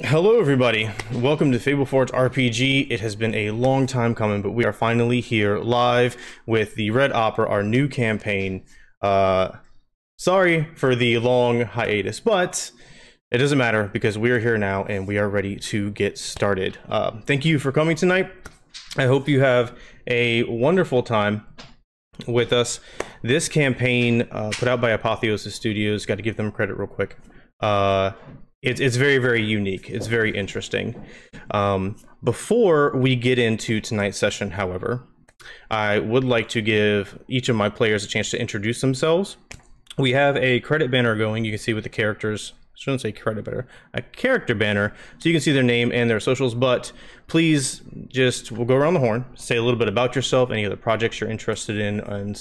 Hello everybody, welcome to Fableforge RPG. It has been a long time coming, but we are finally here live with the Red Opera, our new campaign. Sorry for the long hiatus, but it doesn't matter because we are here now and we are ready to get started. Thank you for coming tonight. I hope you have a wonderful time with us. This campaign, put out by Apotheosis Studios, got to give them credit real quick. It's very, very unique. It's very interesting. Before we get into tonight's session, however, I would like to give each of my players a chance to introduce themselves. We have a credit banner going. You can see with the characters. I shouldn't say credit banner. A character banner, so you can see their name and their socials. But please, we'll go around the horn. Say a little bit about yourself, any other projects you're interested in, and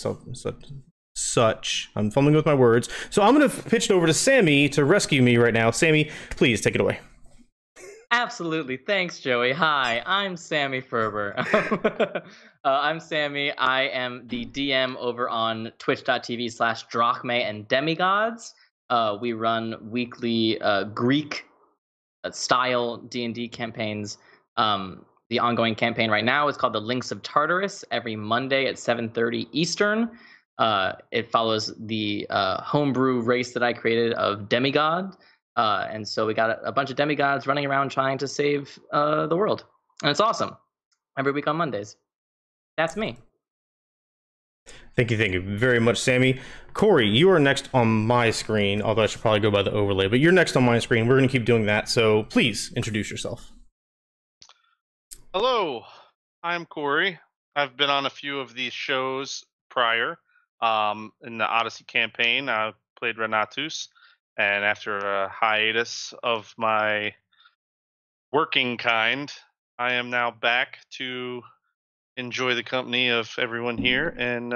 such. I'm fumbling with my words, so I'm going to pitch it over to Sammy to rescue me right now. Sammy, please take it away. Absolutely. Thanks, Joey. Hi, I'm Sammy Ferber. I'm Sammy. I am the DM over on twitch.tv/Drachmae and Demigods. We run weekly Greek style D&D campaigns. The ongoing campaign right now is called The Links of Tartarus, every Monday at 7:30 Eastern. It follows the homebrew race that I created of demigods. And so we got a bunch of demigods running around trying to save the world. And it's awesome. Every week on Mondays. That's me. Thank you very much, Sammy. Cory, you are next on my screen, although I should probably go by the overlay, but you're next on my screen. We're going to keep doing that, so please introduce yourself. Hello, I'm Cory. I've been on a few of these shows prior. In the Odyssey campaign, I played Renatus, and after a hiatus of my working kind, I am now back to enjoy the company of everyone here, and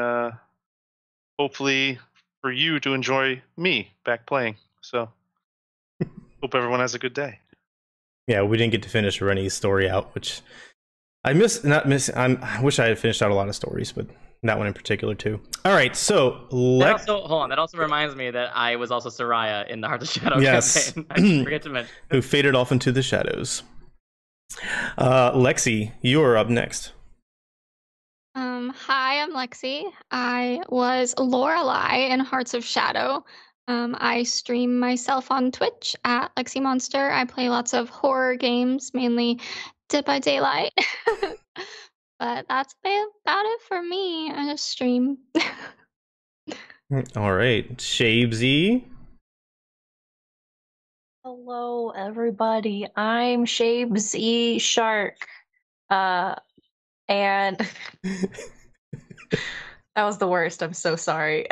hopefully for you to enjoy me back playing. So, hope everyone has a good day. Yeah, we didn't get to finish Rennie's story out, which I wish I had finished out a lot of stories, but that one in particular too. All right, so hold on. That also reminds me that I was also Soraya in the Heart of Shadow campaign. I forget to mention. Who faded off into the shadows. Lexi, you are up next. Hi, I'm Lexi. I was Lorelei in Hearts of Shadow. I stream myself on Twitch at Lexi Monster. I play lots of horror games, mainly Dead by Daylight. But that's about it for me. I just stream. All right, Shabesy. Hello, everybody. I'm Shabesy Shark. And that was the worst. I'm so sorry.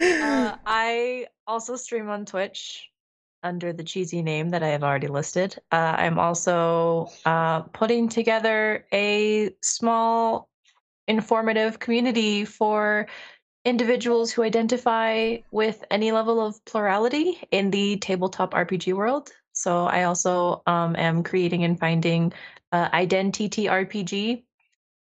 I also stream on Twitch under the cheesy name that I have already listed. I'm also putting together a small informative community for individuals who identify with any level of plurality in the tabletop RPG world. So I also am creating and finding Identity RPG.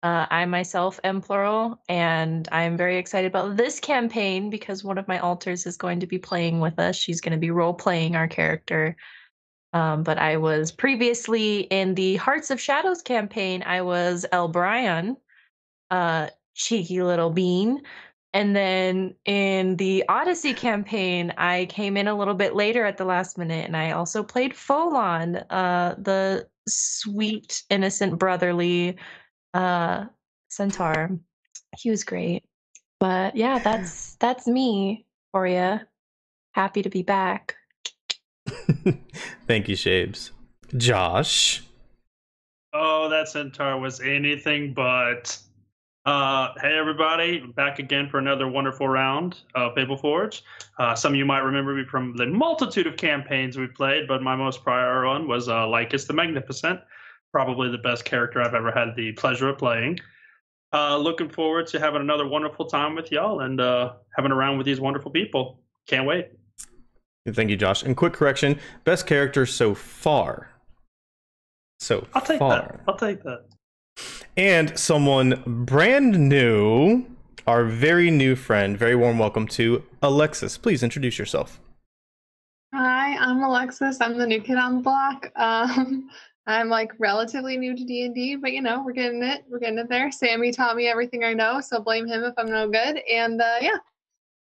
I myself am plural, and I'm very excited about this campaign because one of my alters is going to be playing with us. She's going to be role-playing our character. But I was previously in the Hearts of Shadows campaign. I was Elbrian, cheeky little bean. And then in the Odyssey campaign, I came in a little bit later at the last minute, and I also played Fay'lnn, the sweet, innocent, brotherly centaur. He was great. But yeah, that's me for you. Happy to be back. Thank you, Shabes. Josh. Oh, that centaur was anything but. Hey everybody, back again for another wonderful round of Fableforge. Some of you might remember me from the multitude of campaigns we've played, but my most prior one was Lycus the Magnificent. Probably the best character I've ever had the pleasure of playing. Looking forward to having another wonderful time with y'all and having a round with these wonderful people. Can't wait. Thank you, Josh. And quick correction, best character so far. I'll take that. I'll take that. And someone brand new, our very new friend, very warm welcome to Alexis. Please introduce yourself. Hi, I'm Alexis. I'm the new kid on the block. I'm like relatively new to D&D, but we're getting it. We're getting it there. Sammy taught me everything I know, so blame him if I'm no good. And yeah,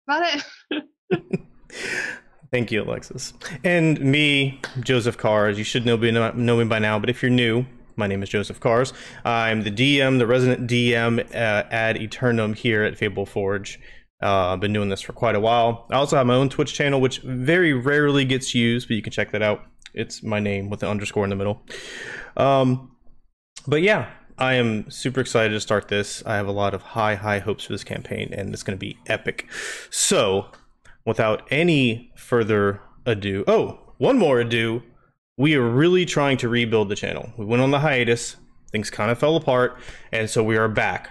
about it. Thank you, Alexis. And me, Joseph Kahrs. You should know me by now, but if you're new, my name is Joseph Kahrs. I'm the DM, the resident DM ad eternum here at Fableforge. I've been doing this for quite a while. I also have my own Twitch channel, which very rarely gets used, but you can check that out. It's my name with the underscore in the middle. But yeah, I am super excited to start this. I have a lot of high hopes for this campaign, and it's going to be epic. So, without any further ado, one more ado, we are really trying to rebuild the channel. We went on the hiatus, things kind of fell apart, and so we are back.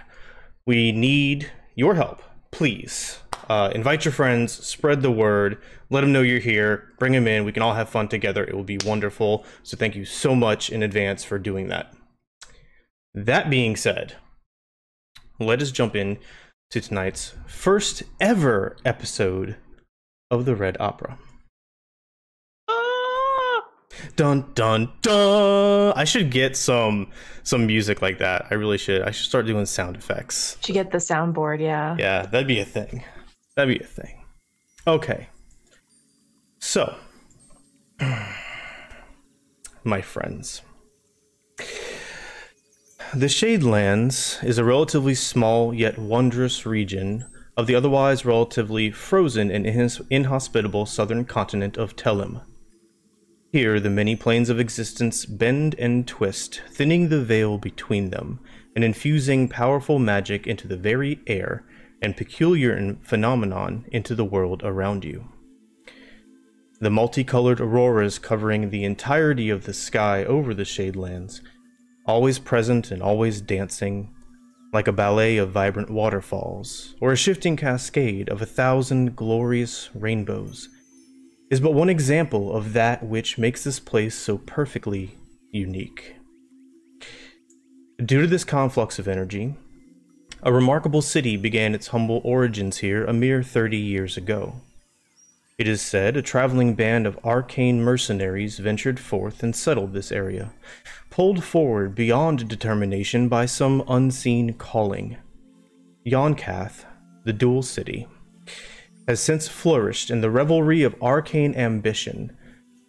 We need your help. Please invite your friends, spread the word, let them know you're here, bring them in, we can all have fun together. It will be wonderful. So thank you so much in advance for doing that. That being said, let us jump in to tonight's first ever episode of the Red Opera. Dun dun dun! I should get some music like that. I really should. I should start doing sound effects. Should get the soundboard, yeah. Yeah, that'd be a thing. That'd be a thing. Okay. So, my friends, the Shadelands is a relatively small yet wondrous region of the otherwise relatively frozen and inhospitable southern continent of Telem. Here, the many planes of existence bend and twist, thinning the veil between them, and infusing powerful magic into the very air and peculiar phenomenon into the world around you. The multicolored auroras covering the entirety of the sky over the Shadelands, always present and always dancing, like a ballet of vibrant waterfalls, or a shifting cascade of 1,000 glorious rainbows, is but one example of that which makes this place so perfectly unique. Due to this conflux of energy, a remarkable city began its humble origins here a mere 30 years ago. It is said a traveling band of arcane mercenaries ventured forth and settled this area, pulled forward beyond determination by some unseen calling. Yonkath, the Dual City, has since flourished in the revelry of arcane ambition,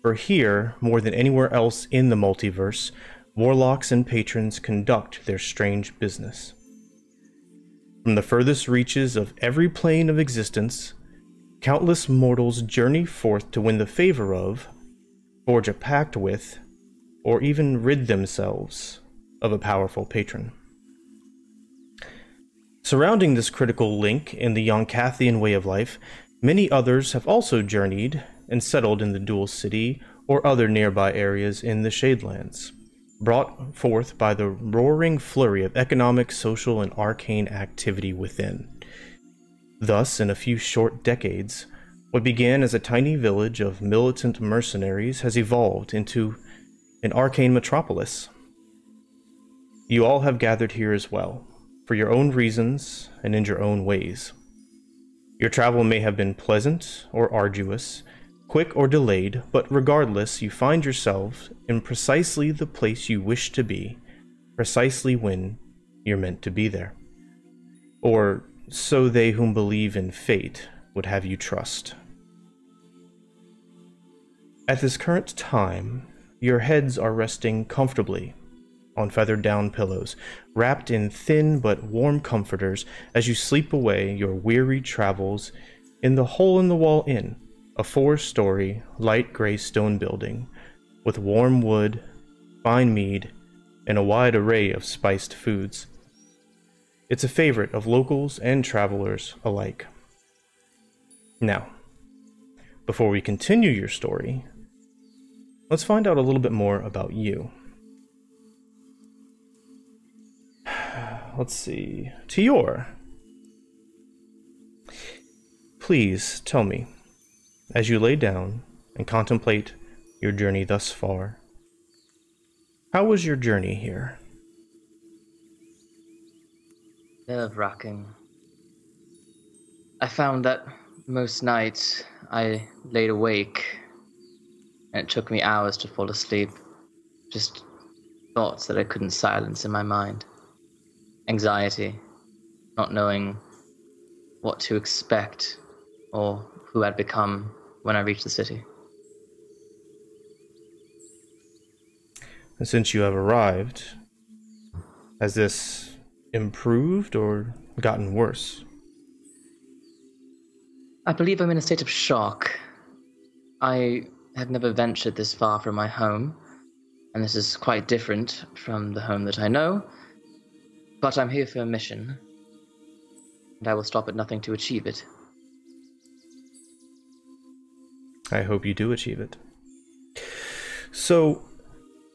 for here, more than anywhere else in the multiverse, warlocks and patrons conduct their strange business. From the furthest reaches of every plane of existence, countless mortals journey forth to win the favor of, forge a pact with, or even rid themselves of a powerful patron. Surrounding this critical link in the Yonkathian way of life, many others have also journeyed and settled in the Dual City or other nearby areas in the Shadelands, brought forth by the roaring flurry of economic, social, and arcane activity within. Thus, in a few short decades, what began as a tiny village of militant mercenaries has evolved into an arcane metropolis. You all have gathered here as well, for your own reasons and in your own ways. Your travel may have been pleasant or arduous, quick or delayed, but regardless, you find yourself in precisely the place you wish to be, precisely when you're meant to be there. Or so they whom believe in fate would have you trust. At this current time, your heads are resting comfortably on feathered down pillows, wrapped in thin but warm comforters as you sleep away your weary travels in the hole-in-the-wall inn, a 4-story, light gray stone building, with warm wood, fine mead, and a wide array of spiced foods. It's a favorite of locals and travelers alike. Now, before we continue your story, let's find out a little bit more about you. Let's see. Tior, please tell me, as you lay down and contemplate your journey thus far, how was your journey here? Nerve-wracking. I found that most nights I laid awake, and it took me hours to fall asleep. Just thoughts that I couldn't silence in my mind. Anxiety, not knowing what to expect or who I'd become when I reached the city. And since you have arrived, has this improved or gotten worse? I believe I'm in a state of shock. I have never ventured this far from my home, and this is quite different from the home that I know, but I'm here for a mission, and I will stop at nothing to achieve it. I hope you do achieve it. So,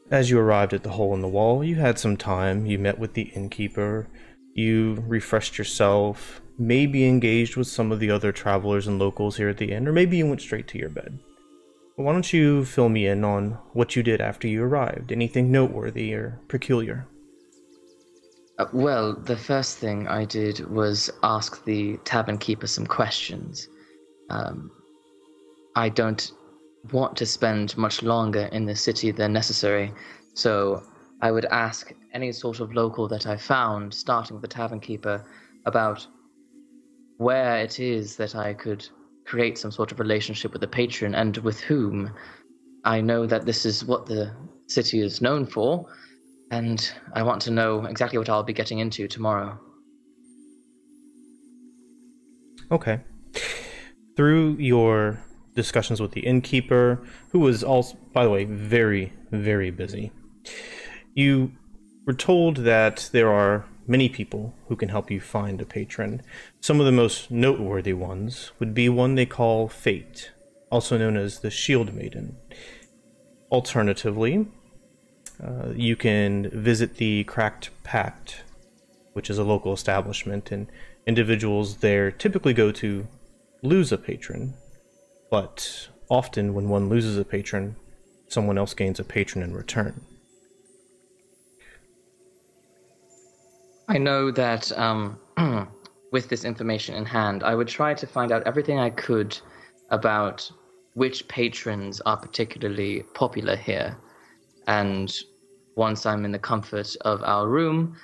as you arrived at the hole in the wall, you had some time, you met with the innkeeper, you refreshed yourself, maybe engaged with some of the other travelers and locals here at the inn, or maybe you went straight to your bed. Why don't you fill me in on what you did after you arrived? Anything noteworthy or peculiar? Well, the first thing I did was ask the Tavern Keeper some questions. I don't want to spend much longer in the city than necessary, so I would ask any sort of local that I found, starting with the Tavern Keeper, about where it is that I could create some sort of relationship with the patron and with whom. I know that this is what the city is known for, and I want to know exactly what I'll be getting into tomorrow. Okay. Through your discussions with the innkeeper, who was also, by the way, very, very busy, you were told that there are many people who can help you find a patron. Some of the most noteworthy ones would be one they call Fate, also known as the Shield Maiden. Alternatively, you can visit the Cracked Pact, which is a local establishment, and individuals there typically go to lose a patron, but often when one loses a patron, someone else gains a patron in return. I know that with this information in hand, I would try to find out everything I could about which patrons are particularly popular here. And once I'm in the comfort of our room,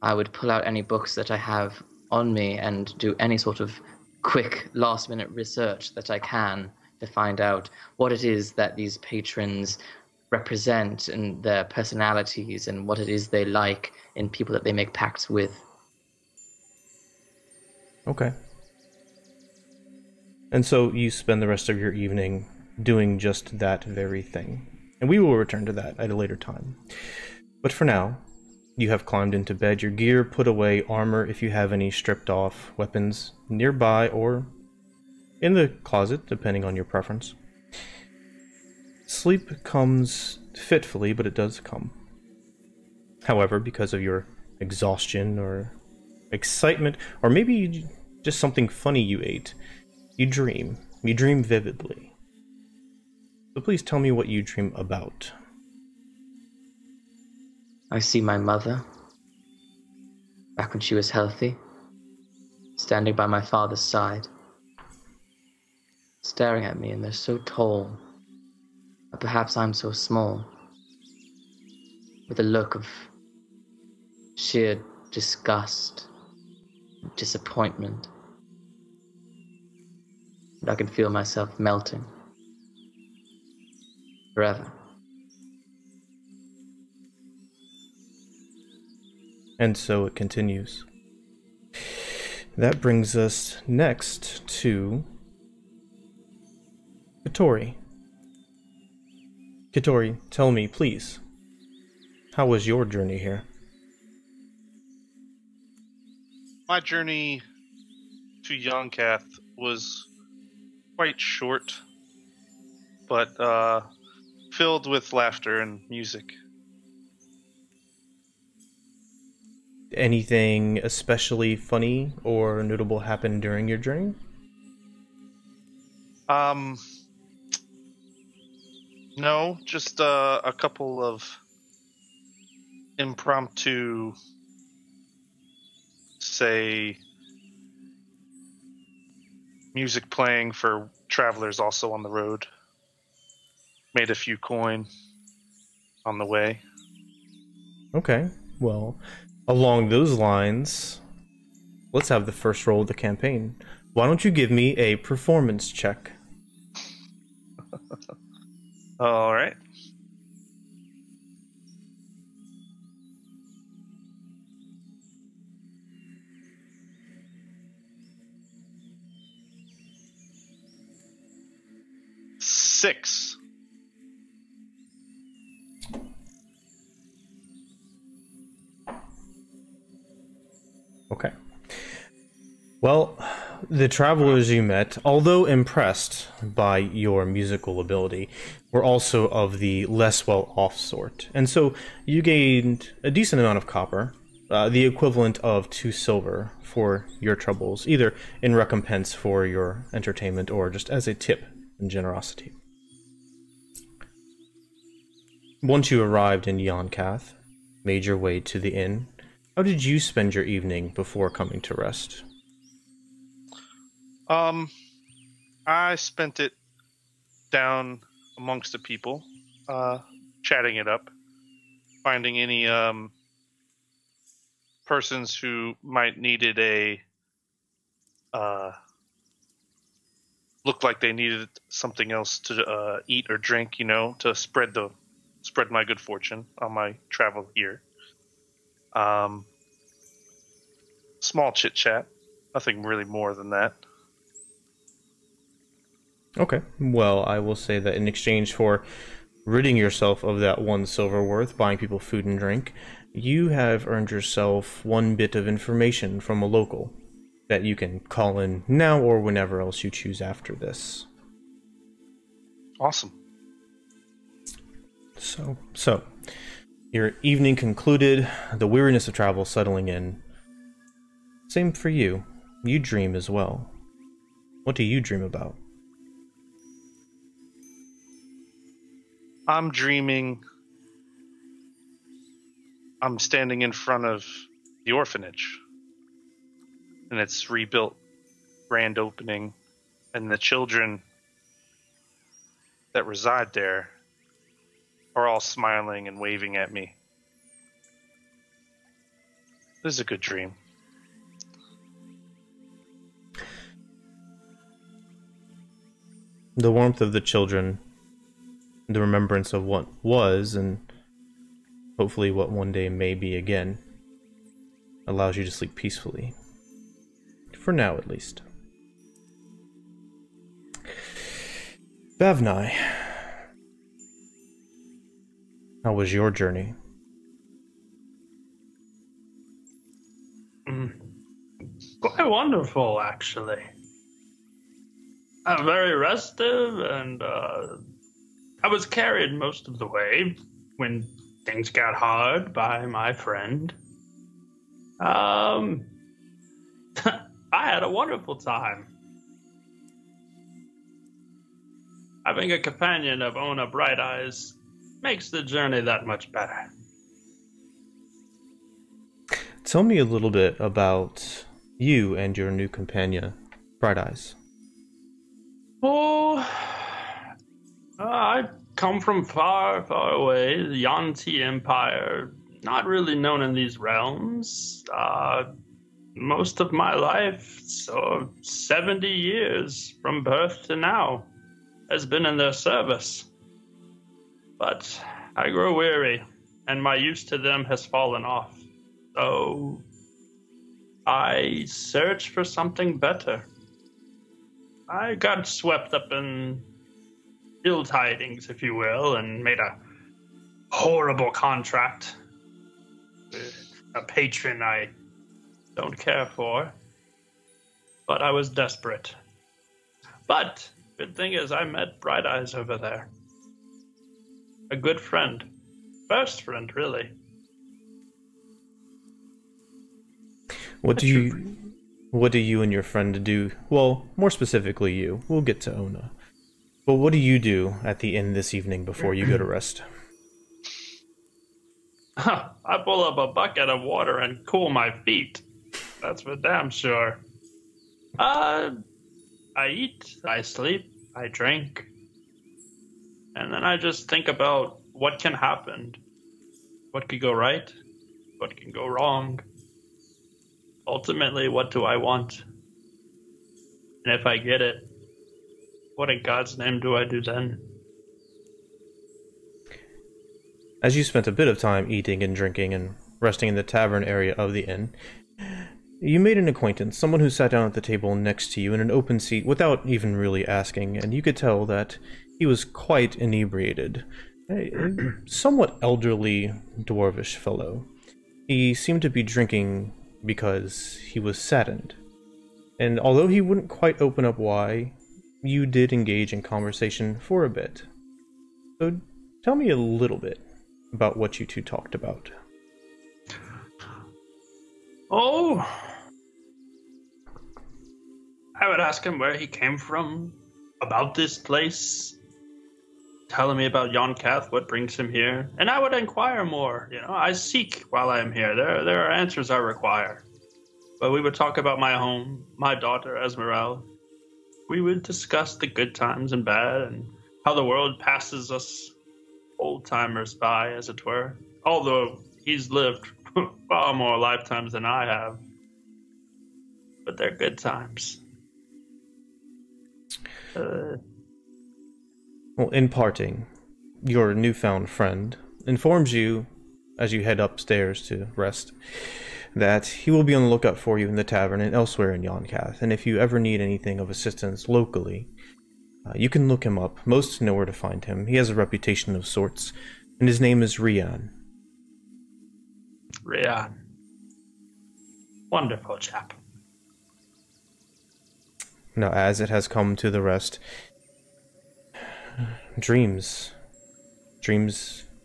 I would pull out any books that I have on me and do any sort of quick last-minute research that I can to find out what it is that these patrons represent and their personalities and what it is they like in people that they make pacts with. Okay. And so you spend the rest of your evening doing just that very thing. And we will return to that at a later time. But for now, you have climbed into bed, your gear put away, armor if you have any stripped off, weapons nearby or in the closet, depending on your preference. Sleep comes fitfully, but it does come. However, because of your exhaustion or excitement, or maybe just something funny you ate, you dream. You dream vividly. So please tell me what you dream about. I see my mother, back when she was healthy, standing by my father's side, staring at me, and they're so tall, but perhaps I'm so small, with a look of sheer disgust, disappointment, and I can feel myself melting forever. And so it continues. That brings us next to Keatoris. Keatoris, tell me, please, how was your journey here? My journey to Youngcath was quite short, but filled with laughter and music. Anything especially funny or notable happened during your journey? No, just a couple of impromptu, say, music playing for travelers also on the road. Made a few coin on the way. Okay, well, along those lines, let's have the first roll of the campaign. Why don't you give me a performance check? All right. Six. Okay. Well, the travelers you met, although impressed by your musical ability, were also of the less well-off sort. And so you gained a decent amount of copper, the equivalent of 2 silver for your troubles, either in recompense for your entertainment or just as a tip in generosity. Once you arrived in Yonkath, made your way to the inn, how did you spend your evening before coming to rest? I spent it down amongst the people, chatting it up, finding any persons who might needed looked like they needed something else to eat or drink, to spread my good fortune on my travel here. Small chit chat, nothing really more than that. Okay, well, I will say that in exchange for ridding yourself of that 1 silver worth, buying people food and drink, you have earned yourself 1 bit of information from a local that you can call in now or whenever else you choose after this. Awesome. So, your evening concluded, the weariness of travel settling in. Same for you. You dream as well. What do you dream about? I'm dreaming I'm standing in front of the orphanage, and it's rebuilt, grand opening, and the children that reside there are all smiling and waving at me. This is a good dream. The warmth of the children, the remembrance of what was, and hopefully what one day may be again, allows you to sleep peacefully. For now, at least. Vav'nye, how was your journey? Quite wonderful, actually. Very restive, and I was carried most of the way when things got hard by my friend. I had a wonderful time. Having a companion of Onah Bright Eyes makes the journey that much better. Tell me a little bit about you and your new companion, Bright Eyes. Oh, I come from far, far away, the Yanti Empire, not really known in these realms. Most of my life, so 70 years from birth to now, has been in their service. But I grow weary, and my use to them has fallen off. So I search for something better. I got swept up in ill tidings, if you will, and made a horrible contract with a patron I don't care for. But I was desperate. But good thing is I met Bright Eyes over there. A good friend. First friend, really. What do you and your friend do? Well, more specifically you. We'll get to Onah. But what do you do at the inn this evening before you go to rest? I pull up a bucket of water and cool my feet. That's for damn sure. I eat, I sleep, I drink. And then I just think about what can happen. What could go right? What can go wrong? Ultimately, what do I want? And if I get it, what in God's name do I do then? As you spent a bit of time eating and drinking and resting in the tavern area of the inn, you made an acquaintance, someone who sat down at the table next to you in an open seat without even really asking, and you could tell that he was quite inebriated. A somewhat elderly, dwarvish fellow. He seemed to be drinking because he was saddened. And although he wouldn't quite open up why, you did engage in conversation for a bit. So tell me a little bit about what you two talked about. Oh, I would ask him where he came from, about this place, telling me about Yonkath, what brings him here, and I would inquire more. I seek while I am here. There are answers I require. But we would talk about my home, my daughter, Esmeralda. We would discuss the good times and bad, and how the world passes us old-timers by, as it were. Although he's lived far more lifetimes than I have. But they're good times. Well, in parting, your newfound friend informs you, as you head upstairs to rest, that he will be on the lookout for you in the tavern and elsewhere in Yonkath, and if you ever need anything of assistance locally, you can look him up. Most know where to find him. He has a reputation of sorts, and his name is Rian. Rian. Wonderful chap. Now, as it has come to the rest, dreams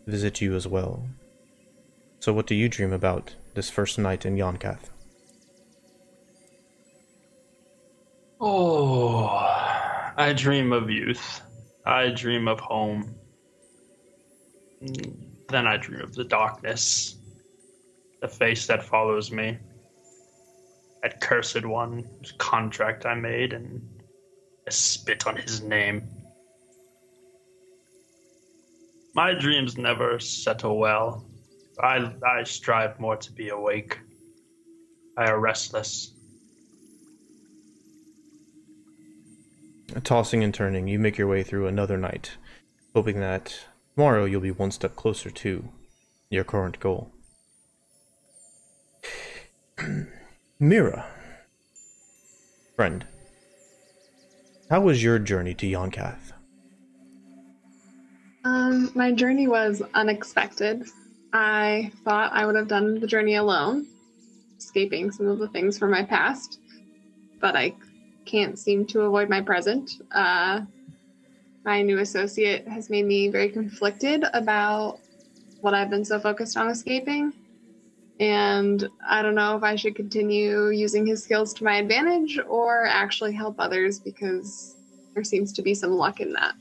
visit you as well. So what do you dream about this first night in Yonkath? Oh, I dream of youth. I dream of home. Then I dream of the darkness. The face that follows me. That cursed one whose contract I made, and I spit on his name. My dreams never settle well. I strive more to be awake. I are restless. Tossing and turning, you make your way through another night, hoping that tomorrow you'll be one step closer to your current goal. Mihra, friend, how was your journey to Yonkath? My journey was unexpected. I thought I would have done the journey alone, escaping some of the things from my past, but I can't seem to avoid my present. My new associate has made me very conflicted about what I've been so focused on escaping, and I don't know if I should continue using his skills to my advantage or actually help others, because there seems to be some luck in that.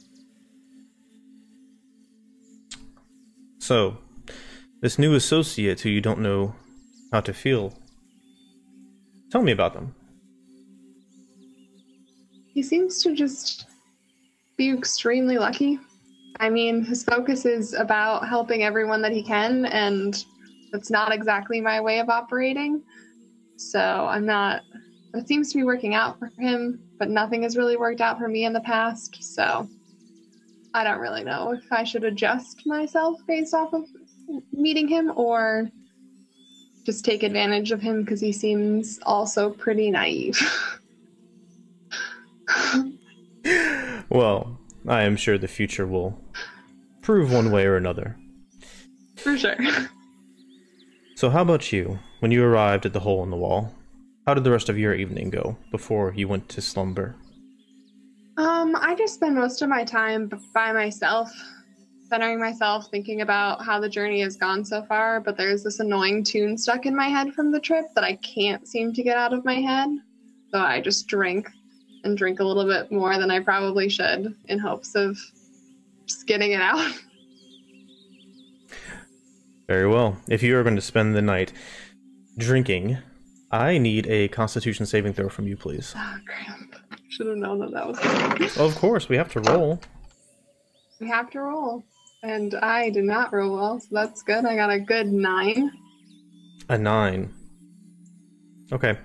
So, this new associate who you don't know how to feel, tell me about them. He seems to just be extremely lucky. I mean, his focus is about helping everyone that he can, and that's not exactly my way of operating. So it seems to be working out for him, but nothing has really worked out for me in the past. So I don't really know if I should adjust myself based off of meeting him or just take advantage of him because he seems also pretty naive. Well, I am sure the future will prove one way or another. For sure. So how about you? When you arrived at the hole in the wall, how did the rest of your evening go before you went to slumber? I just spend most of my time by myself, centering myself, thinking about how the journey has gone so far, but there's this annoying tune stuck in my head from the trip that I can't seem to get out of my head. So I just drink a little bit more than I probably should in hopes of just getting it out. Very well. If you are going to spend the night drinking, I need a Constitution saving throw from you, please. Oh, crap. Should have known that was coming. Of course, we have to roll. We have to roll. And I did not roll well, so that's good. I got a good 9. A 9. Okay.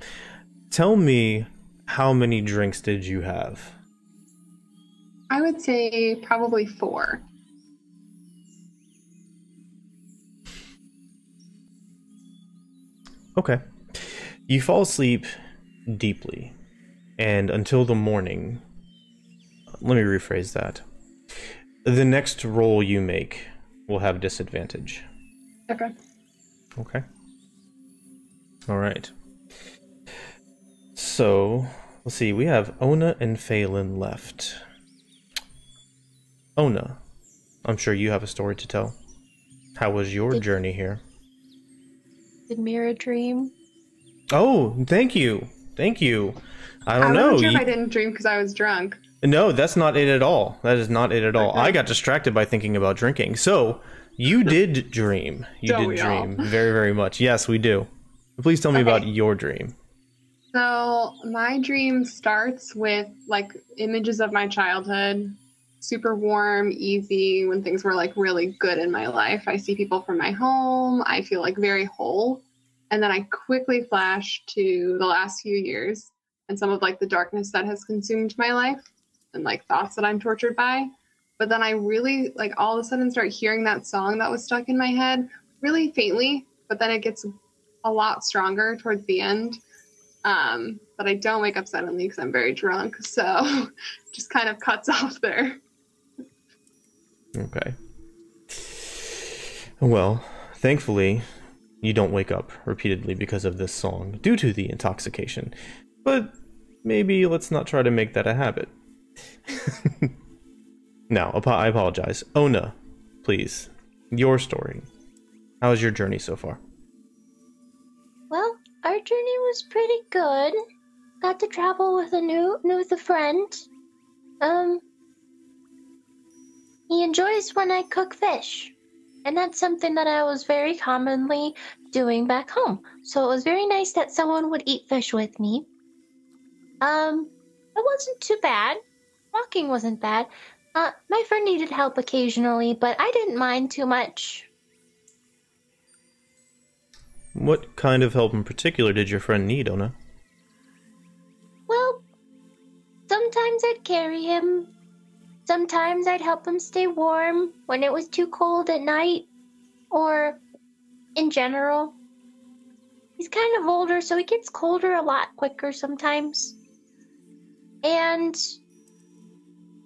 Tell me, how many drinks did you have? I would say probably 4. Okay. You fall asleep deeply, and until the morning. Let me rephrase that. The next roll you make will have disadvantage. Okay. Okay. All right. So, let's see. We have Onah and Fay'lnn left. Onah, I'm sure you have a story to tell. How was your journey here? Did Mihra dream? Oh, thank you. Thank you. I don't I know. wasn't sure if I didn't dream because I was drunk. No, that's not it at all. That is not it at all. Okay. I got distracted by thinking about drinking. So, you did dream. You Don't did we dream. all? Very, very much. Yes, we do. Please tell me about your dream. So my dream starts with like images of my childhood, super warm, easy, when things were like really good in my life. I see people from my home. I feel like very whole. And then I quickly flash to the last few years and some of like the darkness that has consumed my life and like thoughts that I'm tortured by. But then I really like all of a sudden start hearing that song that was stuck in my head really faintly, but then it gets a lot stronger towards the end. But I don't wake up suddenly because I'm very drunk. So just kind of cuts off there. Okay. Well, thankfully, you don't wake up repeatedly because of this song due to the intoxication. But maybe let's not try to make that a habit. Now, I apologize. Onah, please, your story. How's your journey so far? Well, our journey was pretty good. Got to travel with a friend. He enjoys when I cook fish. And that's something that I was very commonly doing back home. So it was very nice that someone would eat fish with me. It wasn't too bad. Walking wasn't bad. My friend needed help occasionally, but I didn't mind too much. What kind of help in particular did your friend need, Onah? Well, sometimes I'd carry him. Sometimes I'd help him stay warm when it was too cold at night. Or, in general. He's kind of older, so he gets colder a lot quicker sometimes. And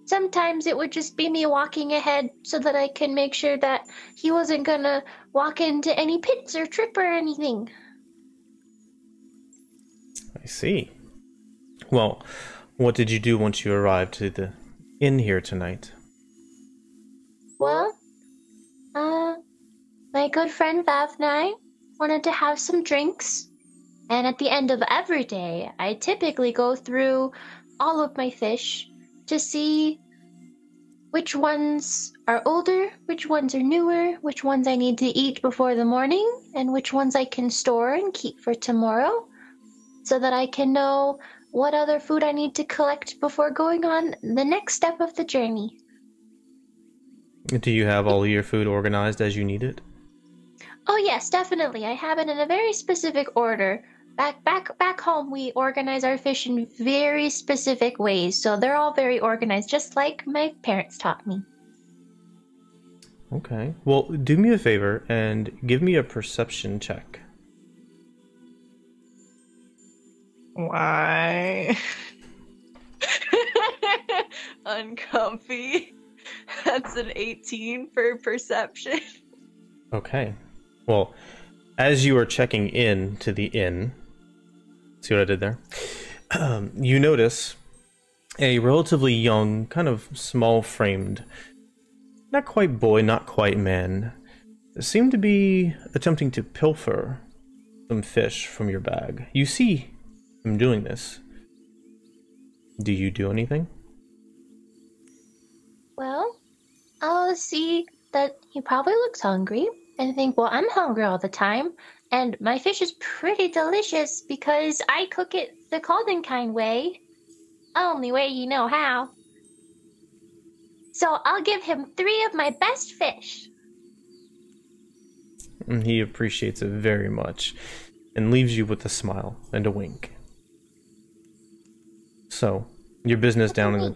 sometimes it would just be me walking ahead so that I can make sure that he wasn't gonna walk into any pits or trip or anything. I see. Well, what did you do once you arrived to the inn here tonight? Well, my good friend Vav'nye wanted to have some drinks. And at the end of every day, I typically go through all of my fish to see which ones are older, which ones are newer, which ones I need to eat before the morning, and which ones I can store and keep for tomorrow, so that I can know what other food I need to collect before going on the next step of the journey. Do you have all of your food organized as you need it? Oh yes, definitely. I have it in a very specific order. Back home, we organize our fish in very specific ways, so they're all very organized, just like my parents taught me. Okay. Well, do me a favor and give me a perception check. Why? Uncomfy. That's an 18 for perception. Okay. Well, as you are checking in to the inn, see what I did there? You notice a relatively young, kind of small-framed, not quite boy, not quite man, seem to be attempting to pilfer some fish from your bag. You see him doing this. Do you do anything? Well, I'll see that he probably looks hungry and think, well, I'm hungry all the time, and my fish is pretty delicious because I cook it the Calden kind way. Only way you know how. So I'll give him 3 of my best fish. And he appreciates it very much and leaves you with a smile and a wink. So, your business down in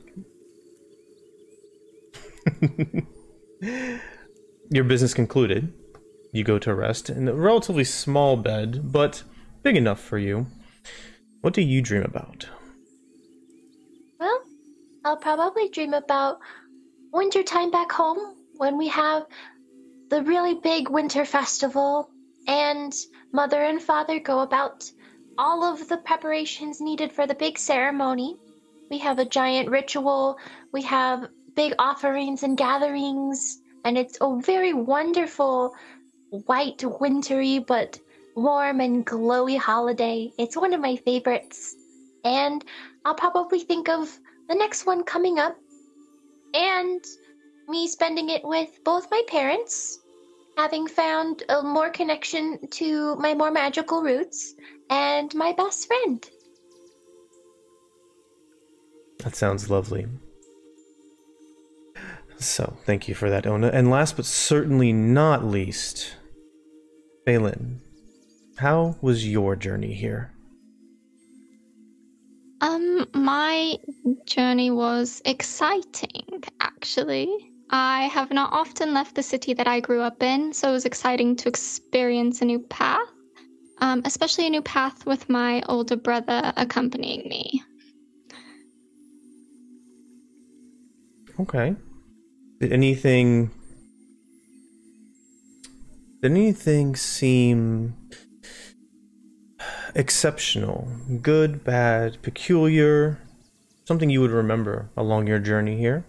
the... Your business concluded. You go to rest in a relatively small bed, but big enough for you. What do you dream about? Well, I'll probably dream about wintertime back home when we have the really big winter festival and Mother and Father go about all of the preparations needed for the big ceremony. We have a giant ritual, we have big offerings and gatherings, and it's a very wonderful, white, wintry, but warm and glowy holiday. It's one of my favorites. And I'll probably think of the next one coming up and me spending it with both my parents, having found a more connection to my more magical roots, and my best friend. That sounds lovely. So, thank you for that, Onah. And last but certainly not least, Fay'lnn, how was your journey here? My journey was exciting, actually. I have not often left the city that I grew up in, so it was exciting to experience a new path, especially a new path with my older brother accompanying me. Okay. Did anything seem exceptional? Good, bad, peculiar? Something you would remember along your journey here?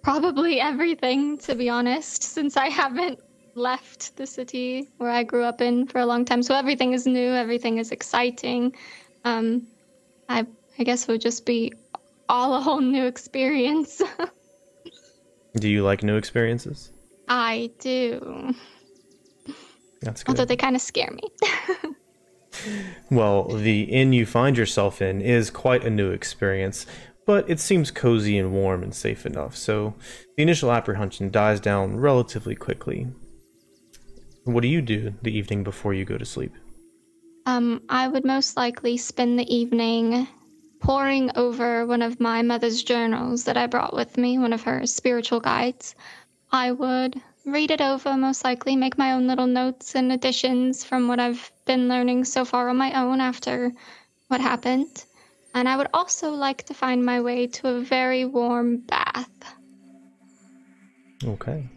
Probably everything, to be honest, since I haven't left the city where I grew up in for a long time. So everything is new, everything is exciting. I guess it would just be all a whole new experience. Do you like new experiences? I do. That's good. Although they kind of scare me. Well, the inn you find yourself in is quite a new experience, but it seems cozy and warm and safe enough, so the initial apprehension dies down relatively quickly. What do you do the evening before you go to sleep? I would most likely spend the evening poring over one of my mother's journals that I brought with me, one of her spiritual guides. I would read it over, most likely, make my own little notes and additions from what I've been learning so far on my own after what happened. And I would also like to find my way to a very warm bath. Okay.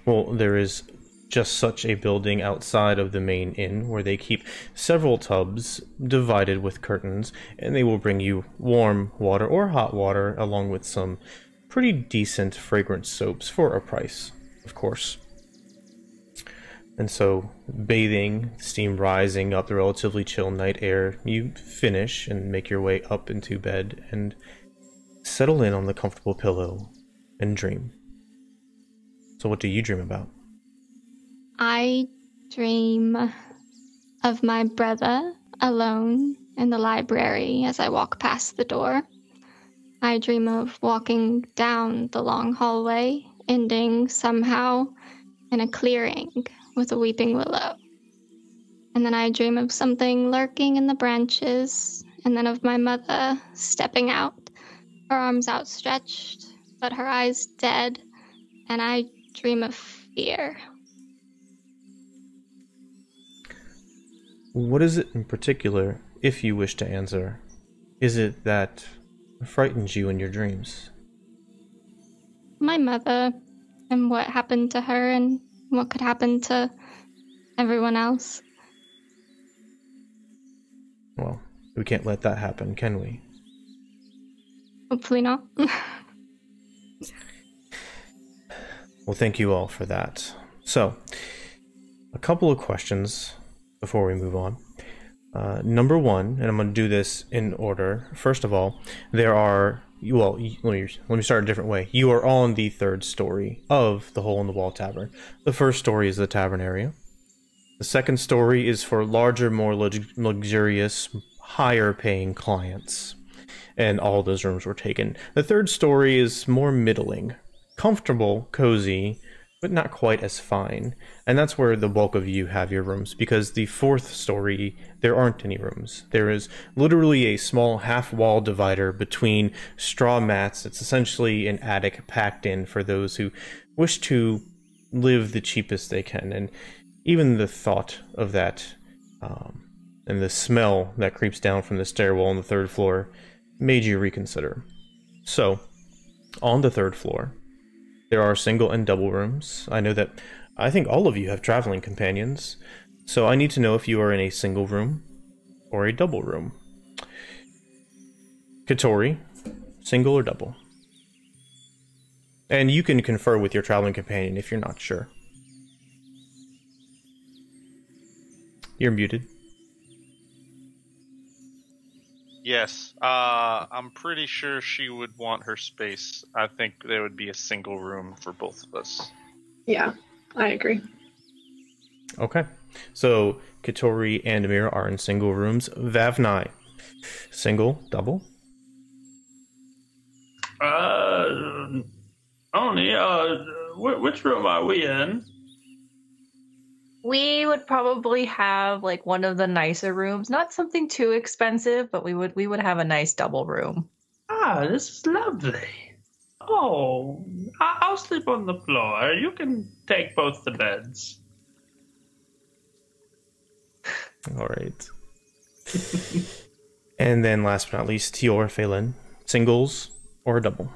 Well, there is just such a building outside of the main inn where they keep several tubs divided with curtains, and they will bring you warm water or hot water along with some pretty decent fragrant soaps for a price, of course. And so, bathing, steam rising up the relatively chill night air, you finish and make your way up into bed and settle in on the comfortable pillow and dream. So what do you dream about? I dream of my brother alone in the library as I walk past the door. I dream of walking down the long hallway, ending somehow in a clearing with a weeping willow. And then I dream of something lurking in the branches, and then of my mother stepping out, her arms outstretched, but her eyes dead, and I dream of fear. What is it in particular, if you wish to answer, is it that frightens you in your dreams? My mother, and what happened to her, and what could happen to everyone else. Well, we can't let that happen, can we? Hopefully not. Well, thank you all for that. So, a couple of questions before we move on. Number one, and I'm going to do this in order. First of all, there are... Well, let me start a different way. You are on the third story of the Hole in the Wall Tavern. The first story is the tavern area. The second story is for larger, more luxurious, higher paying clients. and all those rooms were taken. The third story is more middling, comfortable, cozy, but not quite as fine. And that's where the bulk of you have your rooms, because the fourth story, there aren't any rooms. There is literally a small half-wall divider between straw mats. It's essentially an attic packed in for those who wish to live the cheapest they can. And even the thought of that, and the smell that creeps down from the stairwell on the third floor made you reconsider. So, on the third floor, there are single and double rooms. I think all of you have traveling companions, so I need to know if you are in a single room or a double room. Keatoris, single or double? And you can confer with your traveling companion if you're not sure. You're muted. Yes, I'm pretty sure she would want her space. I think there would be a single room for both of us. Yeah, I agree. Okay, so Keatoris and Mihra are in single rooms. Vav'nye, single, double? Which room are we in? We would probably have like one of the nicer rooms, not something too expensive, but we would have a nice double room. Ah, this is lovely. Oh, I'll sleep on the floor. You can take both the beds. All right. And then last but not least, Fay'lnn, singles or double?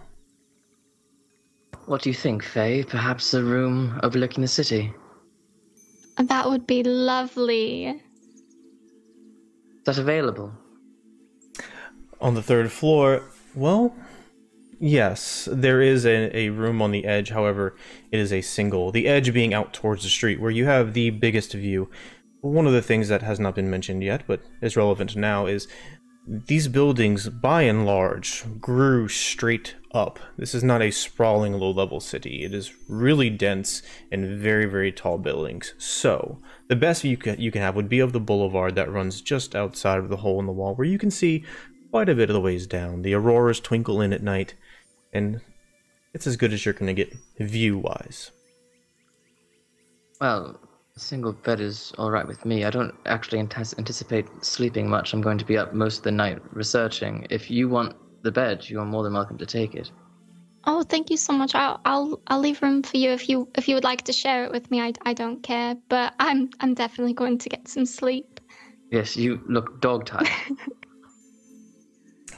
What do you think, Faye? Perhaps a room overlooking the city? That would be lovely. Is that available? On the third floor, well, yes, there is a room on the edge. However, it is a single. The edge being out towards the street where you have the biggest view. One of the things that has not been mentioned yet, but is relevant now, is these buildings, by and large, grew straight up. This is not a sprawling low-level city. It is really dense and very, very tall buildings. So, the best view you can have would be of the boulevard that runs just outside of the hole in the wall, where you can see quite a bit of the ways down. The auroras twinkle in at night, and it's as good as you're going to get view-wise. Well, a single bed is all right with me. I don't actually anticipate sleeping much. I'm going to be up most of the night researching. If you want the bed, you are more than welcome to take it. Oh, thank you so much. I'll leave room for you if you would like to share it with me. I don't care, but I'm definitely going to get some sleep. Yes, you look dog-tired.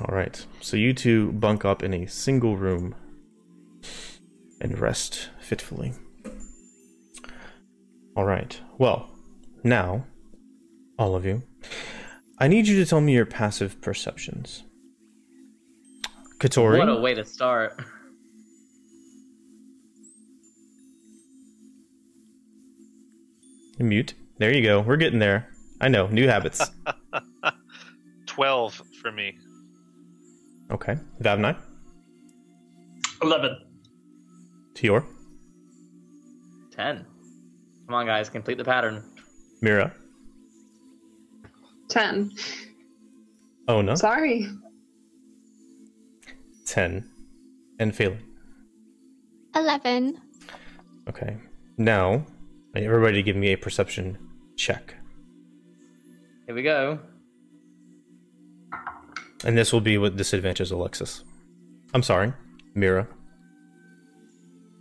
All right, so you two bunk up in a single room and rest fitfully. All right, well, now, all of you, I need you to tell me your passive perceptions. Keatoris? What a way to start. Mute. There you go. We're getting there. I know. New habits. 12 for me. Okay. Vav'nye? 11. Tior? 10. Come on, guys. Complete the pattern. Mihra? 10. Onah? Sorry. 10. And Fay'lnn? 11. Okay. Now, I need everybody to give me a perception check. Here we go. And this will be with disadvantage, Alexis. I'm sorry, Mihra.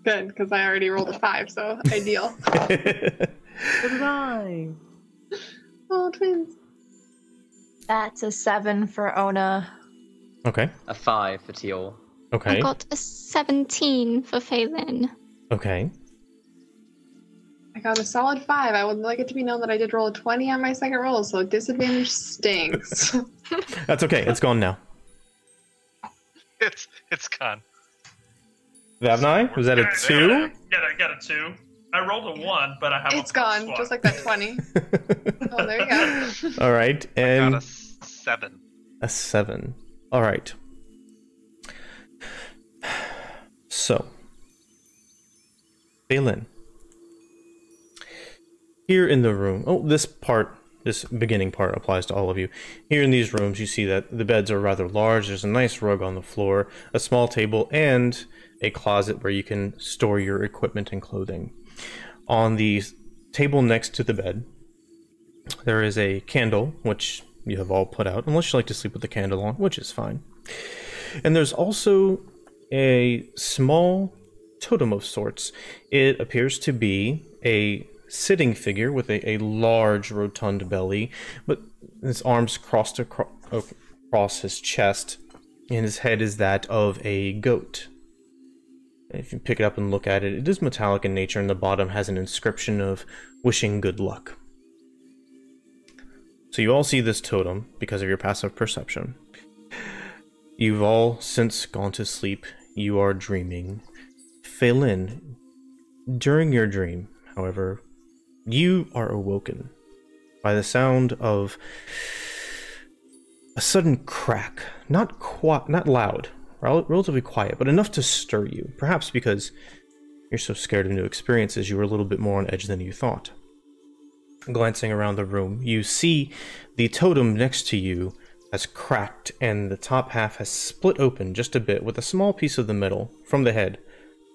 Good, because I already rolled a 5, so ideal. So did I. Oh, twins. That's a 7 for Onah. Okay. A 5 for Tior. Okay. I got a 17 for Fay'lnn. Okay. I got a solid 5. I would like it to be known that I did roll a 20 on my second roll, so disadvantage stinks. That's okay. It's gone now. It's gone. Vav'nye, was that a 2? Got a 2. I rolled a 1, but I have It's a gone, +1. just like that 20. Oh, there you go. All right, I and got a 7. a 7. All right. So, Fay'lnn. Here in the room. Oh, this part this beginning part applies to all of you. Here in these rooms, you see that the beds are rather large. There's a nice rug on the floor, a small table, and a closet where you can store your equipment and clothing. On the table next to the bed, there is a candle, which you have all put out, unless you like to sleep with the candle on, which is fine. And there's also a small totem of sorts. It appears to be a sitting figure with a large rotund belly, but his arms crossed across his chest, and his head is that of a goat. If you pick it up and look at it, it is metallic in nature, and the bottom has an inscription of wishing good luck. So you all see this totem because of your passive perception. You've all since gone to sleep. You are dreaming. Fay'lnn, during your dream, however, you are awoken by the sound of a sudden crack. Not loud, relatively quiet, but enough to stir you. Perhaps because you're so scared of new experiences, you were a little bit more on edge than you thought. Glancing around the room, you see the totem next to you has cracked, and the top half has split open just a bit, with a small piece of the metal from the head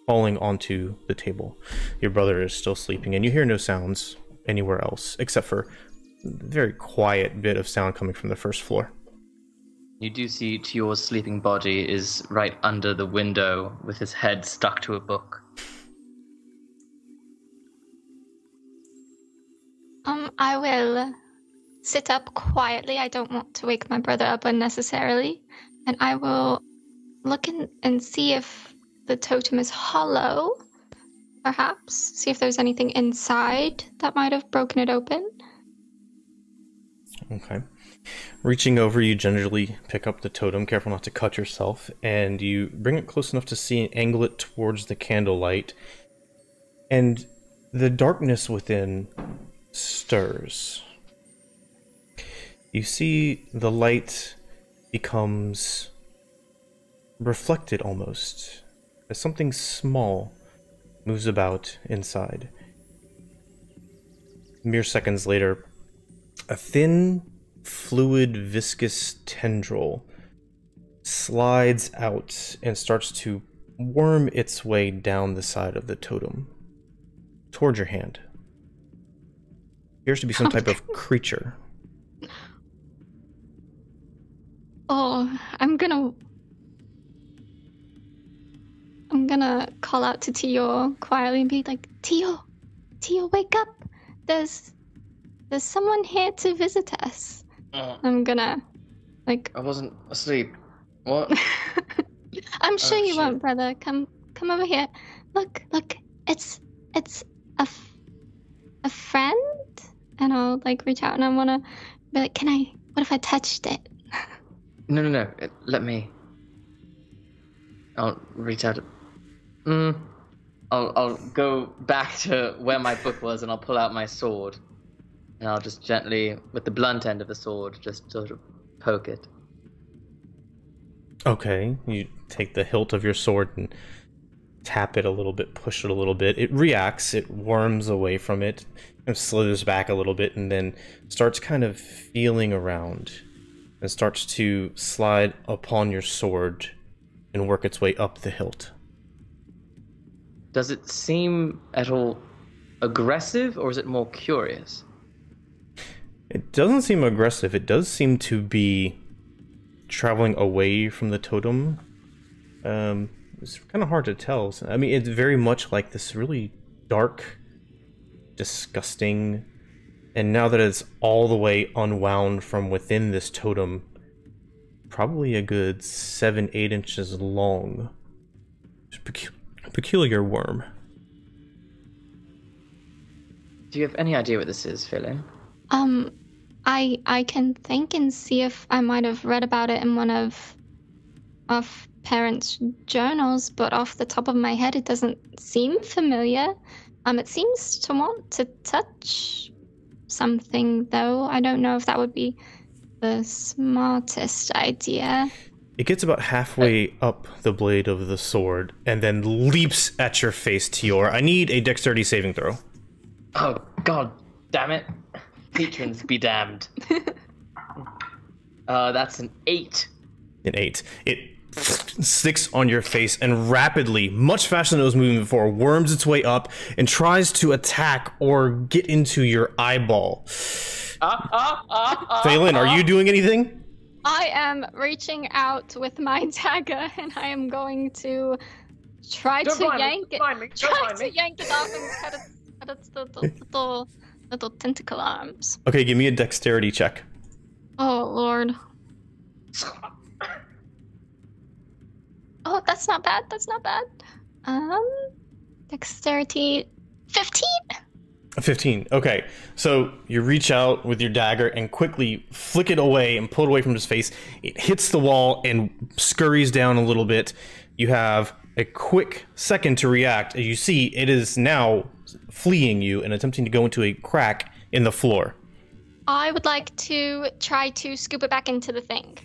falling onto the table. Your brother is still sleeping, and you hear no sounds anywhere else, except for a very quiet bit of sound coming from the first floor. You do see Tior's sleeping body is right under the window with his head stuck to a book. I will sit up quietly. I don't want to wake my brother up unnecessarily. And I will look and see if the totem is hollow, perhaps. See if there's anything inside that might have broken it open. Okay. Reaching over, you gingerly pick up the totem, careful not to cut yourself, and you bring it close enough to see and angle it towards the candlelight. And the darkness within stirs. You see the light becomes reflected almost, as something small moves about inside. Mere seconds later, a thin, fluid, viscous tendril slides out and starts to worm its way down the side of the totem towards your hand. Appears to be some type of creature. Oh, I'm gonna call out to Tio quietly and be like, Tio, wake up! There's someone here to visit us. I'm gonna, like... I wasn't asleep. What? I'm sure you won't, brother. Come over here. Look, it's a friend? And I'll, like, reach out and I wanna be like, what if I touched it? No. Let me. I'll reach out. I'll go back to where my book was and I'll pull out my sword. And I'll just gently, with the blunt end of the sword, just sort of poke it. Okay, you take the hilt of your sword and tap it a little bit, push it a little bit. It reacts, it worms away from it, and slithers back a little bit, and then starts kind of feeling around, and starts to slide upon your sword and work its way up the hilt. Does it seem at all aggressive, or is it more curious? It doesn't seem aggressive. It does seem to be traveling away from the totem. It's kind of hard to tell. I mean, it's very much like this really dark, disgusting, and now that it's all the way unwound from within this totem, probably a good 7-8 inches long. Peculiar worm. Do you have any idea what this is, Fay'lnn? I can think and see if I might have read about it in one of parents' journals, but off the top of my head, it doesn't seem familiar. It seems to want to touch something, though. I don't know if that would be the smartest idea. It gets about halfway up the blade of the sword, and then leaps at your face, Tior. I need a dexterity saving throw. Oh, god damn it. Patrons be damned. That's an 8. An 8. It sticks on your face and rapidly, much faster than it was moving before, worms its way up and tries to attack or get into your eyeball. Fay'lnn, are you doing anything? I am reaching out with my dagger, and I am going to try to yank it off and cut its little tentacle arms. Okay, give me a dexterity check. Oh, Lord. Oh, that's not bad. That's not bad. Dexterity 15. 15. Okay, so you reach out with your dagger and quickly flick it away and pull it away from his face. It hits the wall and scurries down a little bit. You have a quick second to react as you see it is now fleeing you and attempting to go into a crack in the floor. I would like to try to scoop it back into the thing.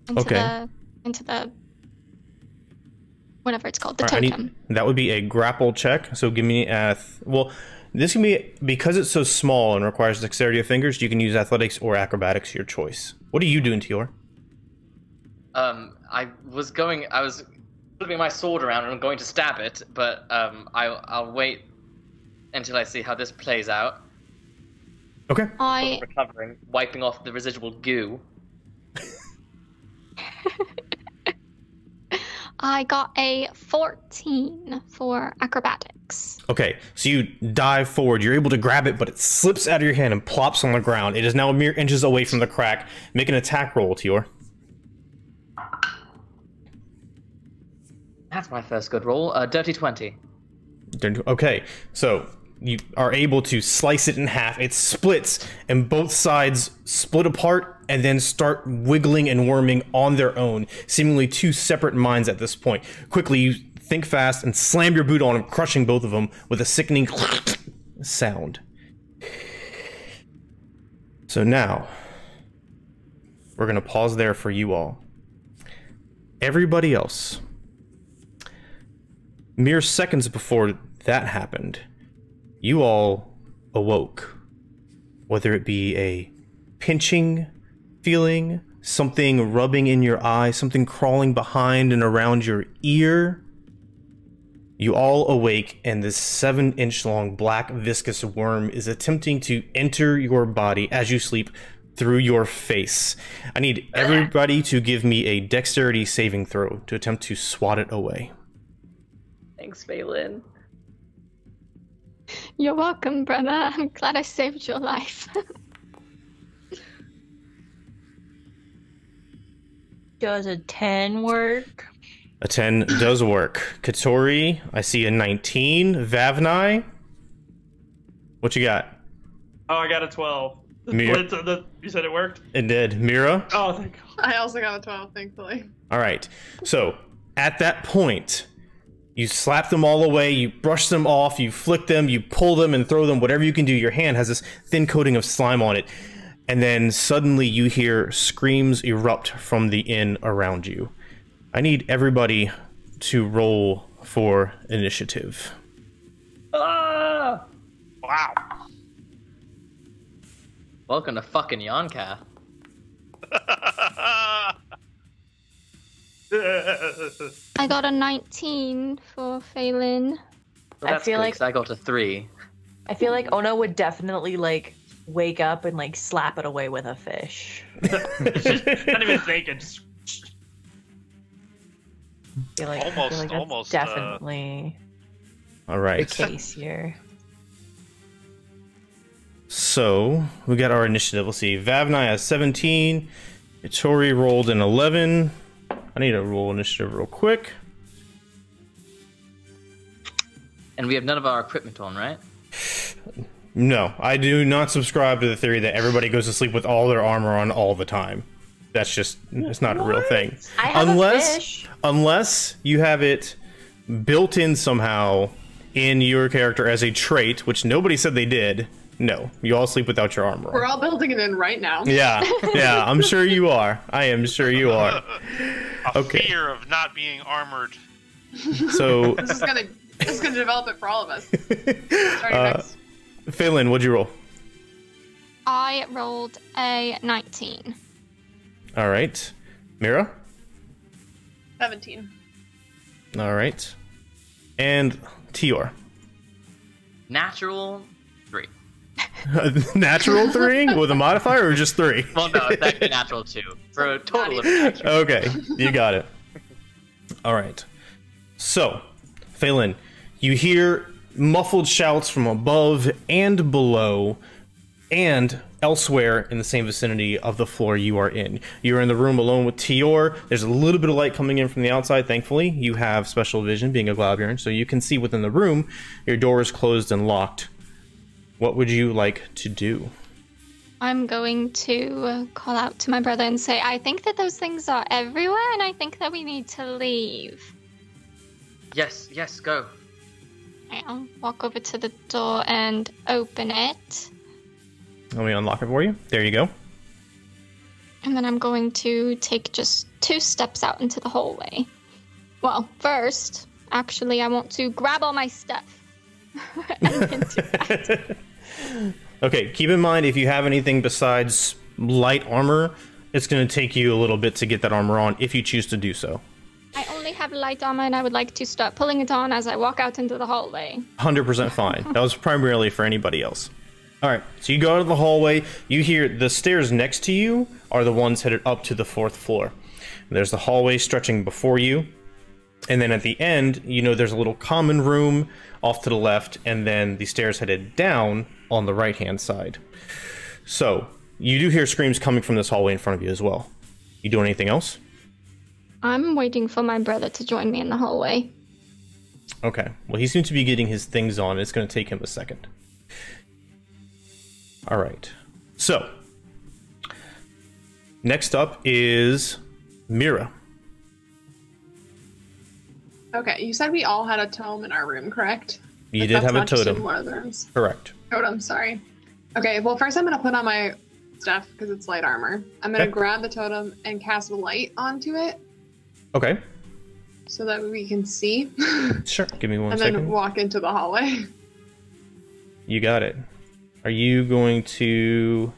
Into the whatever it's called, the totem. That would be a grapple check. So give me this can be, because it's so small and requires dexterity of fingers, you can use athletics or acrobatics, your choice. What are you doing, Tior? I was flipping my sword around and I'm going to stab it, but I'll wait until I see how this plays out. Okay. Recovering, wiping off the residual goo. I got a 14 for acrobatics. Okay, so you dive forward. You're able to grab it, but it slips out of your hand and plops on the ground. It is now a mere inches away from the crack. Make an attack roll, Tior. That's my first good roll. Dirty 20. Okay, so you are able to slice it in half. It splits, and both sides split apart and then start wiggling and worming on their own, seemingly two separate minds at this point. Quickly, you think fast and slam your boot on them, crushing both of them with a sickening sound. So now, we're going to pause there for you all. Everybody else, mere seconds before that happened, you all awoke. Whether it be a pinching feeling, something rubbing in your eye, something crawling behind and around your ear, you all awake, and this 7-inch long black viscous worm is attempting to enter your body as you sleep through your face. I need everybody to give me a dexterity saving throw to attempt to swat it away. Thanks, Fay'lnn. You're welcome, brother. I'm glad I saved your life. Does a 10 work? A 10 does work. Keatoris, I see a 19. Vav'nye, what you got? Oh, I got a 12. Mihra? You said it worked? It did. Mihra? Oh, thank God. I also got a 12, thankfully. All right. So, at that point, you slap them all away, you brush them off, you flick them, you pull them and throw them, whatever you can do. Your hand has this thin coating of slime on it. And then suddenly you hear screams erupt from the inn around you. I need everybody to roll for initiative. Ah! Wow. Welcome to fucking Yonka. I got a 19 for Fay'lnn. Well, I feel like I got a 3. I feel like Onah would definitely like wake up and like slap it away with a fish. Not even thinking. Just... I feel like almost, that's definitely All right. the case here. So, we got our initiative. Let's see. Vav'nye has 17. Keatoris rolled an 11. I need to roll initiative real quick. And we have none of our equipment on, right? No, I do not subscribe to the theory that everybody goes to sleep with all their armor on all the time. That's just, it's not a real thing. I have a fish. Unless you have it built in somehow in your character as a trait, which nobody said they did. No, you all sleep without your armor on. We're all building it in right now. Yeah, yeah, I'm sure you are. I am sure you are. Okay. Fear of not being armored. So This is gonna develop it for all of us. Starting next. Fay'lnn, what'd you roll? I rolled a 19. All right. Mihra? 17. All right. And Tior? Natural 3. Natural 3 with a modifier or just 3? Well, no, it's actually natural 2 for a total of natural. Okay, you got it. All right. So, Fay'lnn, you hear muffled shouts from above and below and elsewhere in the same vicinity of the floor you are in. You're in the room alone with Tior. There's a little bit of light coming in from the outside, thankfully. You have special vision, being a Glabian, so you can see within the room. Your door is closed and locked. What would you like to do? I'm going to call out to my brother and say, I think that those things are everywhere, and I think that we need to leave. Yes, go. I'll walk over to the door and open it. Let me unlock it for you. There you go. And then I'm going to take just 2 steps out into the hallway. Well, first, actually, I want to grab all my stuff. And then do that. Okay, keep in mind, if you have anything besides light armor, it's going to take you a little bit to get that armor on if you choose to do so. I only have light armor, and I would like to start pulling it on as I walk out into the hallway. 100% fine. That was primarily for anybody else. All right, so you go out of the hallway. You hear the stairs next to you are the ones headed up to the 4th floor. There's the hallway stretching before you. And then at the end, you know, there's a little common room off to the left, and then the stairs headed down on the right-hand side. So, you do hear screams coming from this hallway in front of you as well. You doing anything else? I'm waiting for my brother to join me in the hallway. Okay. Well, he seems to be getting his things on. It's going to take him a second. All right. So, next up is Mihra. Okay, you said we all had a tome in our room, correct? You Like, did that's have a not just in totem. one of the rooms. Correct. Totem, sorry. Okay, well, first I'm going to put on my stuff because it's light armor. I'm going to Okay. grab the totem and cast light onto it Okay. so that we can see. Sure. Give me one and second. then walk into the hallway. You got it. Are you going to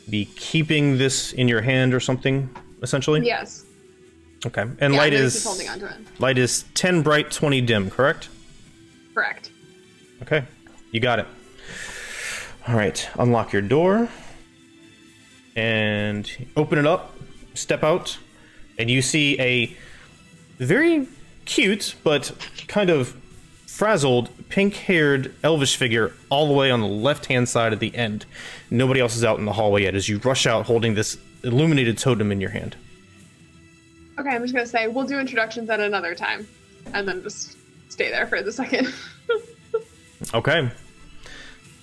be keeping this in your hand or something, essentially? Yes. Okay. And Yeah, light I'm gonna is keep holding onto it. light is 10 bright, 20 dim, correct? Correct. Okay. You got it. All right. Unlock your door and open it up. Step out, and you see a very cute but kind of frazzled, pink-haired elvish figure all the way on the left-hand side at the end. Nobody else is out in the hallway yet as you rush out holding this illuminated totem in your hand. Okay, I'm just going to say we'll do introductions at another time. And then just stay there for the second. Okay.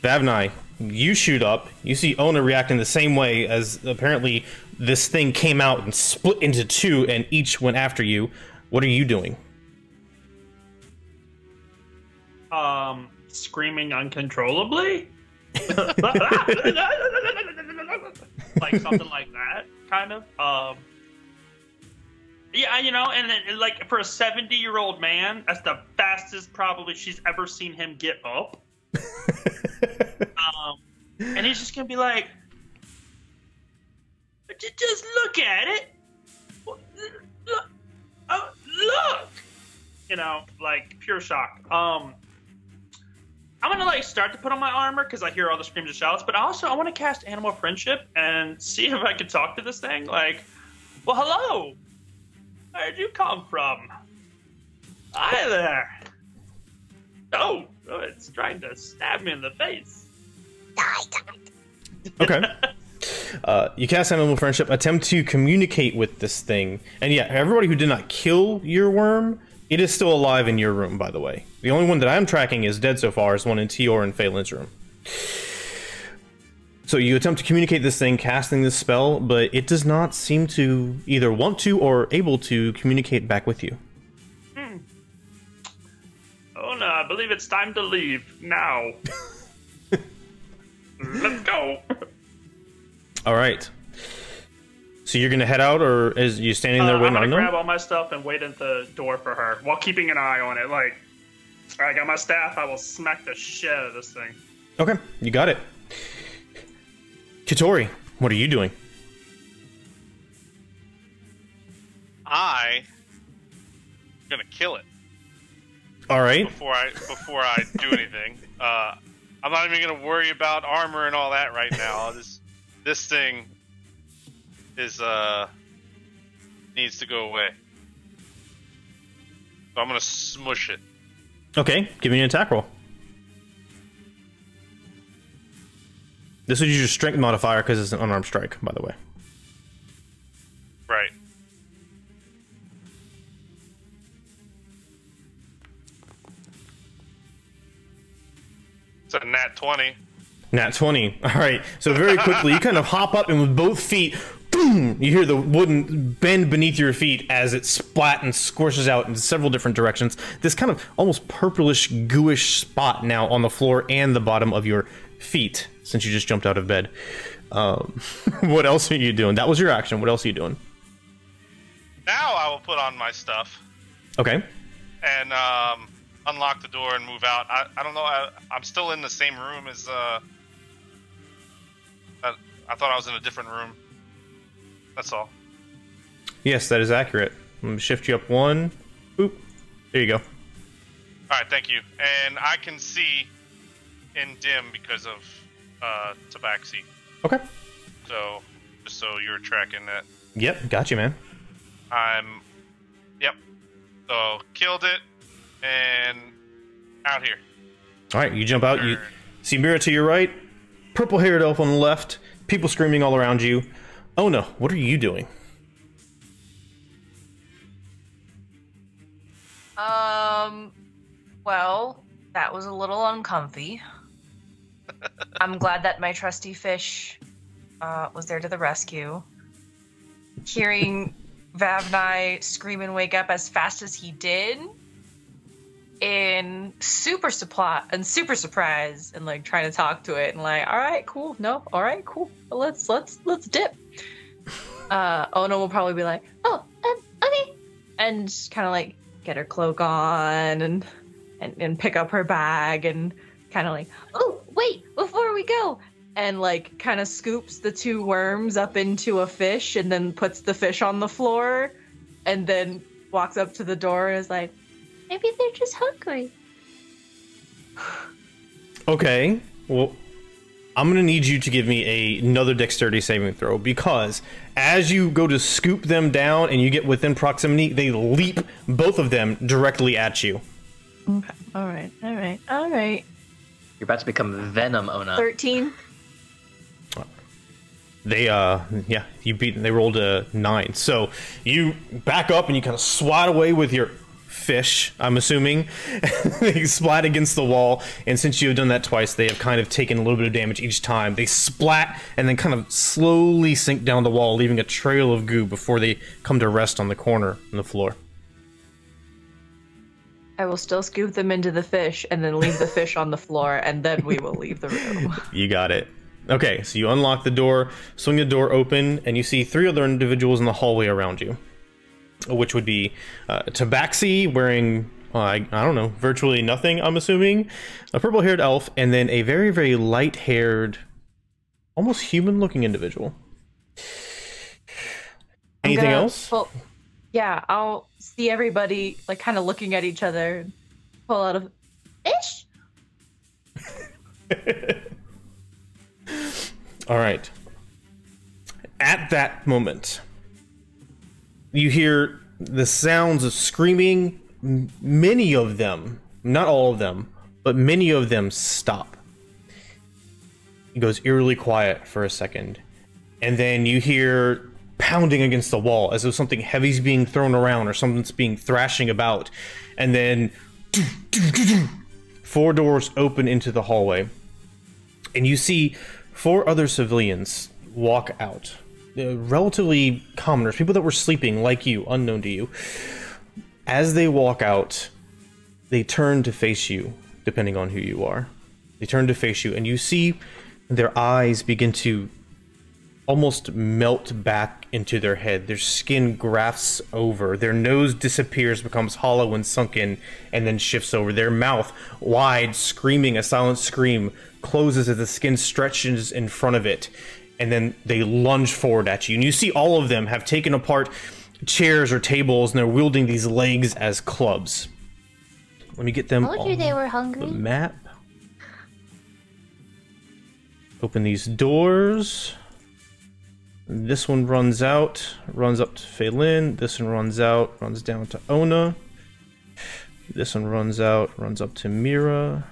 Vav'nye, you shoot up. You see Onah reacting the same way as apparently this thing came out and split into 2 and each went after you. What are you doing? Screaming uncontrollably? Like something like that, kind of. Yeah, you know, and like for a 70-year-old man, that's the fastest probably she's ever seen him get up. And he's just gonna be like, just look at it. Look, oh, look. You know, like pure shock. I'm gonna like start to put on my armor because I hear all the screams and shouts, but also I want to cast Animal Friendship and see if I can talk to this thing. Like, well, hello. Where'd you come from? Hi there. Oh, it's trying to stab me in the face. Okay. You cast Animal Friendship, attempt to communicate with this thing. And yeah, everybody who did not kill your worm, it is still alive in your room, by the way. The only one that I'm tracking is dead so far is one in Tior and Fay'lnn's room. So you attempt to communicate this thing, casting this spell, but it does not seem to either want to or able to communicate back with you. Oh no, I believe it's time to leave now. Let's go. All right. So you're going to head out, or is you standing there waiting I'm on gonna them? grab all my stuff and wait at the door for her while keeping an eye on it. Like, I got my staff, I will smack the shit out of this thing. Okay, you got it. Keatoris, what are you doing? I'm gonna kill it. All right. Before I do anything, I'm not even gonna worry about armor and all that right now. This thing is needs to go away. So I'm gonna smush it. Okay, give me an attack roll. This would use your strength modifier because it's an unarmed strike, by the way. Right. It's a nat 20. Nat 20. All right. So very quickly, you kind of hop up and with both feet, boom, you hear the wooden bend beneath your feet as it splat and squishes out in several different directions. This kind of almost purplish, gooish spot now on the floor and the bottom of your feet since you just jumped out of bed. What else are you doing? That was your action. What else are you doing? Now I will put on my stuff. Okay. And unlock the door and move out. I don't know. I'm still in the same room as. I thought I was in a different room. That's all. Yes, that is accurate. I'm gonna shift you up one. Boop. There you go. All right, thank you. And I can see in dim because of tabaxi. Okay. So just so you're tracking that. Yep, got you, man. Yep. So killed it and out here. All right, you jump out. You see Mihra to your right, purple-haired elf on the left. People screaming all around you. Onah, what are you doing? Well, that was a little uncomfy. I'm glad that my trusty fish was there to the rescue. Hearing Vav'nye scream and wake up as fast as he did, in super surprise, and like trying to talk to it, and like, all right, cool, no, all right, cool, let's dip. Onah will probably be like, oh, okay, and kind of like get her cloak on and pick up her bag and kind of like, oh, wait, before we go, and like kind of scoops the two worms up into a fish and then puts the fish on the floor and then walks up to the door and is like, Maybe they're just hungry. Okay, well, I'm gonna need you to give me another dexterity saving throw, because as you go to scoop them down and you get within proximity, they leap, both of them, directly at you. Okay, alright. You're about to become Venom, Onah. 13. They, yeah, you beat them. They rolled a 9. So you back up and you kind of swat away with your fish, I'm assuming. They splat against the wall, and since you have done that twice, they have kind of taken a little bit of damage each time. They splat and then kind of slowly sink down the wall, leaving a trail of goo before they come to rest on the corner on the floor. I will still scoop them into the fish and then leave the fish on the floor, and then we will leave the room. You got it. Okay, so you unlock the door, swing the door open, and you see 3 other individuals in the hallway around you, which would be Tabaxi wearing, I don't know, virtually nothing, I'm assuming, a purple-haired elf, and then a very, very light-haired, almost human-looking individual. Anything else? Well, yeah, I'll see everybody like kind of looking at each other, pull out a fish. All right. At that moment, you hear the sounds of screaming. Many of them, not all of them, but many of them stop. It goes eerily quiet for a second, and then you hear pounding against the wall as though something heavy's being thrown around or something's being thrashing about, and then 4 doors open into the hallway, and you see 4 other civilians walk out. Relatively commoners, people that were sleeping like you, unknown to you. As they walk out, they turn to face you, depending on who you are. They turn to face you, and you see their eyes begin to almost melt back into their head. Their skin grafts over. Their nose disappears, becomes hollow and sunken, and then shifts over. Their mouth, wide, screaming a silent scream, closes as the skin stretches in front of it. and then they lunge forward at you. And you see all of them have taken apart chairs or tables, and they're wielding these legs as clubs. Let me get them Told you on they were the hungry. map. Open these doors. This one runs out, runs up to Fay'lnn. This one runs out, runs down to Onah. This one runs out, runs up to Mihra.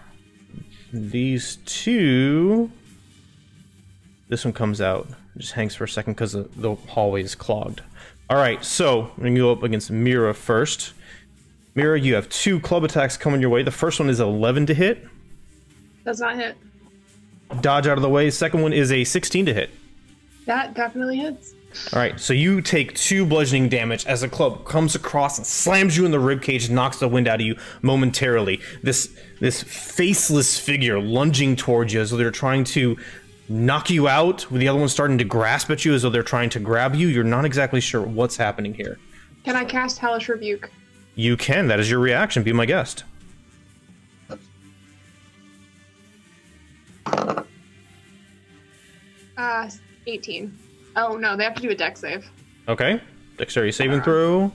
These two... This one comes out, just hangs for a second because the hallway is clogged. Alright, so we're going to go up against Mihra first. Mihra, you have 2 club attacks coming your way. The first one is 11 to hit. Does not hit. Dodge out of the way. Second one is a 16 to hit. That definitely hits. Alright, so you take 2 bludgeoning damage as a club comes across and slams you in the ribcage and knocks the wind out of you momentarily. This faceless figure lunging towards you as though they're trying to knock you out, with the other one starting to grasp at you as though they're trying to grab you. You're not exactly sure what's happening here. Can I cast Hellish Rebuke? You can. That is your reaction. Be my guest. 18. Oh no, they have to do a dex save. Okay. Dexterity saving throw.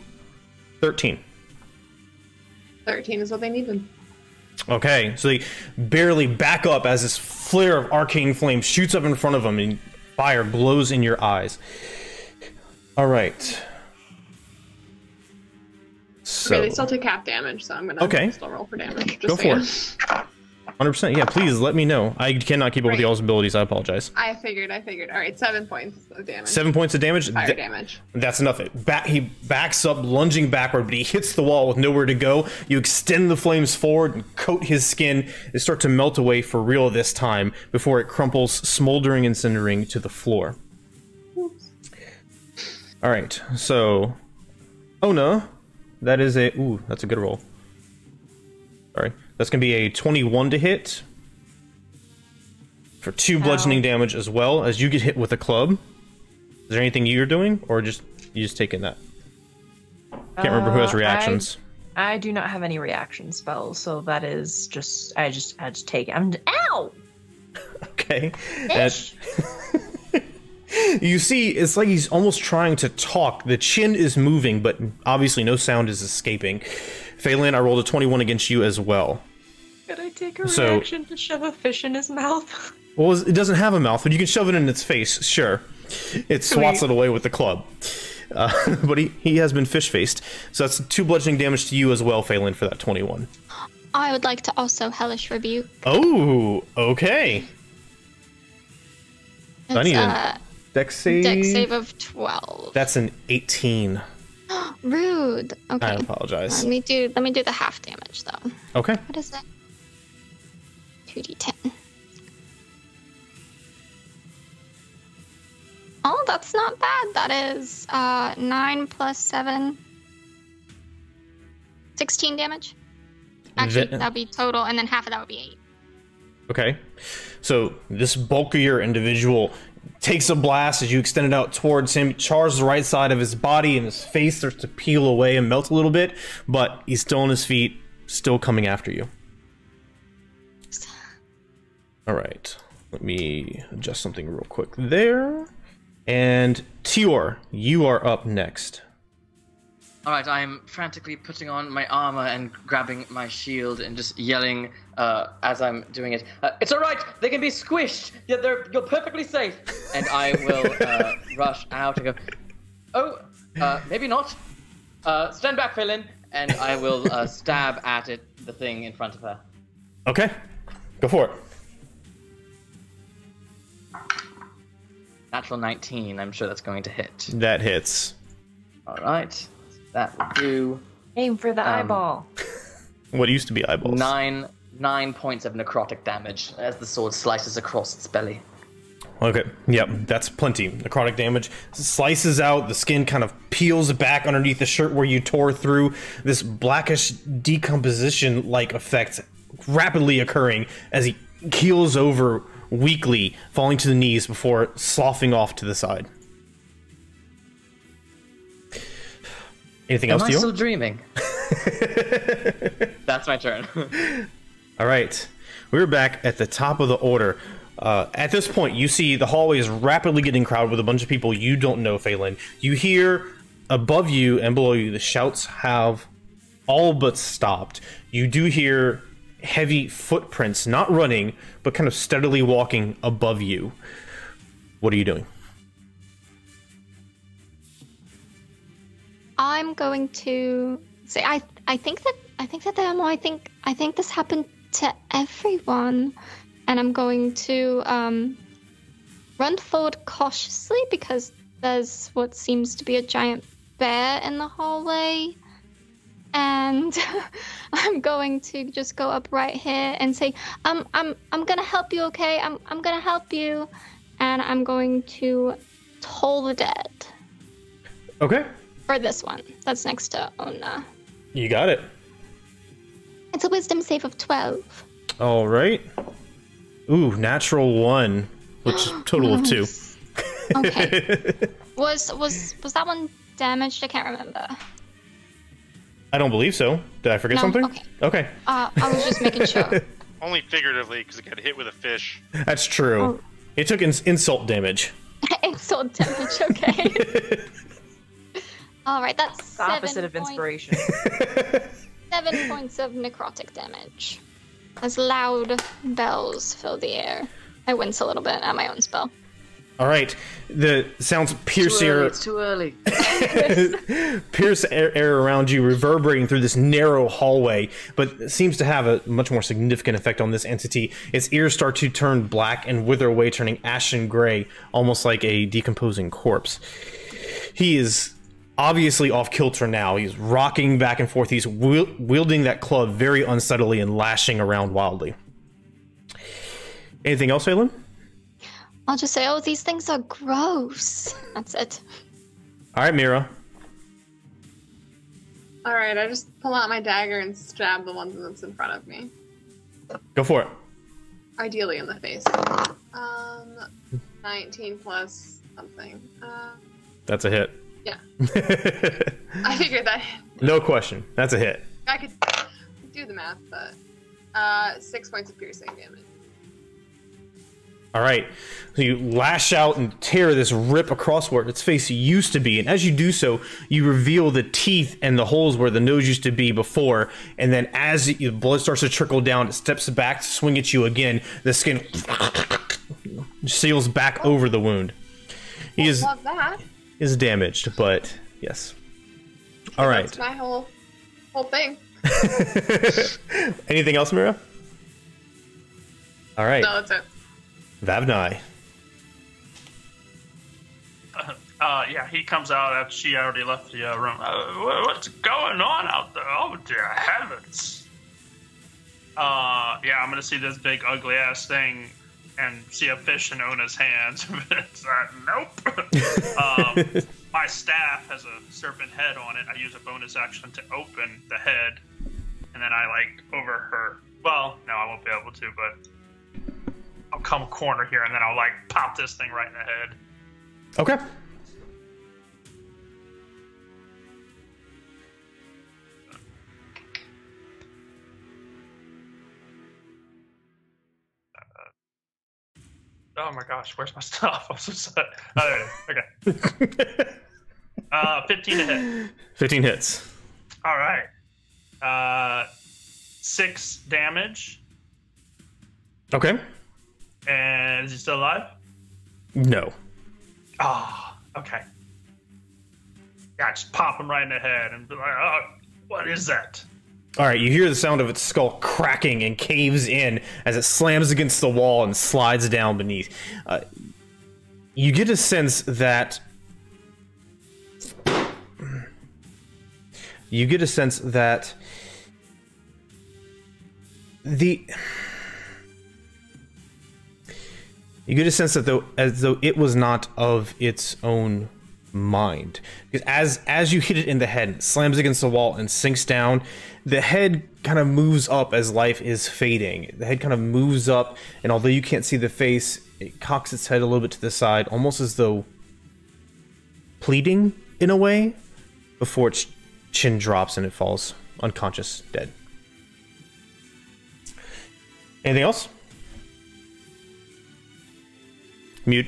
13. 13 is what they needed. Okay, so they barely back up as this flare of arcane flame shoots up in front of them and fire glows in your eyes. Alright. So... Okay, they still take half damage, so I'm gonna still roll for damage. Just Go for it. 100%. Yeah, please let me know. I cannot keep up with y'all's abilities. I apologize. I figured. Alright, 7 points of damage. 7 points of damage? Fire damage. That's enough. He backs up, lunging backward, but he hits the wall with nowhere to go. You extend the flames forward and coat his skin. They start to melt away for real this time before it crumples, smoldering and cindering to the floor. Alright, so... Onah, that is a... Ooh, that's a good roll. Sorry. That's going to be a 21 to hit for 2 bludgeoning damage as well as you get hit with a club. Is there anything you're doing, or you just taking that? Can't remember who has reactions. I do not have any reaction spells, so that is just I just had to take it. Ow! Okay. You see, it's like he's almost trying to talk. The chin is moving, but obviously no sound is escaping. Fay'lnn, I rolled a 21 against you as well. Could I take a reaction to shove a fish in his mouth? Well, it doesn't have a mouth, but you can shove it in its face, sure. It swats it away with the club. But he has been fish-faced. So that's 2 bludgeoning damage to you as well, Fay'lnn, for that 21. I would like to also Hellish Rebuke. Oh, okay. It's, I need a dex save. Dex save of 12. That's an 18. Rude. Okay. I apologize. Let me do the half damage though. Okay. What is that? 2d10. Oh, that's not bad. That is 9 plus 7. 16 damage. Actually, that'd be total, and then half of that would be 8. Okay. So this bulkier individual takes a blast as you extend it out towards him, chars the right side of his body, and his face starts to peel away and melt a little bit, but he's still on his feet, still coming after you. Alright, let me adjust something real quick there. And Tior, you are up next. Alright, I'm frantically putting on my armor and grabbing my shield and just yelling as I'm doing it. It's alright! They can be squished! You're perfectly safe! And I will rush out and go, maybe not. Stand back, Fay'lnn, and I will stab at the thing in front of her. Okay, go for it. Natural 19, I'm sure that's going to hit. That hits. Alright. That will do... Aim for the eyeball. What used to be eyeballs. 9 points of necrotic damage as the sword slices across its belly. Okay, yep, that's plenty. Necrotic damage slices out, the skin kind of peels back underneath the shirt where you tore through. This blackish decomposition-like effect rapidly occurring as he keels over weakly, falling to the knees before sloughing off to the side. Anything else, Am I still dreaming? That's my turn. All right, we're back at the top of the order. At this point, you see the hallway is rapidly getting crowded with a bunch of people you don't know, Fay'lnn. You hear above you and below you, the shouts have all but stopped. You do hear heavy footprints, not running, but kind of steadily walking above you. What are you doing? I'm going to say I think that the ammo. I think this happened to everyone, and I'm going to run forward cautiously because there's what seems to be a giant bear in the hallway, and I'm going to just go up right here and say, I'm gonna help you, okay? I'm gonna help you, and I'm going to toll the dead. Okay. For this one, that's next to Onah. You got it. It's a wisdom save of 12. All right. Ooh, natural 1, which is total of 2. Okay. Was that one damaged? I can't remember. I don't believe so. Did I forget something? Okay. Okay. I was just making sure. Only figuratively, because it got hit with a fish. That's true. Oh. It took insult damage. Insult damage, okay. All right, that's The opposite of inspiration. 7 points of necrotic damage. As loud bells fill the air. I wince a little bit at my own spell. All right. The sounds pierce air. It's too early. Pierce air around you, reverberating through this narrow hallway, but it seems to have a much more significant effect on this entity. Its ears start to turn black and wither away, turning ashen gray, almost like a decomposing corpse. He is obviously off kilter now. He's rocking back and forth. He's wielding that club very unsteadily and lashing around wildly. Anything else, Fay'lnn? I'll just say, these things are gross. That's it. All right, Mihra. All right, I just pull out my dagger and stab the one that's in front of me. Go for it. Ideally in the face. 19 plus something. That's a hit. Yeah. I figured that. No question. That's a hit. I could do the math, but 6 points of piercing damage. All right, so you lash out and tear this rip across where its face used to be, and as you do so, you reveal the teeth and the holes where the nose used to be before, and then as the blood starts to trickle down, it steps back to swing at you again. The skin seals back over the wound. He is damaged, but yes. All right. That's my whole thing. Anything else, Mihra? All right. No, that's it. Vav'nye. Yeah, he comes out after she already left the room. What's going on out there? Oh, dear heavens. Yeah, I'm going to see this big ugly ass thing and see a fish in Onah's hands. It's nope. My staff has a serpent head on it. I use a bonus action to open the head, and then I, over her. Well, no, I won't be able to, but I'll come corner here, and then I'll, pop this thing right in the head. Okay. Oh my gosh, where's my stuff? I'm so sad. Oh, there it is. Okay. 15 to hit. 15 hits. All right. 6 damage. Okay. And is he still alive? No. Oh, okay. Yeah, just pop him right in the head and be like, oh, what is that? All right, you hear the sound of its skull cracking and caves in as it slams against the wall and slides down beneath. You get a sense that... You get a sense that... You get a sense that as though it was not of its own mind, because as you hit it in the head, it slams against the wall and sinks down. The head kind of moves up as life is fading. The head kind of moves up, and although you can't see the face, it cocks its head a little bit to the side, almost as though pleading in a way, before its chin drops and it falls unconscious, dead. Anything else? Mute.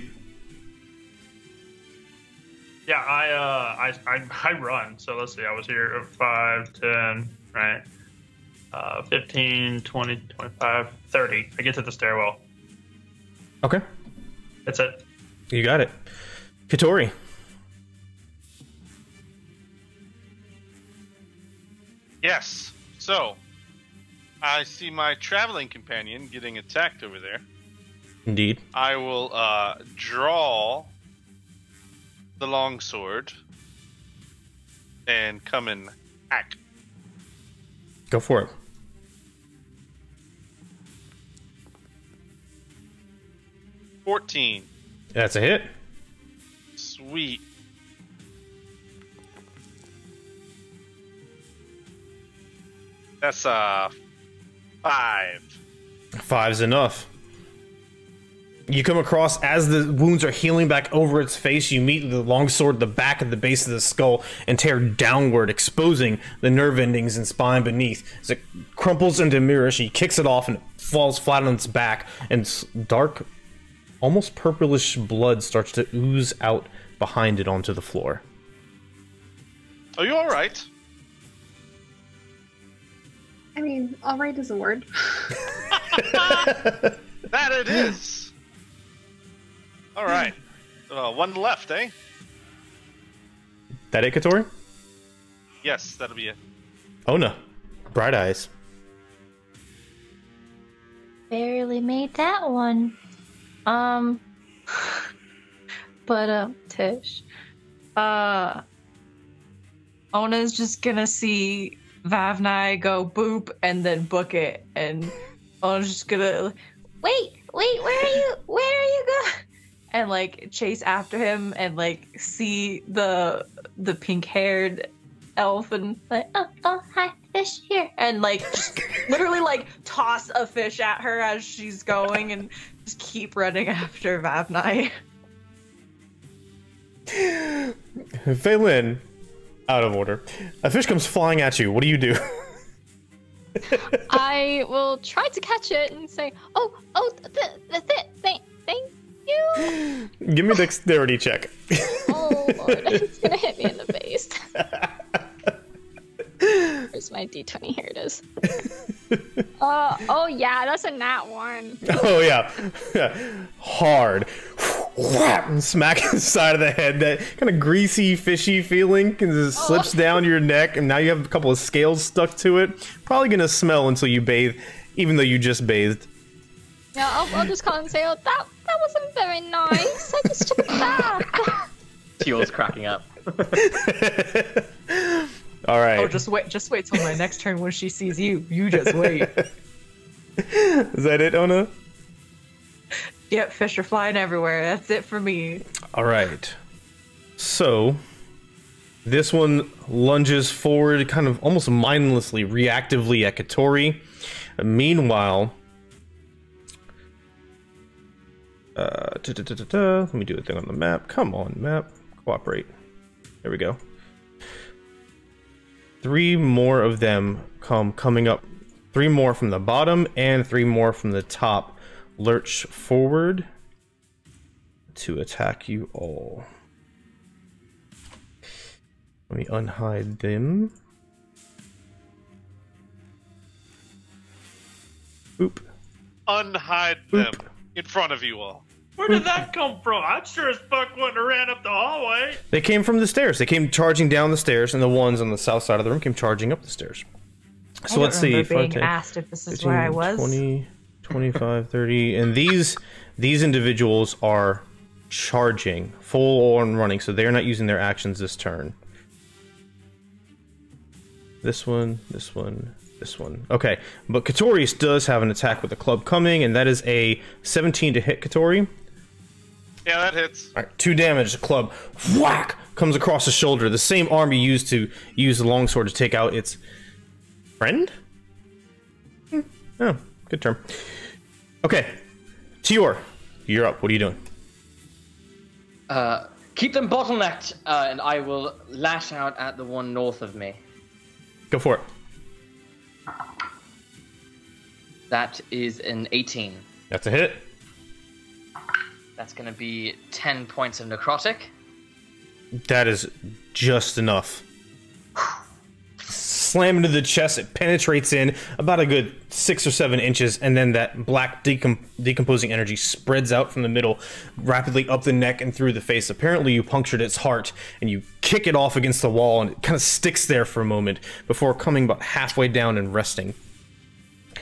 Yeah, I run. So let's see. I was here at 5, 10, right? 15, 20, 25, 30. I get to the stairwell. Okay. That's it. You got it. Keatoris. Yes. So, I see my traveling companion getting attacked over there. Indeed. I will draw the longsword and come and hack. Go for it. $14. That's a hit. Sweet. That's 5. 5's enough. You come across, as the wounds are healing back over its face, you meet the longsword at the back of the base of the skull and tear downward, exposing the nerve endings and spine beneath. As it crumples into Mihra, she kicks it off and it falls flat on its back, and dark, almost purplish blood starts to ooze out behind it onto the floor. Are you alright? I mean, alright is a word. That it is. Alright. One left, eh? That it, Keatoris? Yes, that'll be it. Onah. Bright eyes. Barely made that one. But Tish. Onah's just gonna see Vav'nye go boop and then book it, and Onah's just gonna Wait, where are you going? and like chase after him and like see the pink-haired elf and like Oh, hi, fish here. and like just literally like toss a fish at her as she's going and just keep running after Vav'nye. Fay'lnn, out of order. A fish comes flying at you. What do you do? I will try to catch it and say, thank you. Give me a dexterity check. Oh lord, it's gonna hit me in the face. Where's my d20? Here it is. Oh yeah, that's a nat 1. Oh yeah. Hard. Whap, and smack the side of the head. That kind of greasy, fishy feeling just slips down your neck, and now you have a couple of scales stuck to it. Probably gonna smell until you bathe, even though you just bathed. Yeah, I'll just call and say, oh, that wasn't very nice. I just took a bath. Teal's cracking up. All right. Oh, just wait till my next turn when she sees you. You just wait. Is that it, Onah? Yep, fish are flying everywhere. That's it for me. All right. So, this one lunges forward, kind of almost mindlessly, reactively at Keatoris. Meanwhile, let me do a thing on the map. Come on, map. Cooperate. There we go. 3 more of them coming up. 3 more from the bottom and 3 more from the top. Lurch forward to attack you all. Let me unhide them. Boop. Unhide them in front of you all. Where did that come from? I sure as fuck wouldn't have ran up the hallway. They came from the stairs. They came charging down the stairs, and the ones on the south side of the room came charging up the stairs. So let's see. I being asked if this is 15, where I was. 20, 25, 30, and these individuals are charging, full on running, so they're not using their actions this turn. This one, this one, this one. Okay, but Keatoris does have an attack with a club coming, and that is a 17 to hit Keatoris. Yeah, that hits. All right, 2 damage. The club, whack, comes across the shoulder. The same arm you used to use the longsword to take out its friend? Oh, good term. Okay, Tior, you're up. What are you doing? Keep them bottlenecked, and I will lash out at the one north of me. Go for it. That is an 18. That's a hit. That's going to be 10 points of necrotic. That is just enough. Slam into the chest, it penetrates in about a good 6 or 7 inches, and then that black decomposing energy spreads out from the middle, rapidly up the neck and through the face. Apparently you punctured its heart, and you kick it off against the wall, and it kind of sticks there for a moment before coming about halfway down and resting.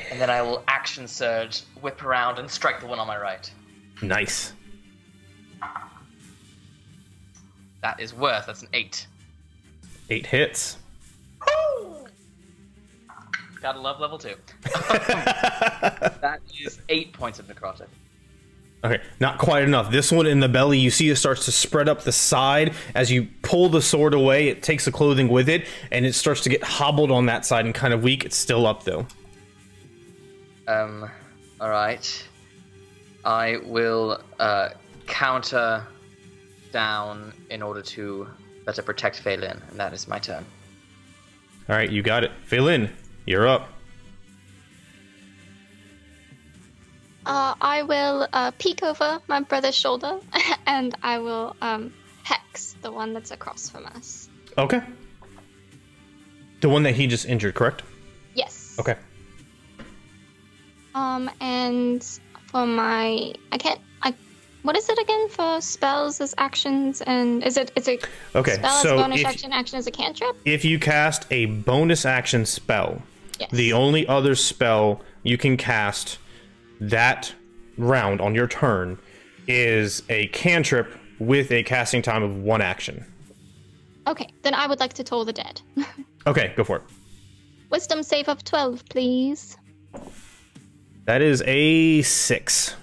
And then I will action surge, whip around, and strike the one on my right. Nice. That's an 8. 8 hits. Gotta love level 2. That is 8 points of necrotic. Okay, not quite enough. This one in the belly, you see it starts to spread up the side. As you pull the sword away, it takes the clothing with it, and it starts to get hobbled on that side and kind of weak. It's still up, though. Alright. I will counter down in order to better protect Fay'lnn, and that is my turn. Alright, you got it. Fay'lnn, you're up. I will peek over my brother's shoulder, and I will hex the one that's across from us. Okay. The one that he just injured, correct? Yes. Okay. And for my, what is it again for spells as actions, and it's a okay, spell as so bonus action as a cantrip? If you cast a bonus action spell, yes. The only other spell you can cast that round on your turn is a cantrip with a casting time of 1 action. Okay, then I would like to toll the dead. Okay, go for it. Wisdom save of 12, please. That is a 6.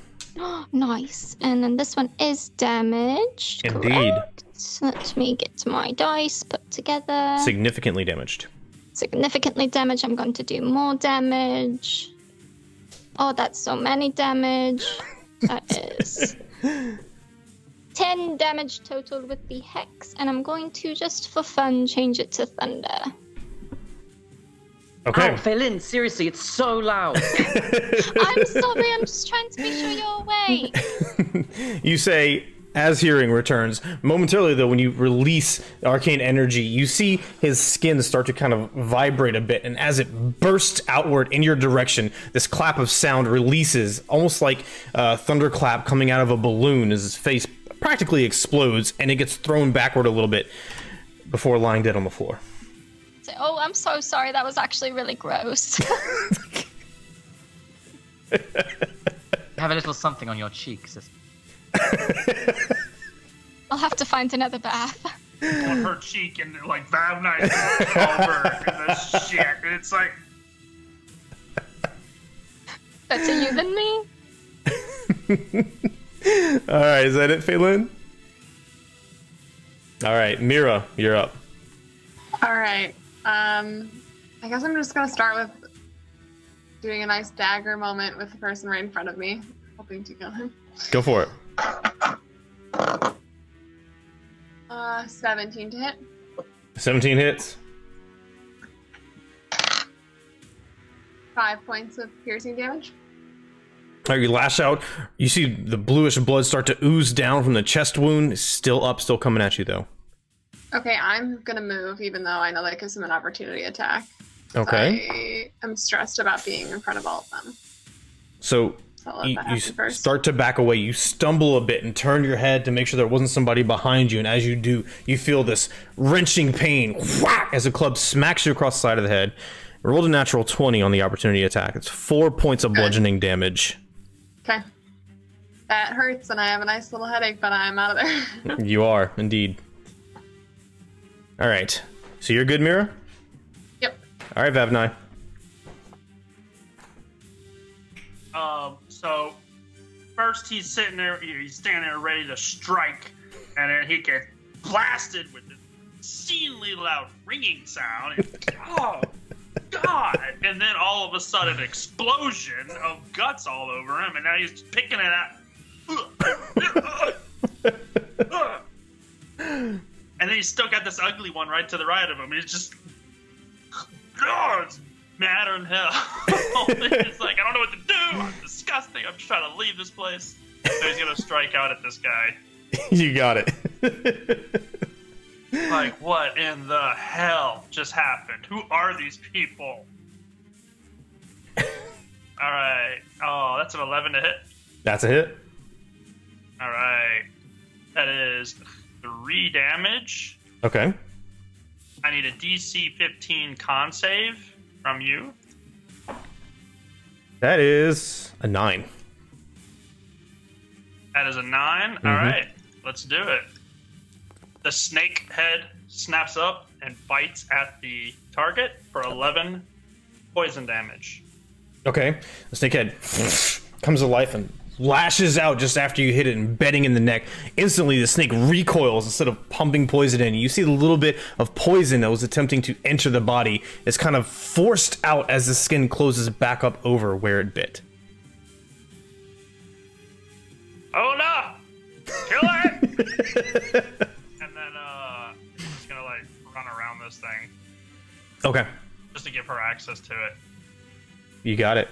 Nice. And then this one is damaged. Indeed. Correct. Let me get my dice put together. Significantly damaged. Significantly damaged. I'm going to do more damage. Oh, that's so many damage. That is 10 damage total with the hex. And I'm going to, just for fun, change it to thunder. Okay. Oh, Fay'lnn, seriously, it's so loud. I'm sorry, I'm just trying to be sure you're awake. You say, as hearing returns. Momentarily, though, when you release arcane energy, you see his skin start to kind of vibrate a bit, and as it bursts outward in your direction, this clap of sound releases, almost like a thunderclap coming out of a balloon, as his face practically explodes, and it gets thrown backward a little bit before lying dead on the floor. Oh, I'm so sorry. That was actually really gross. Have a little something on your cheek, sister. I'll have to find another bath. On her cheek, and like Vav'nye over and the shit. And it's like, better you than me. All right, is that it, Fay'lnn? All right, Mihra, you're up. All right. I guess I'm just gonna start with doing a nice dagger moment with the person right in front of me, hoping to kill him. Go for it. 17 to hit. 17 hits. 5 points of piercing damage. All right, you lash out. You see the bluish blood start to ooze down from the chest wound. It's still up, still coming at you, though. Okay, I'm gonna move, even though I know that gives him an opportunity attack. Okay. I am stressed about being in front of all of them. So you start to back away. You stumble a bit and turn your head to make sure there wasn't somebody behind you. And as you do, you feel this wrenching pain whack, as a club smacks you across the side of the head. Rolled a natural 20 on the opportunity attack. It's 4 points of bludgeoning damage. Okay. That hurts, and I have a nice little headache, but I'm out of there. You are, indeed. All right. So you're good, Mihra? Yep. All right, Vav'nye. So first he's sitting there, he's standing there ready to strike, and then he gets blasted with this obscenely loud ringing sound. And, oh God! And then all of a sudden, explosion of guts all over him, and now he's picking it out. And then he's still got this ugly one right to the right of him. He's just, oh, it's madder than hell. It's like, I don't know what to do. I'm disgusting. I'm just trying to leave this place. So he's gonna strike out at this guy. You got it. Like, what in the hell just happened? Who are these people? Alright. Oh, that's an 11 to hit. That's a hit. Alright. That is 3 damage. Okay. I need a DC 15 con save from you. That is a 9. That is a 9. Alright. Let's do it. The snake head snaps up and bites at the target for 11 poison damage. Okay. The snakehead comes to life and lashes out just after you hit it, embedding in the neck. Instantly, the snake recoils instead of pumping poison in. You see the little bit of poison that was attempting to enter the body is kind of forced out as the skin closes back up over where it bit. Oh no! Kill it! And then he's just gonna like run around this thing Okay. just to give her access to it. You got it.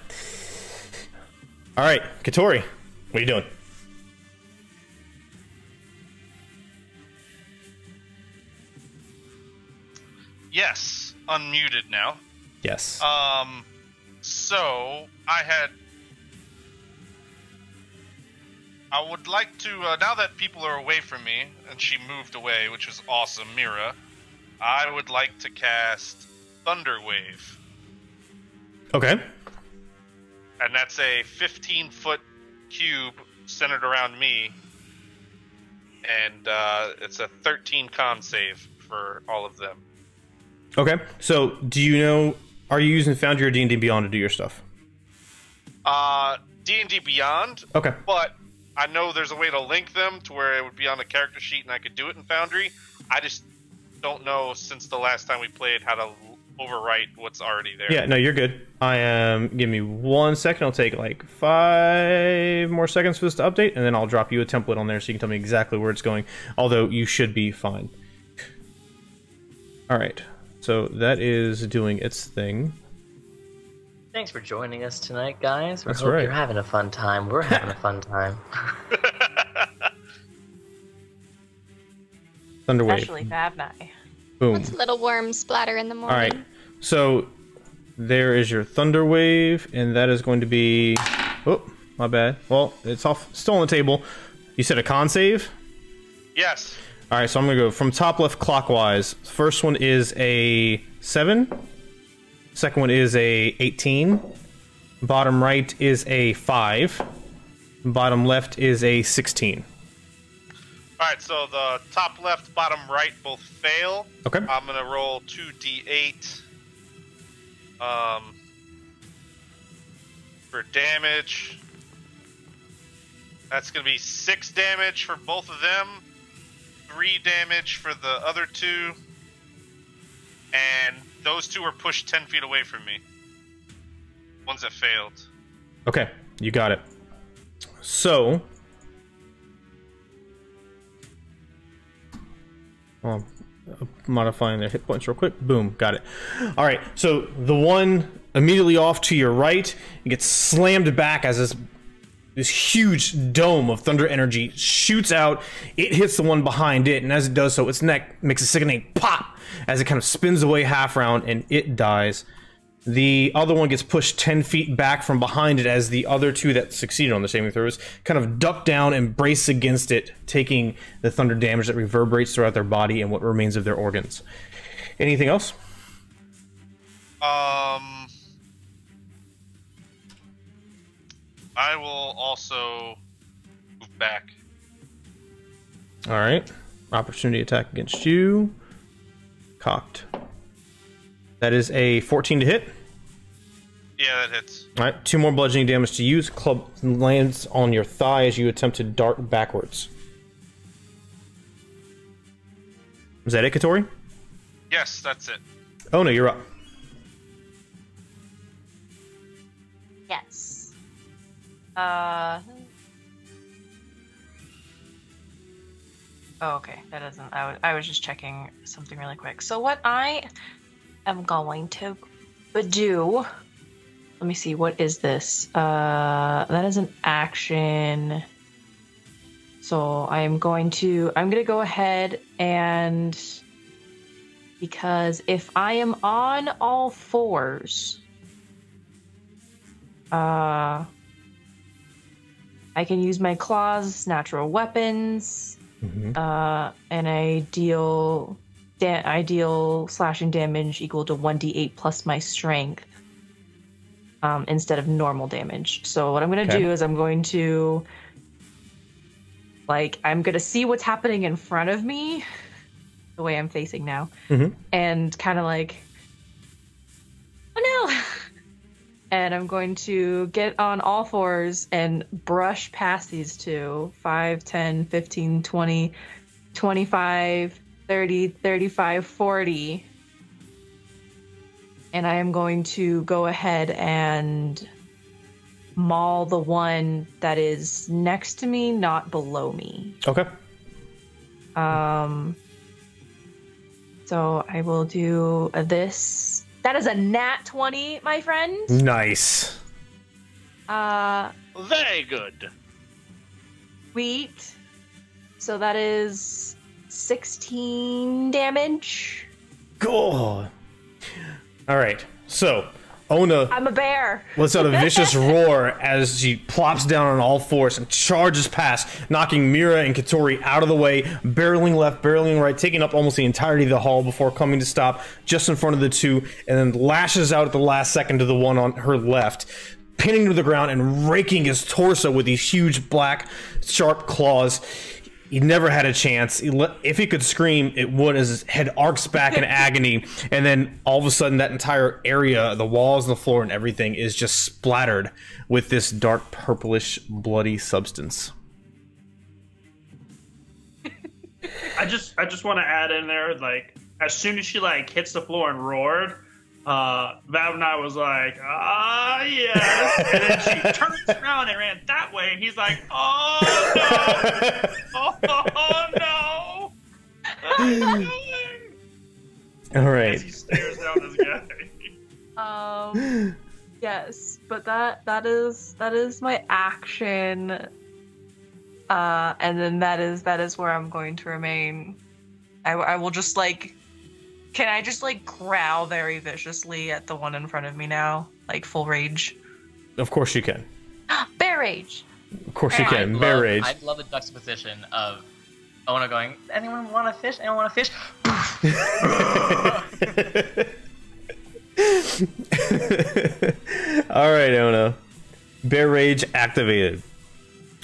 All right, Keatoris, what are you doing? Yes, unmuted now. Yes. So I would like to, now that people are away from me, and she moved away, which was awesome, Mihra, I would like to cast Thunder Wave. Okay. And that's a 15-foot cube centered around me. And it's a 13 con save for all of them. Okay. So, do you know, are you using Foundry or D&D Beyond to do your stuff? D&D Beyond. Okay. But I know there's a way to link them to where it would be on the character sheet and I could do it in Foundry. I just don't know, since the last time we played, how to overwrite what's already there. Yeah, no, you're good. Give me 1 second. I'll take like 5 more seconds for this to update, and then I'll drop you a template on there so you can tell me exactly where it's going. Although, you should be fine. Alright, so that is doing its thing. Thanks for joining us tonight, guys. We That's hope right. you're having a fun time. We're having a fun time. Thunderwave. Especially Vav'nye. Boom. What's little worms splatter in the morning? Alright, so there is your Thunder Wave, and that is going to be... Oh, my bad. Well, it's off, still on the table. You said a con save? Yes. Alright, so I'm going to go from top left clockwise. First one is a 7. Second one is a 18. Bottom right is a 5. Bottom left is a 16. Alright, so the top left, bottom right both fail. Okay. I'm going to roll 2d8 for damage. That's going to be 6 damage for both of them, 3 damage for the other two, and those two were pushed 10 feet away from me. Ones that failed. Okay, you got it. So... modifying their hit points real quick. Boom, got it. All right, so the one immediately off to your right, it gets slammed back as this huge dome of thunder energy shoots out. It hits the one behind it, and as it does so, its neck makes a sickening pop as it kind of spins away half round, and it dies. The other one gets pushed 10 feet back from behind it as the other two that succeeded on the saving throws kind of duck down and brace against it, taking the thunder damage that reverberates throughout their body and what remains of their organs. Anything else? I will also move back. All right. Opportunity attack against you. Cocked. That is a 14 to hit. Yeah, that hits. All right, 2 more bludgeoning damage to use. Club lands on your thigh as you attempt to dart backwards. Is that it, Keatoris? Yes, that's it. Oh no, you're up. Yes. Oh, okay. That doesn't. I was just checking something really quick. So what I am going to do. Let me see. What is this? That is an action. So I'm gonna go ahead and, because if I am on all fours, I can use my claws, natural weapons, and I deal slashing damage equal to 1d8 plus my strength, instead of normal damage. So what I'm going to do is I'm going to see what's happening in front of me, the way I'm facing now, and kind of like, oh no! And I'm going to get on all fours and brush past these two. 5, 10, 15, 20, 25, 30, 35, 40. And I am going to go ahead and maul the one that is next to me, not below me. Okay. So I will do this. That is a nat 20, my friend. Nice. Very good. Sweet. So that is 16 damage. Cool. All right. So, Onah I'm a bear. lets out a vicious roar as she plops down on all fours and charges past, knocking Mihra and Keatoris out of the way, barreling left, barreling right, taking up almost the entirety of the hall before coming to stop just in front of the two, and then lashes out at the last second to the one on her left, pinning him to the ground and raking his torso with these huge black sharp claws. He never had a chance. If he could scream, it would, as his head arcs back in agony, and then all of a sudden that entire area, the walls, the floor, and everything is just splattered with this dark purplish bloody substance. I just want to add in there, like, as soon as she like hits the floor and roared, Vav'nye was like, ah, yes. And then she turns around and ran that way, and he's like, oh, no. Oh, no. What are you doing? All right. As he stares down this guy. Yes, but that is my action. And then that is where I'm going to remain. I will just like, can I just like growl very viciously at the one in front of me now? Like full rage? Of course you can. Bear rage! Of course you can. Bear rage. I'd love the juxtaposition of Onah going, anyone want a fish? Anyone want a fish? Alright, Onah. Bear rage activated.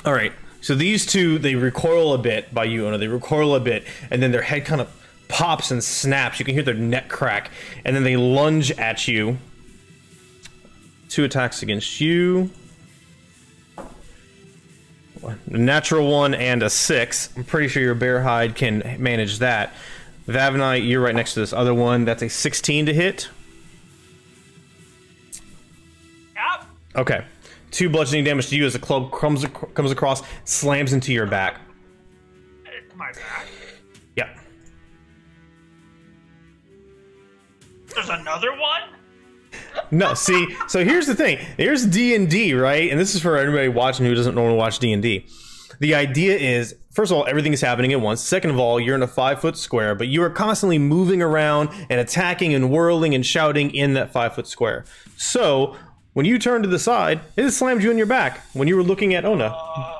Alright, so these two, they recoil a bit by you, Onah. They recoil a bit, and then their head kind of pops and snaps. You can hear their neck crack, and then they lunge at you. 2 attacks against you. A natural 1 and a 6. I'm pretty sure your bear hide can manage that. Vav'nye, you're right next to this other one. That's a 16 to hit. Yep. Okay. 2 bludgeoning damage to you as the club comes across, slams into your back. My back. Yep. There's another one? No, see, so here's the thing. Here's D&D, right? And this is for everybody watching who doesn't normally watch D&D. The idea is, first of all, everything is happening at once. Second of all, you're in a 5-foot square, but you are constantly moving around and attacking and whirling and shouting in that 5-foot square. So, when you turn to the side, it slammed you in your back when you were looking at Onah.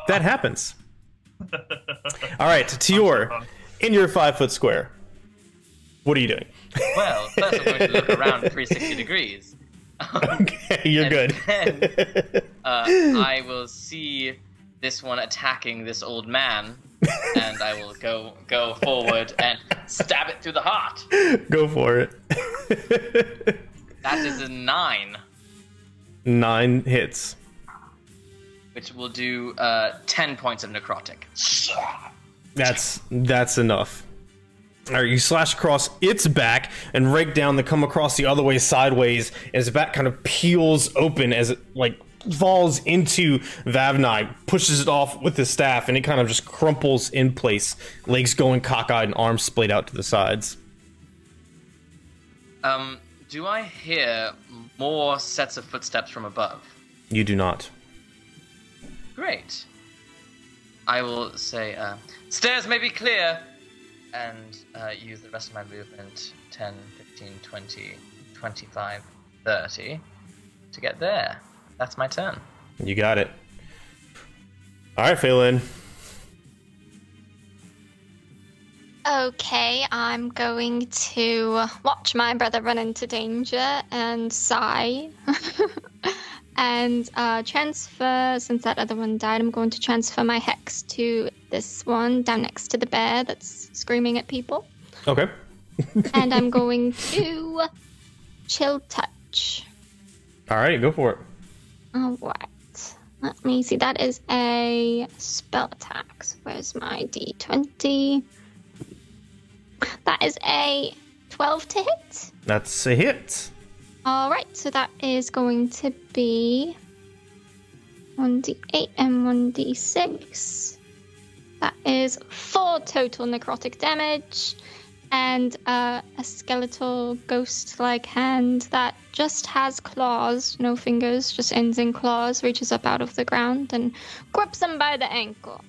That happens. All right, Tior, in your 5-foot square, what are you doing? Well, first I'm going to look around 360 degrees. Okay, you're good. Then, I will see this one attacking this old man, and I will go forward and stab it through the heart. Go for it. That is a 9. 9 hits. Which will do 10 points of necrotic. That's enough. All right, you slash across its back and rake down to come across the other way sideways as the back kind of peels open as it like falls into Vav'nye, pushes it off with the staff, and it kind of just crumples in place, legs going cockeyed and arms splayed out to the sides. Do I hear more sets of footsteps from above? You do not. Great. I will say, stairs may be clear, and use the rest of my movement, 10, 15, 20, 25, 30, to get there. That's my turn. You got it. All right, Fay'lnn. Okay, I'm going to watch my brother run into danger and sigh. And transfer, since that other one died, I'm going to transfer my hex to this one down next to the bear that's screaming at people. Okay. And I'm going to chill touch. All right, go for it. All right. Let me see. That is a spell attack. So where's my d20? That is a 12 to hit. That's a hit. All right, so that is going to be 1d8 and 1d6. That is 4 total necrotic damage, and a skeletal ghost-like hand that just has claws, no fingers, just ends in claws, reaches up out of the ground and grips him by the ankle.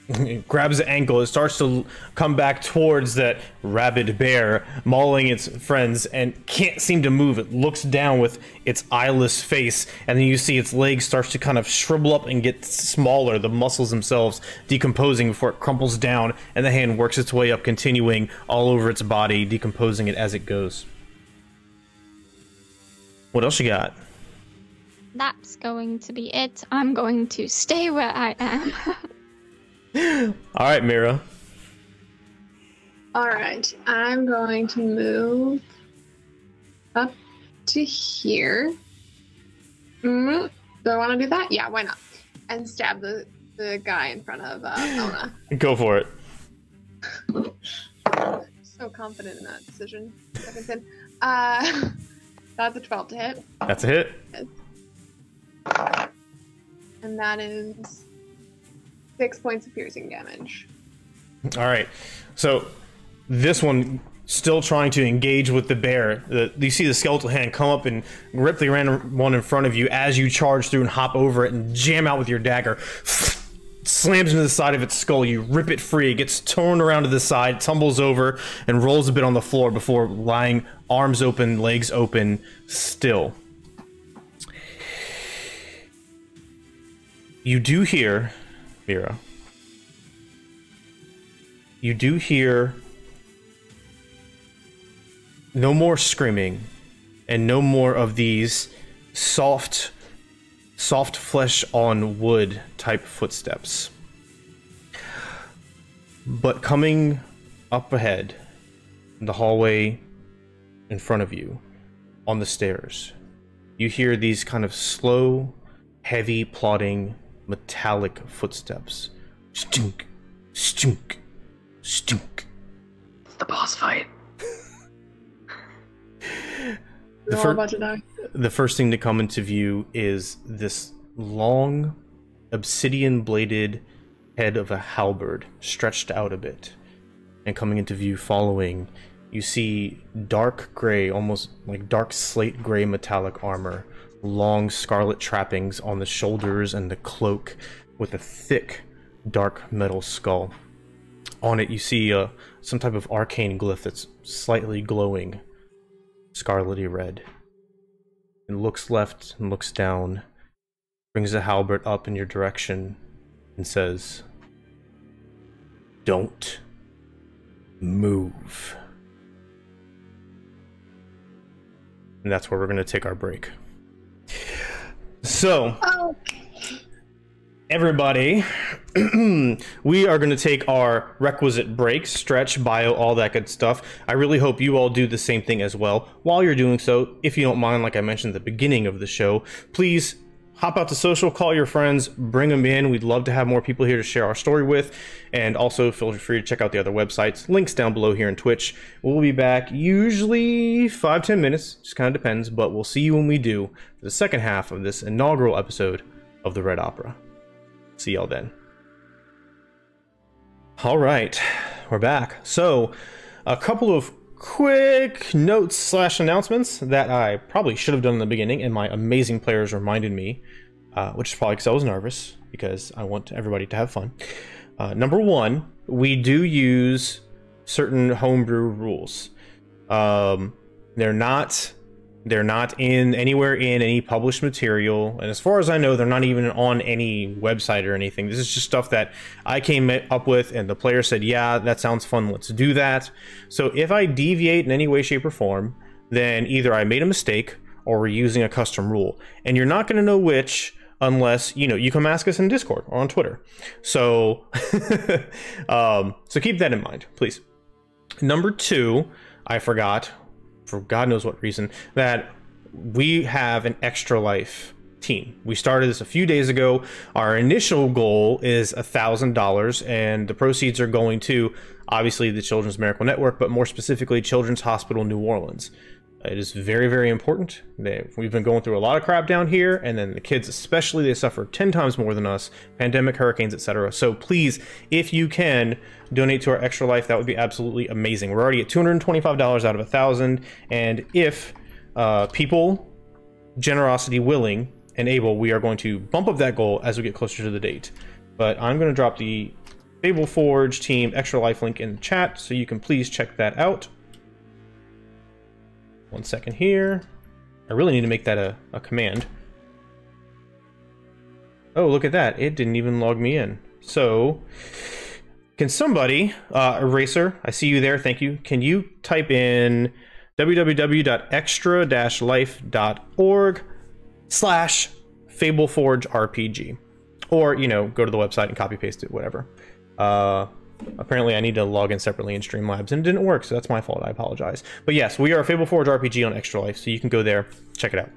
It grabs the ankle. It starts to come back towards that rabid bear, mauling its friends, and can't seem to move. It looks down with its eyeless face, and then you see its legs starts to kind of shrivel up and get smaller, the muscles themselves decomposing before it crumples down, and the hand works its way up, continuing all over its body, decomposing it as it goes. What else you got? That's going to be it. I'm going to stay where I am. All right, Mihra. All right, I'm going to move up to here. Do I want to do that? Yeah, why not? And stab the guy in front of Onah. Go for it. So confident in that decision. That's a 12 to hit. That's a hit. And that is 6 points of piercing damage. All right, so this one still trying to engage with the bear. You see the skeletal hand come up and rip the random one in front of you as you charge through and hop over it and jam out with your dagger. Slams into the side of its skull. You rip it free. It gets torn around to the side, tumbles over, and rolls a bit on the floor before lying arms open, legs open, still. You do hear, Mihra, you do hear no more screaming and no more of these soft flesh on wood type footsteps. But coming up ahead in the hallway in front of you on the stairs, you hear these kind of slow, heavy, plodding, metallic footsteps. Stunk, stunk, stunk. It's the boss fight. The first thing to come into view is this long, obsidian-bladed head of a halberd stretched out a bit. And coming into view following, you see dark gray, almost like dark slate gray metallic armor, long scarlet trappings on the shoulders and the cloak, with a thick, dark metal skull. On it you see some type of arcane glyph that's slightly glowing scarlety red. And looks left and looks down, brings the halberd up in your direction, and says, "Don't move." And that's where we're going to take our break. So, everybody, we are going to take our requisite breaks, stretch, bio, all that good stuff. I really hope you all do the same thing as well. While you're doing so, if you don't mind, like I mentioned at the beginning of the show, please hop out to social, call your friends, bring them in. We'd love to have more people here to share our story with. And also feel free to check out the other websites. Links down below here in Twitch. We'll be back usually 5-10 minutes. Just kind of depends. But we'll see you when we do for the second half of this inaugural episode of the Red Opera. See y'all then. All right, we're back. So a couple of quick notes / announcements that I probably should have done in the beginning, and my amazing players reminded me, which is probably because I was nervous. because I want everybody to have fun. Number one, we do use certain homebrew rules. They're not anywhere in any published material, and as far as I know, they're not even on any website or anything. This is just stuff that I came up with, and the player said, yeah, that sounds fun, let's do that. So if I deviate in any way, shape, or form, then either I made a mistake or we're using a custom rule. And you're not going to know which unless, you come ask us in Discord or on Twitter. So, so keep that in mind, please. Number two, I forgot, for God knows what reason, that we have an Extra Life team. We started this a few days ago. Our initial goal is $1,000, and the proceeds are going to, obviously, the Children's Miracle Network, but more specifically, Children's Hospital New Orleans. It is very, very important. We've been going through a lot of crap down here, and then the kids especially, they suffer 10 times more than us. Pandemic, hurricanes, etc. So please, if you can, donate to our Extra Life. That would be absolutely amazing. We're already at $225 out of 1,000, and if people, generosity willing and able, we are going to bump up that goal as we get closer to the date. But I'm going to drop the Fableforge team Extra Life link in the chat, so you can please check that out. 1 second here. I really need to make that a command. Oh, look at that. It didn't even log me in. So, can somebody, Eraser, I see you there, thank you. Can you type in www.extra-life.org/FableforgeRPG? Or, go to the website and copy paste it, whatever. Apparently I need to log in separately in Streamlabs, and it didn't work, so that's my fault. I apologize. But yes, we are Fableforge RPG on Extra Life, so you can go there, check it out.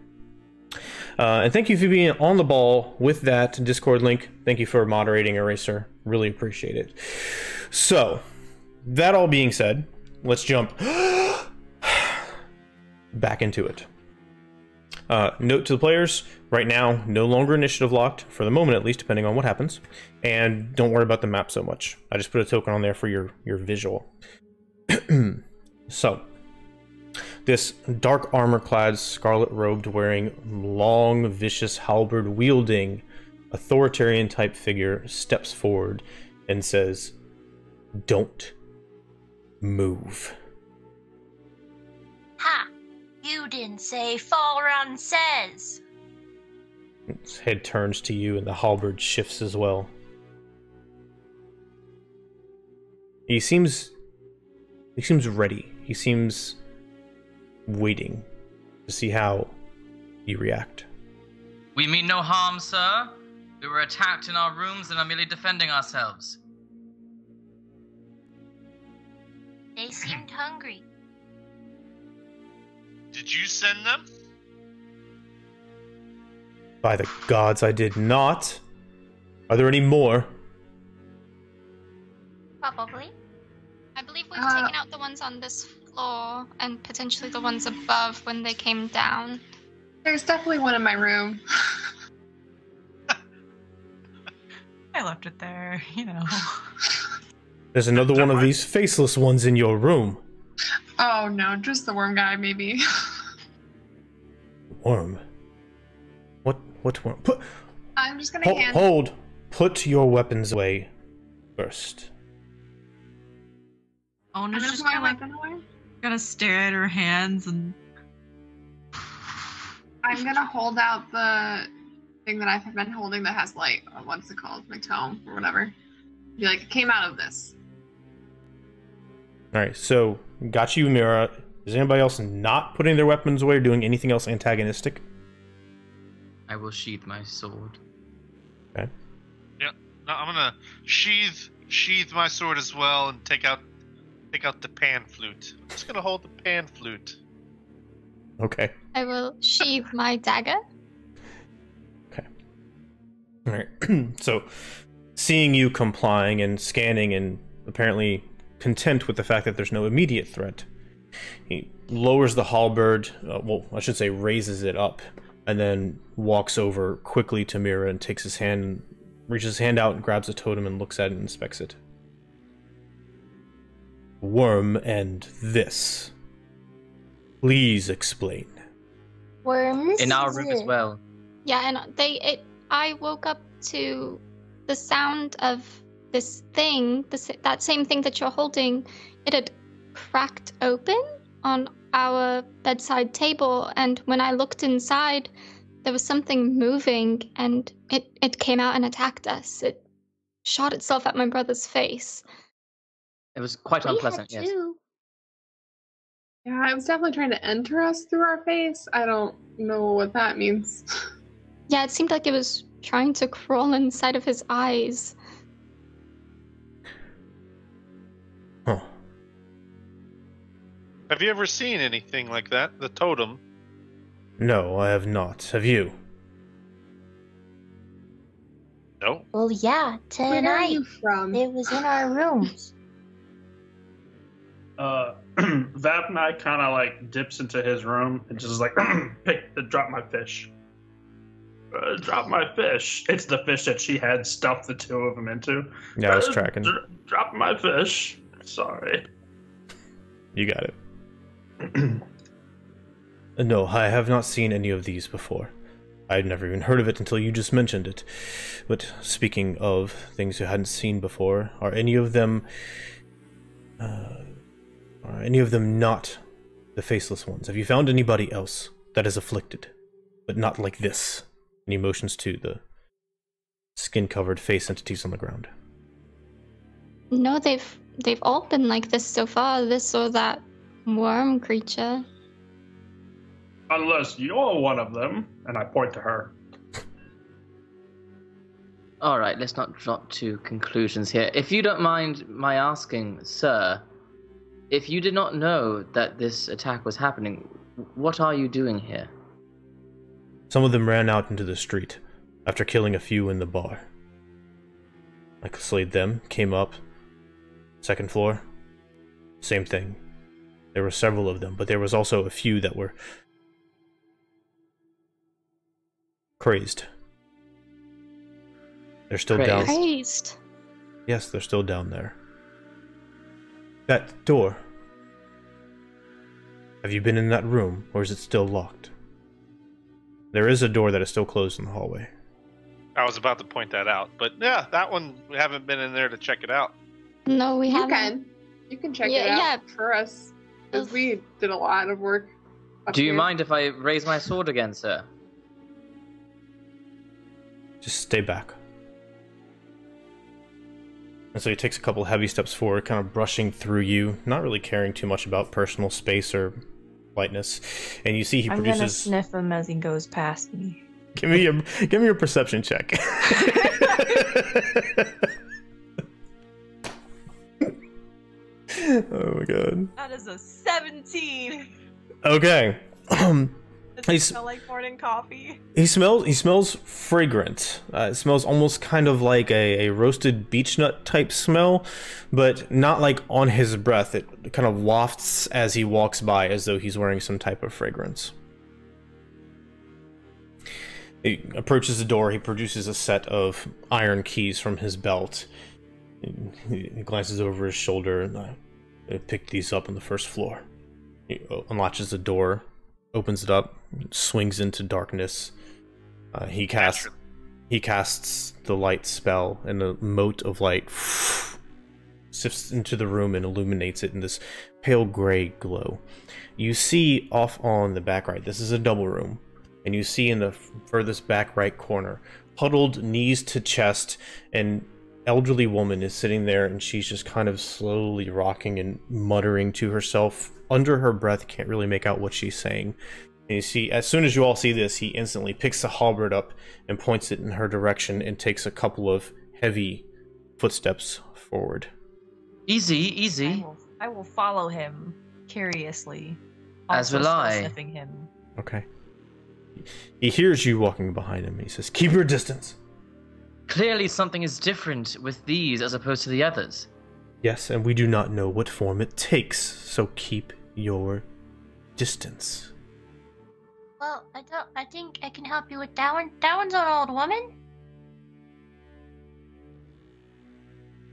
And thank you for being on the ball with that Discord link. Thank you for moderating, Eraser. Really appreciate it. So, that all being said, let's jump back into it. Note to the players, right now, no longer initiative locked, for the moment at least, depending on what happens. And don't worry about the map so much. I just put a token on there for your visual. So, this dark armor-clad, scarlet-robed, wearing, long, vicious halberd-wielding, authoritarian-type figure steps forward and says, "Don't move." Ha! You didn't say Fay'lnn says. His head turns to you and the halberd shifts as well. He seems ready. He seems waiting to see how you react. We mean no harm, sir. We were attacked in our rooms and are merely defending ourselves. They seemed hungry. Did you send them? By the gods, I did not. Are there any more? Probably. I believe we've taken out the ones on this floor and potentially the ones above when they came down. There's definitely one in my room. I left it there, There's another one of these faceless ones in your room. Oh no, just the worm guy, maybe. Worm? What worm? I'm just gonna hold. Put your weapons away first. Onah's I'm just gonna put my kind of weapon away. gonna stare at her hands and. I'm gonna hold out the thing that I've been holding that has light. What's it called? My tome or whatever. Be like, it came out of this. Alright, so, got you, Mihra. Is anybody else not putting their weapons away or doing anything else antagonistic? I will sheath my sword. Okay. Yeah. No, I'm gonna sheath my sword as well and take out the pan flute. I'm just gonna hold the pan flute. Okay. I will sheathe my dagger. Okay. Alright. So, seeing you complying and scanning and apparently content with the fact that there's no immediate threat, he lowers the halberd, well, I should say raises it up, and then walks over quickly to Mihra and takes his hand, reaches his hand out and grabs a totem and looks at it and inspects it. Worm and this. Please explain. Worms? In our room as well. Yeah, and I woke up to the sound of this thing, that same thing that you're holding, it had cracked open on our bedside table, and when I looked inside, there was something moving, and it came out and attacked us. It shot itself at my brother's face. It was quite unpleasant, yes. Yeah, it was definitely trying to enter us through our face. I don't know what that means. Yeah, it seemed like it was trying to crawl inside of his eyes. Huh. Have you ever seen anything like that? The totem? No, I have not. Have you? No. Well, yeah, Where are tonight. you from? It was in our rooms. Vav'nye kind of like dips into his room and just like, drop my fish. Drop my fish. It's the fish that she had stuffed the two of them into. Yeah, I was tracking. Drop my fish. Sorry. You got it. No, I have not seen any of these before. I'd never even heard of it until you just mentioned it. But speaking of things you hadn't seen before, are any of them not the faceless ones? Have you found anybody else that is afflicted, but not like this? And he motions to the skin-covered face entities on the ground. No, they've all been like this so far. This or that worm creature. Unless you're one of them, and I point to her. All right, let's not drop to conclusions here. If you don't mind my asking, sir, if you did not know that this attack was happening, what are you doing here? Some of them ran out into the street after killing a few in the bar. I slayed them, came up, second floor, same thing. There were several of them, but there was also a few that were crazed. They're still down. Crazed. Yes, they're still down there. That door. Have you been in that room, or is it still locked? There is a door that is still closed in the hallway. I was about to point that out, but yeah, that one, we haven't been in there to check it out. No, we haven't. You can check it out for us, because we did a lot of work. Do you mind if I raise my sword again, sir? Just stay back. And so he takes a couple heavy steps forward, kind of brushing through you, not really caring too much about personal space or lightness. And you see he produces. I'm gonna sniff him as he goes past me. Give me your perception check. Oh my god. That is a 17. Okay. Does it smell like morning coffee? He smells fragrant. It smells almost kind of like a roasted beech nut type smell, but not like on his breath. It kind of wafts as he walks by as though he's wearing some type of fragrance. He approaches the door. He produces a set of iron keys from his belt. He glances over his shoulder and I picked these up on the first floor. He unlatches the door, opens it up, swings into darkness. He casts the light spell, and a mote of light sifts into the room and illuminates it in this pale gray glow. You see off on the back right, this is a double room, and you see in the furthest back right corner, huddled knees to chest, an elderly woman is sitting there, and she's just kind of slowly rocking and muttering to herself. Under her breath, can't really make out what she's saying. And you see, as soon as you all see this, he instantly picks the halberd up and points it in her direction and takes a couple of heavy footsteps forward. Easy, easy. I will follow him curiously. As will I. Sniffing him. Okay. He hears you walking behind him. He says, "Keep your distance." Clearly something is different with these as opposed to the others. Yes, and we do not know what form it takes, so keep your distance. Well, I think I can help you with that one. That one's an old woman.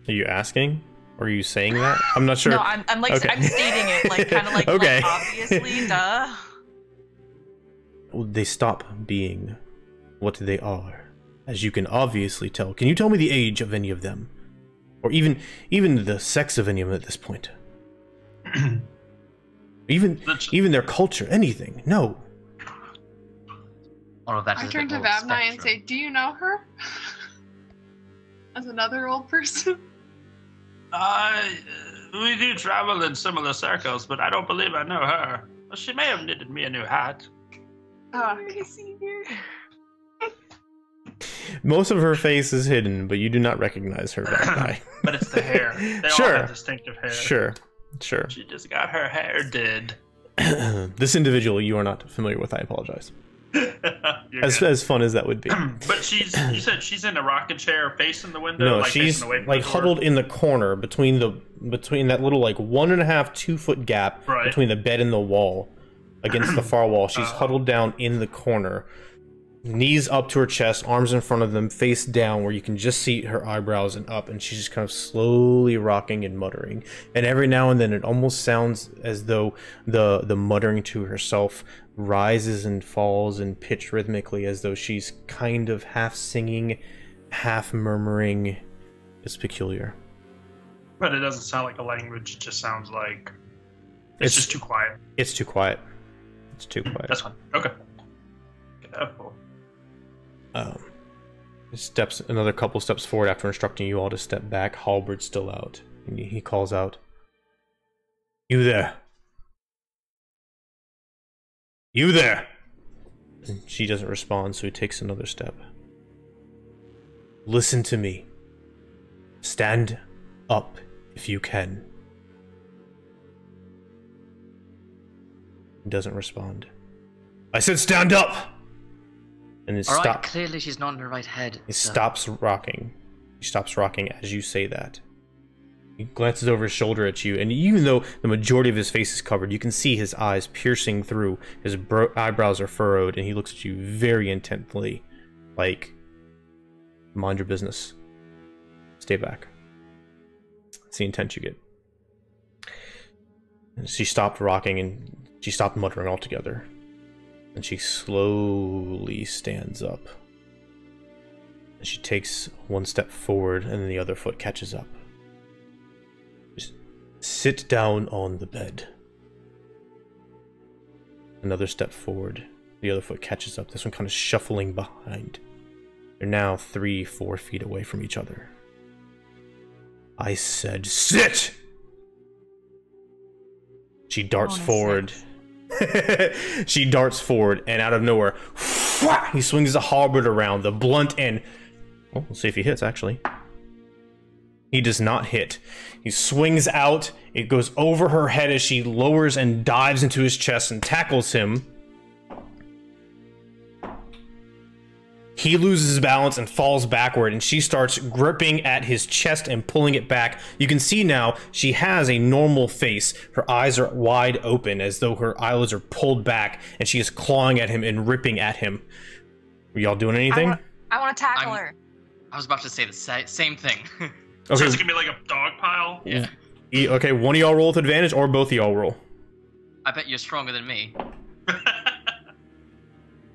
Are you asking? Or are you saying that? I'm not sure. No, I'm like, okay. I'm stating it, like, kind of like, okay. like, obviously, duh. They stop being what they are as you can obviously tell. Can you tell me the age of any of them? Or even the sex of any of them at this point? even their culture, anything? No. All of that I is a turn bit to more Vav'nye and say, spectrum. do you know her? As another old person. We do travel in similar circles, but I don't believe I know her. Well, she may have knitted me a new hat. Oh, Most of her face is hidden, but you do not recognize her, Vav'nye. But it's the hair. They all have distinctive hair. Sure. She just got her hair did. This individual you are not familiar with, I apologize. As fun as that would be. But you said she's in a rocking chair facing the window? No, like she's facing away from like the door? huddled in the corner between that little like 1.5 2 foot gap Right. between the bed and the wall against the far wall. She's huddled down in the corner, knees up to her chest, arms in front of them, face down, where you can just see her eyebrows and up, and she's just kind of slowly rocking and muttering. And every now and then it almost sounds as though the muttering to herself rises and falls in pitch rhythmically, as though she's kind of half singing, half murmuring. It's peculiar. But it doesn't sound like a language. It just sounds like it's just too quiet. It's too quiet. It's too quiet. That's fine. Okay. Careful. Steps another couple steps forward after instructing you all to step back. Halberd's still out. And he calls out, "You there? You there?" And she doesn't respond, so he takes another step. "Listen to me. Stand up if you can." He doesn't respond. "I said stand up!" And it Alright, stops. clearly she's not in her right head. He so- stops rocking. He stops rocking as you say that. He glances over his shoulder at you, and even though the majority of his face is covered, you can see his eyes piercing through. His eyebrows are furrowed, and he looks at you very intently, like, mind your business. Stay back. That's the intent you get. And she stopped rocking, and she stopped muttering altogether. And she slowly stands up. And she takes one step forward, and then the other foot catches up. Just sit down on the bed. Another step forward. The other foot catches up. This one kind of shuffling behind. They're now 3-4 feet away from each other. "I said sit!" She darts forward. She darts forward, and out of nowhere, he swings the halberd around, the blunt end. Well, we'll see if he hits, actually. He does not hit. He swings out, it goes over her head as she lowers and dives into his chest and tackles him. He loses his balance and falls backward, and she starts gripping at his chest and pulling it back. You can see now she has a normal face. Her eyes are wide open as though her eyelids are pulled back, and she is clawing at him and ripping at him. Are y'all doing anything? I want to tackle her. I was about to say the same thing. So Okay. it's gonna be like a dog pile? Yeah. Okay, one of y'all roll with advantage, or both of y'all roll. I bet you're stronger than me.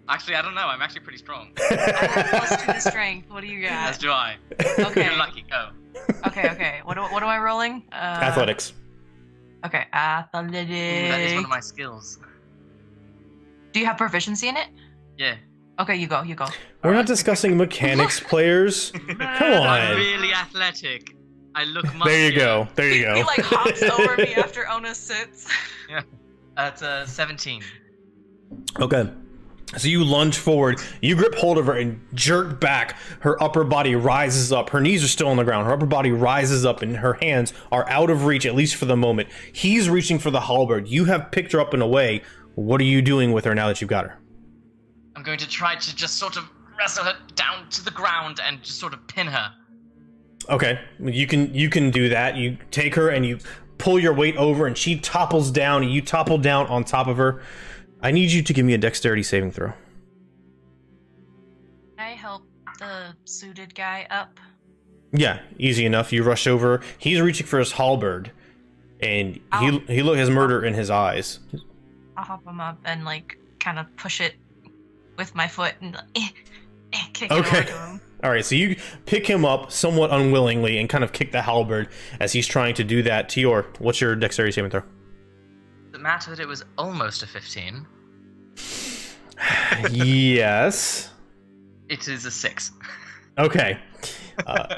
Actually, I don't know. I'm actually pretty strong. I have +2 to strength. What do you got? As do I. Okay. You're lucky. Go. Okay. What am I rolling? Athletics. Okay, athletics. That is one of my skills. Do you have proficiency in it? Yeah. Okay, you go. We're not discussing mechanics, players. Come I'm on. really athletic. I look muscular. There you go. There you He go. like hops over me after Onah sits. Yeah. That's 17. Okay. So you lunge forward, you grip hold of her and jerk back. Her upper body rises up. Her knees are still on the ground. Her upper body rises up and her hands are out of reach, at least for the moment. He's reaching for the halberd. You have picked her up and away. What are you doing with her now that you've got her? I'm going to try to just sort of wrestle her down to the ground and just sort of pin her. Okay, you can do that. You take her and you pull your weight over and she topples down and you topple down on top of her. I need you to give me a dexterity saving throw. Can I help the suited guy up? Yeah, easy enough. You rush over. He's reaching for his halberd, and he has murder in his eyes. I'll hop him up and like kind of push it with my foot and kick it Okay. over to him. All right, so you pick him up somewhat unwillingly and kind of kick the halberd as he's trying to do that. Tior, what's your dexterity saving throw? Does it matter that it was almost a 15? Yes. It is a 6. Okay.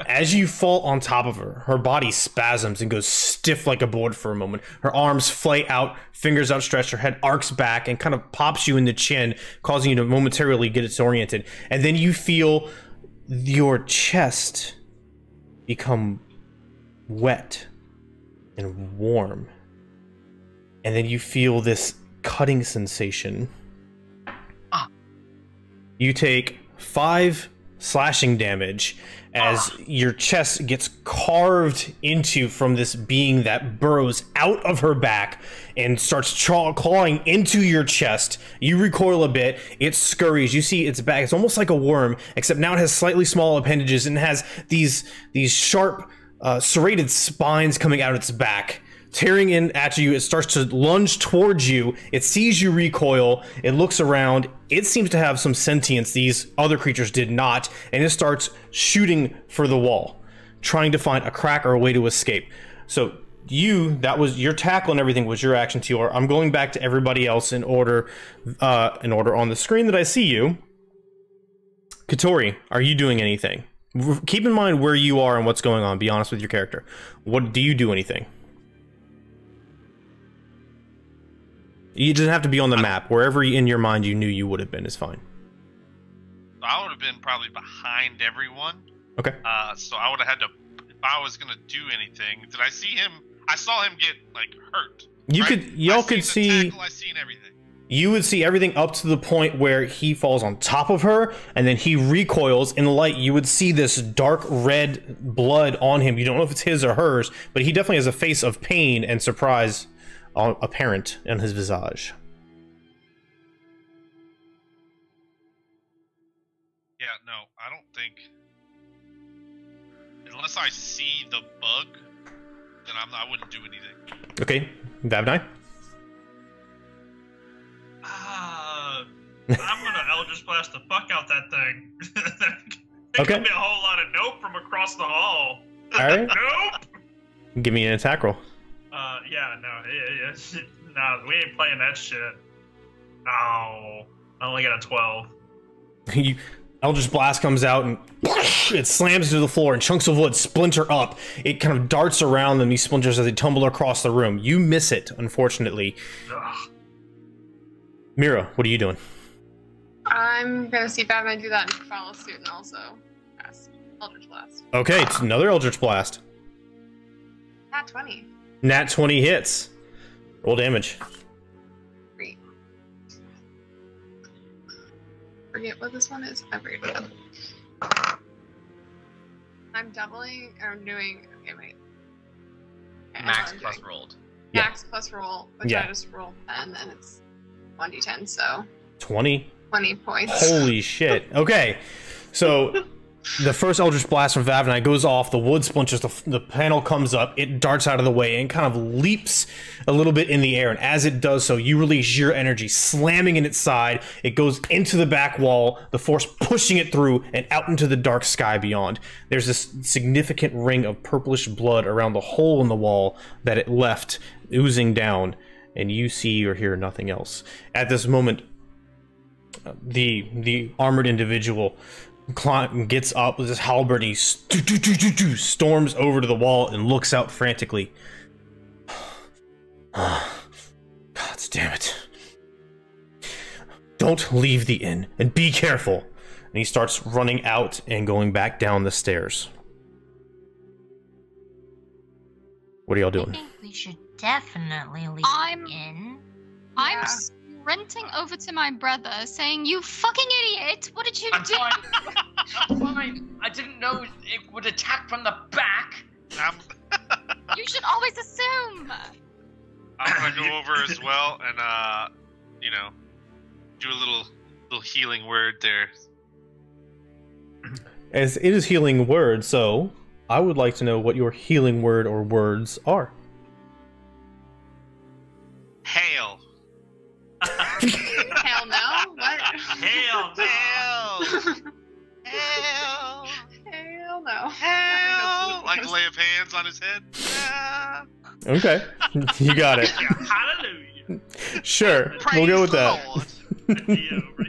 As you fall on top of her, her body spasms and goes stiff like a board for a moment. Her arms flay out, fingers outstretched, her head arcs back and kind of pops you in the chin, causing you to momentarily get disoriented. And then you feel your chest become wet and warm. And then you feel this cutting sensation. You take 5 slashing damage as your chest gets carved into from this being that burrows out of her back and starts clawing into your chest. You recoil a bit, it scurries, you see its back, it's almost like a worm, except now it has slightly smaller appendages and has these sharp serrated spines coming out its back. Tearing in at you, it starts to lunge towards you. It sees you recoil. It looks around. It seems to have some sentience these other creatures did not, and it starts shooting for the wall, trying to find a crack or a way to escape. So that was your tackle and everything was your action, Tior. I'm going back to everybody else in order on the screen that I see you. Keatoris, are you doing anything? Keep in mind where you are and what's going on. Be honest with your character. Do you do anything? You doesn't have to be on the map. Wherever in your mind you knew you would have been is fine. I would have been probably behind everyone. Okay. So I would have had to, if I was gonna do anything. Did I see him? I saw him get like hurt. Y'all could see. Tackle, I seen everything. You would see everything up to the point where he falls on top of her, and then he recoils. In the light, you would see this dark red blood on him. You don't know if it's his or hers, but he definitely has a face of pain and surprise apparent in his visage. Yeah, no, I don't think. Unless I see the bug, then I wouldn't do anything. Okay, Vav'nye? I'm gonna Eldritch Blast the fuck out that thing. It Okay. could be a whole lot of nope from across the hall. Alright. Nope! Give me an attack roll. Yeah, no, we ain't playing that shit. No, I only got a 12. Eldritch Blast comes out and it slams to the floor and chunks of wood splinter up. It kind of darts around them, these splinters, as they tumble across the room. You miss it, unfortunately. Ugh. Mihra, what are you doing? I'm gonna see Vav'nye do that and follow suit and also cast Eldritch Blast. Okay, it's another Eldritch Blast. Nat 20. Nat 20 hits. Roll damage. Great. Forget what this one is. I forget what I'm doubling, or I'm doing, okay, wait. Okay, Max I'm plus doing rolled. Yeah. Max plus roll, which Yeah. I just roll 10, and it's 1d10, so 20? 20 points. Holy shit. Okay, so the first Eldritch Blast from Vav'nye goes off, the wood splinters, the panel comes up, it darts out of the way and kind of leaps a little bit in the air, and as it does so, you release your energy, slamming in its side. It goes into the back wall, the force pushing it through and out into the dark sky beyond. There's this significant ring of purplish blood around the hole in the wall that it left, oozing down, and you see or hear nothing else. At this moment, the armored individual gets up with his halberd, he storms over to the wall and looks out frantically. God damn it. Don't leave the inn, and be careful. And he starts running out and going back down the stairs. What are y'all I doing? think we should definitely leave I'm- the inn. I'm Yeah. sprinting over to my brother, saying, "You fucking idiot! What did you I'm do?" fine. I'm fine. I didn't know it would attack from the back. You should always assume. I'm gonna go over as well and do a little healing word there. As it is healing word, so I would like to know what your healing word or words are. Hail. Hell no? What? Hell no. Hail. Like lay of hands on his head. Yeah. Okay, you got it. Hallelujah. Sure, we'll go with that. Yeah, over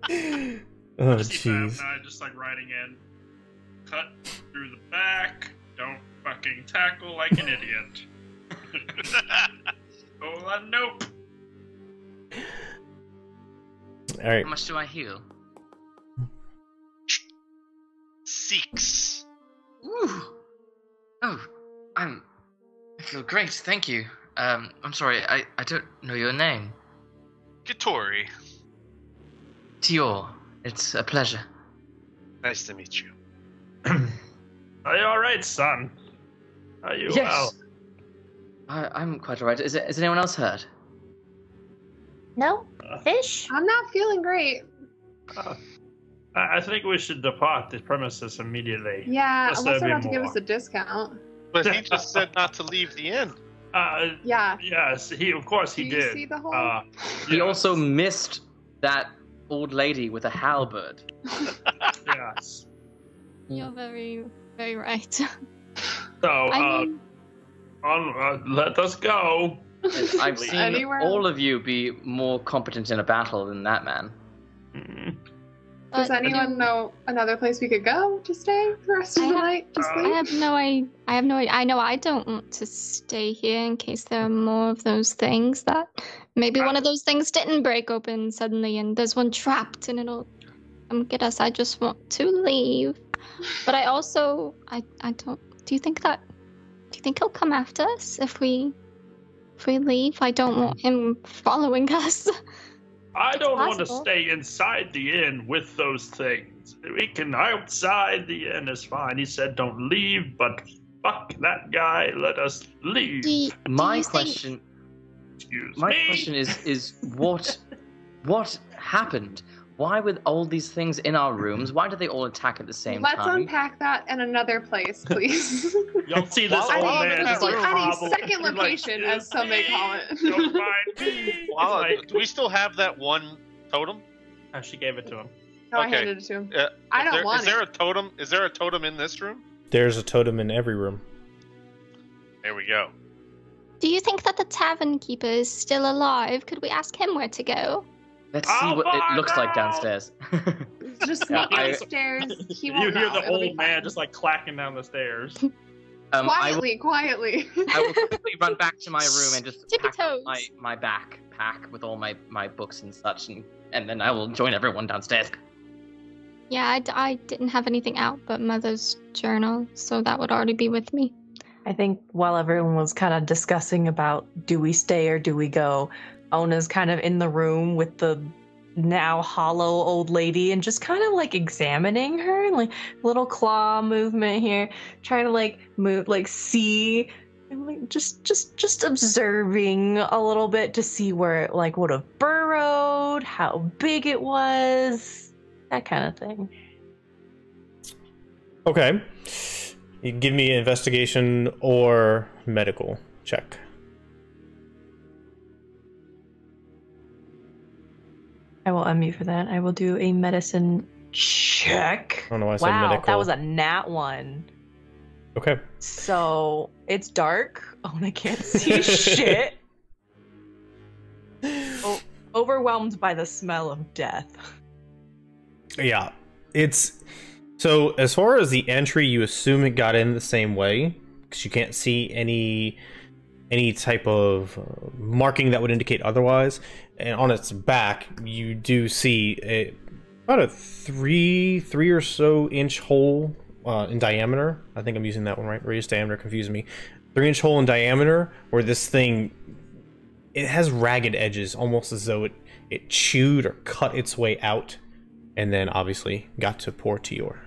here. Oh, I see jeez. Vav'nye just like writing in, cut through the back, don't fucking tackle like an idiot. Oh, nope. All right. How much do I heal? 6. Ooh. Oh, I feel great, thank you. I'm sorry, I don't know your name. Keatoris. Tior, it's a pleasure. Nice to meet you. Are you alright, son? Are you well? I'm quite alright. Is anyone else hurt? No? Fish? I'm not feeling great. I think we should depart the premises immediately. Yeah, Unless unless they're there'll about be to give more. us a discount. But he just said not to leave the inn. Yeah. Yes, he Do you did. see the whole? He yes. also missed that old lady with a halberd. Yes. You're very, very right. So, I mean, let us go. I've seen Anywhere all of you be more competent in a battle than that man. Mhm. Does but anyone know another place we could go to stay the rest of the night? Just I leave? have no idea. I know I don't want to stay here in case there are more of those things that maybe one of those things didn't break open suddenly and there's one trapped and it'll come get us. I just want to leave. But I also I don't do you think he'll come after us if we leave? I don't want him following us. I don't want to possible. stay inside the inn with those things. We can outside the inn is fine. He said don't leave, but fuck that guy. Let us leave. My question is what happened? Why with all these things in our rooms? Why did they all attack at the same Let's time? unpack that in another place, please. You'll see this I old need- man I just need- like I need hobble. second He's like, location, as some may call it. Don't mind me. Well, Like, do we still have that one totem? she gave it to him. No, I Okay. handed it to him. Uh, I don't want Is there it. a totem? Is there a totem in this room? There's a totem in every room. There we go. Do you think that the Tavern Keeper is still alive? Could we ask him where to go? Let's see I'll what it find looks like out. downstairs. Just Yeah, sneak I- upstairs. He You won't hear know. the It'll be old man fine. just like clacking down the stairs. Quietly. I will quickly run back to my room and just Tippy pack up toes. my backpack with all my books and such, and then I will join everyone downstairs. Yeah, I didn't have anything out but Mother's journal, so that would already be with me. I think while everyone was kind of discussing about do we stay or do we go, Onah's kind of in the room with the now hollow old lady and just kind of like examining her, like little claw movement here, trying to like move, like see, and like just observing a little bit to see where it like would have burrowed, how big it was, that kind of thing. Okay. You can give me an investigation or medical check. I will unmute for that. I will do a medicine check. I don't know why I said Wow, medical. that was a nat one. Okay. So it's dark. Oh, and I can't see shit. Overwhelmed by the smell of death. Yeah. It's so as far as the entry, you assume it got in the same way because you can't see any type of marking that would indicate otherwise. And on its back, you do see about a three or so inch hole in diameter. I think I'm using that one right. Radius diameter confused me. 3-inch hole in diameter where this thing, it has ragged edges, almost as though it chewed or cut its way out, and then obviously got to poor Tior.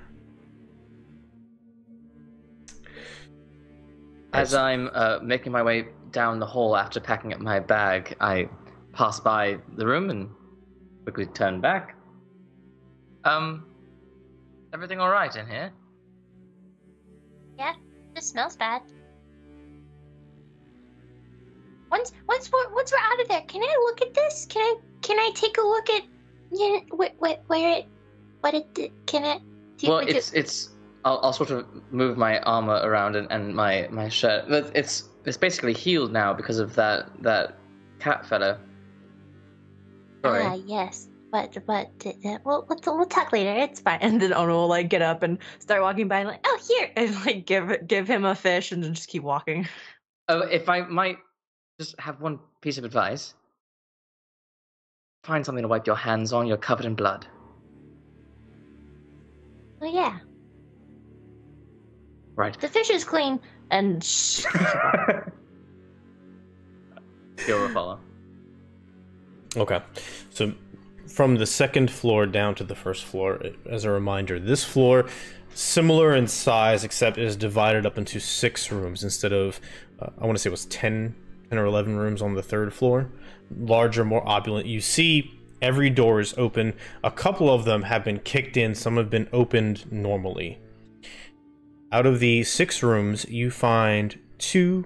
As I'm making my way down the hall after packing up my bag, I pass by the room and quickly turn back. Everything all right in here? Yeah, this smells bad. Once we're out of there, can I look at this? Can I take a look at where it? What it? Can I? Well, it's I'll sort of move my armor around and my shirt. It's basically healed now because of that cat fella. Sorry. Yes. But we'll talk later. It's fine. And then Onah will like get up and start walking by and like, oh here, and like give him a fish and then just keep walking. Oh, if I might just have one piece of advice. Find something to wipe your hands on. You're covered in blood. Oh yeah. Right. The fish is clean and You'll follow. Okay, so from the second floor down to the first floor, as a reminder, this floor, similar in size, except it is divided up into 6 rooms instead of, I want to say it was 10 or 11 rooms on the third floor. Larger, more opulent. You see every door is open. A couple of them have been kicked in. Some have been opened normally. Out of the 6 rooms, you find 2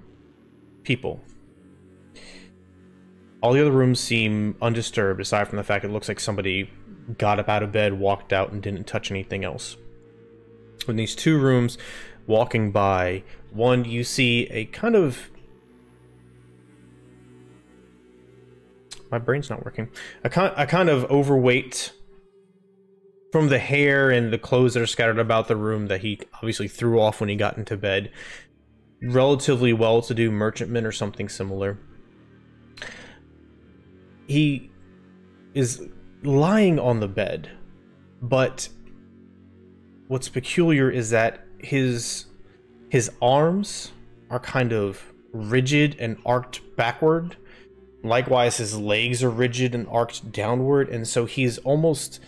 people. All the other rooms seem undisturbed, aside from the fact it looks like somebody got up out of bed, walked out, and didn't touch anything else. In these 2 rooms, walking by, one, you see a kind of... My brain's not working. A kind of overweight, from the hair and the clothes that are scattered about the room that he obviously threw off when he got into bed. Relatively well-to-do merchantman or something similar. He is lying on the bed, but what's peculiar is that his arms are kind of rigid and arced backward. Likewise, his legs are rigid and arced downward, and so he's almost,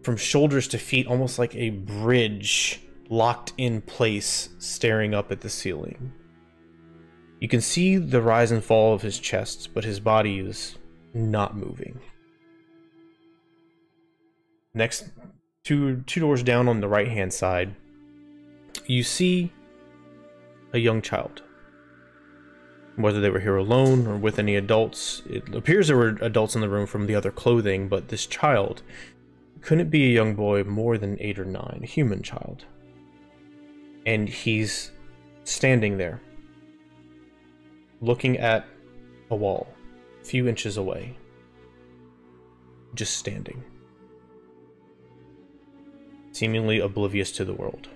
from shoulders to feet, almost like a bridge locked in place, staring up at the ceiling. You can see the rise and fall of his chest, but his body is not moving. Next, two doors down on the right-hand side, you see a young child. Whether they were here alone or with any adults, it appears there were adults in the room from the other clothing, but this child couldn't be a young boy more than 8 or 9, a human child. And he's standing there, looking at a wall, a few inches away, just standing, seemingly oblivious to the world.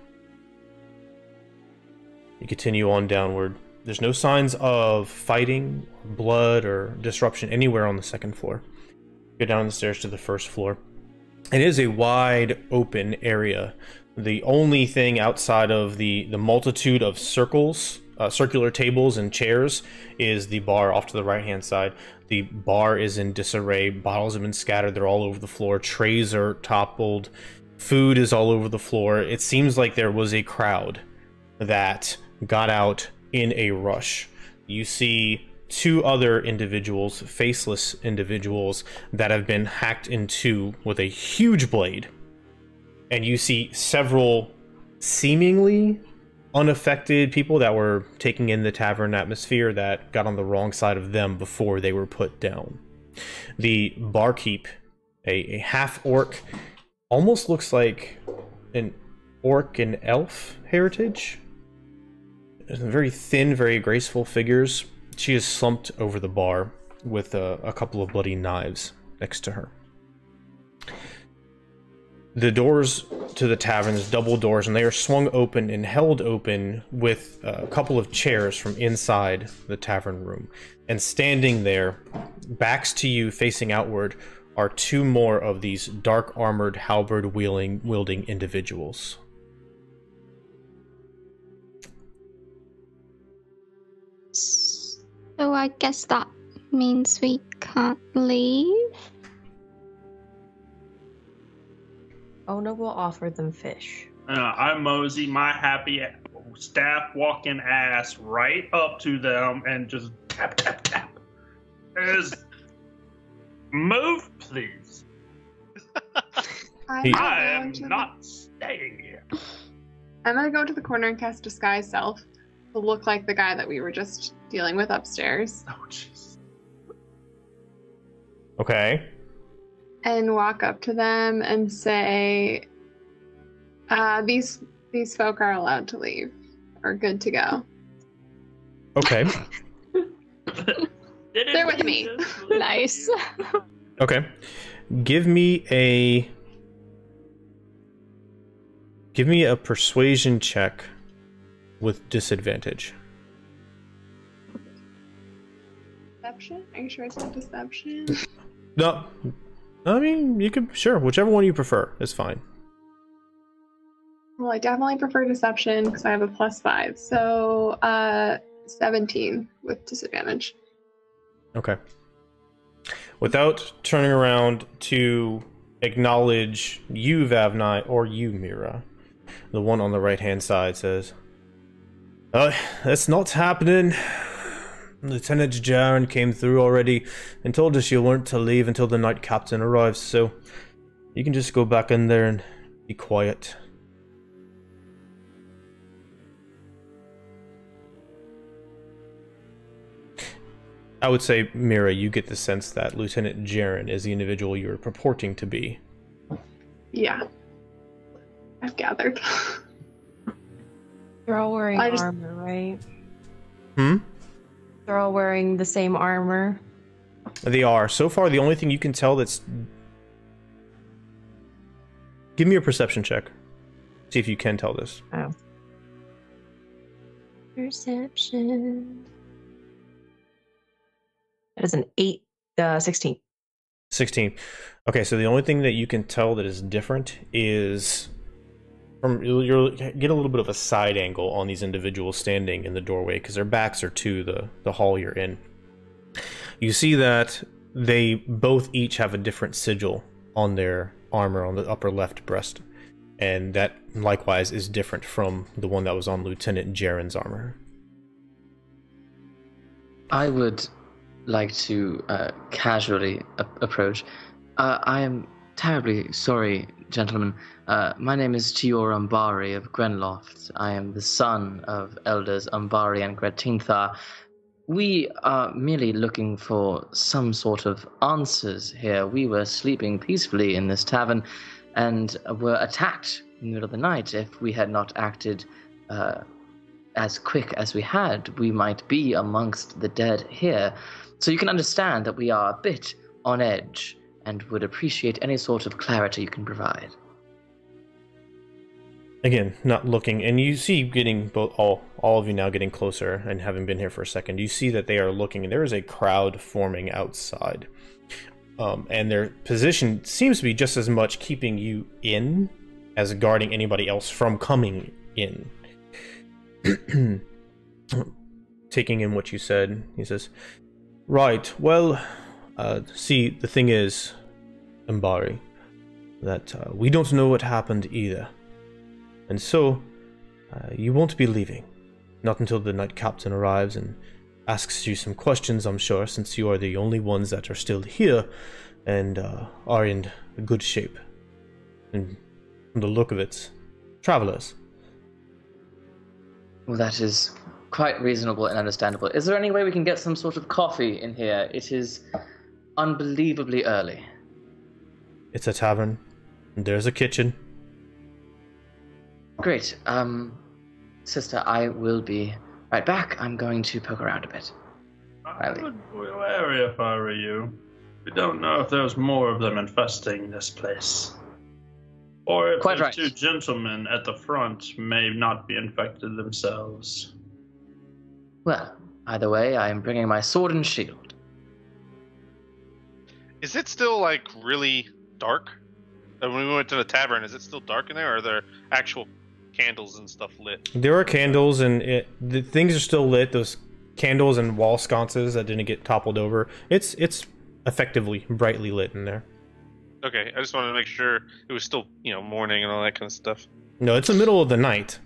You continue on downward. There's no signs of fighting, blood, or disruption anywhere on the second floor. Go down the stairs to the first floor. It is a wide open area. The only thing outside of the multitude of circular tables and chairs is the bar off to the right-hand side. The bar is in disarray. Bottles have been scattered. They're all over the floor. Trays are toppled. Food is all over the floor. It seems like there was a crowd that got out in a rush. You see 2 other individuals, faceless individuals, that have been hacked in 2 with a huge blade. And you see several seemingly unaffected people that were taking in the tavern atmosphere that got on the wrong side of them before they were put down. The barkeep, a half-orc, almost looks like an orc and elf heritage. Very thin, very graceful figures. She is slumped over the bar with a couple of bloody knives next to her. The doors to the tavern, there's double doors, and they are swung open and held open with a couple of chairs from inside the tavern room. And standing there, backs to you, facing outward, are 2 more of these dark armored, halberd wielding individuals. So I guess that means we can't leave. Onah will offer them fish. I mosey my happy staff walking ass right up to them and just tap, tap, tap. Move, please. I am not staying here. I'm gonna go to the corner and cast Disguise Self to look like the guy that we were just dealing with upstairs. Oh, jeez. Okay. And walk up to them and say, these these folk are allowed to leave. Are good to go. Okay. They're with me. Nice. Okay. Give me a persuasion check with disadvantage. Deception? Are you sure it's not deception? No. I mean, you could, sure, whichever one you prefer is fine. Well, I definitely prefer deception because I have a +5. So, 17 with disadvantage. Okay. Without turning around to acknowledge you, Vav'nye, or you, Mihra, the one on the right-hand side says, that's not happening. Lieutenant Jaren came through already and told us you weren't to leave until the night captain arrives, so you can just go back in there and be quiet. I would say, Mihra, you get the sense that Lieutenant Jaren is the individual you're purporting to be. Yeah. I've gathered. They're all wearing armor, right? Hmm? They're all wearing the same armor. They are. So far, the only thing you can tell that's... Give me a perception check. See if you can tell this. Oh. Perception. That is an 16. 16. Okay, so the only thing that you can tell that is different is... You'll get a little bit of a side angle on these individuals standing in the doorway because their backs are to the hall you're in. You see that they both each have a different sigil on their armor on the upper left breast, and that likewise is different from the one that was on Lieutenant Jaren's armor. I would like to casually approach. I am terribly sorry, gentlemen. My name is Tior Umbari of Grenloft. I am the son of elders Umbari and Gretintha. We are merely looking for some sort of answers here. We were sleeping peacefully in this tavern and were attacked in the middle of the night. If we had not acted as quick as we had, we might be amongst the dead here. So you can understand that we are a bit on edge and would appreciate any sort of clarity you can provide. Again, not looking, and you see getting both all of you now getting closer and having been here for a second, you see that they are looking, and there is a crowd forming outside. And their position seems to be just as much keeping you in as guarding anybody else from coming in. Taking in what you said, he says, right, well, see, the thing is, Umbari, that we don't know what happened either. And so, you won't be leaving. Not until the night captain arrives and asks you some questions, I'm sure, since you are the only ones that are still here and are in good shape. And from the look of it, travelers. Well, that is quite reasonable and understandable. Is there any way we can get some sort of coffee in here? It is unbelievably early. It's a tavern, and there's a kitchen. Great. Sister, I will be right back. I'm going to poke around a bit. I would be wary if I were you. We don't know if there's more of them infesting this place. Or if the two gentlemen at the front may not be infected themselves. Well, either way, I am bringing my sword and shield. Is it still, like, really dark? When we went to the tavern, is it still dark in there, or are there actual candles and stuff lit? There are candles, and the things are still lit. Those candles and wall sconces that didn't get toppled over. It's effectively brightly lit in there. Okay, I just wanted to make sure it was still, morning and all that kind of stuff. No, it's the middle of the night.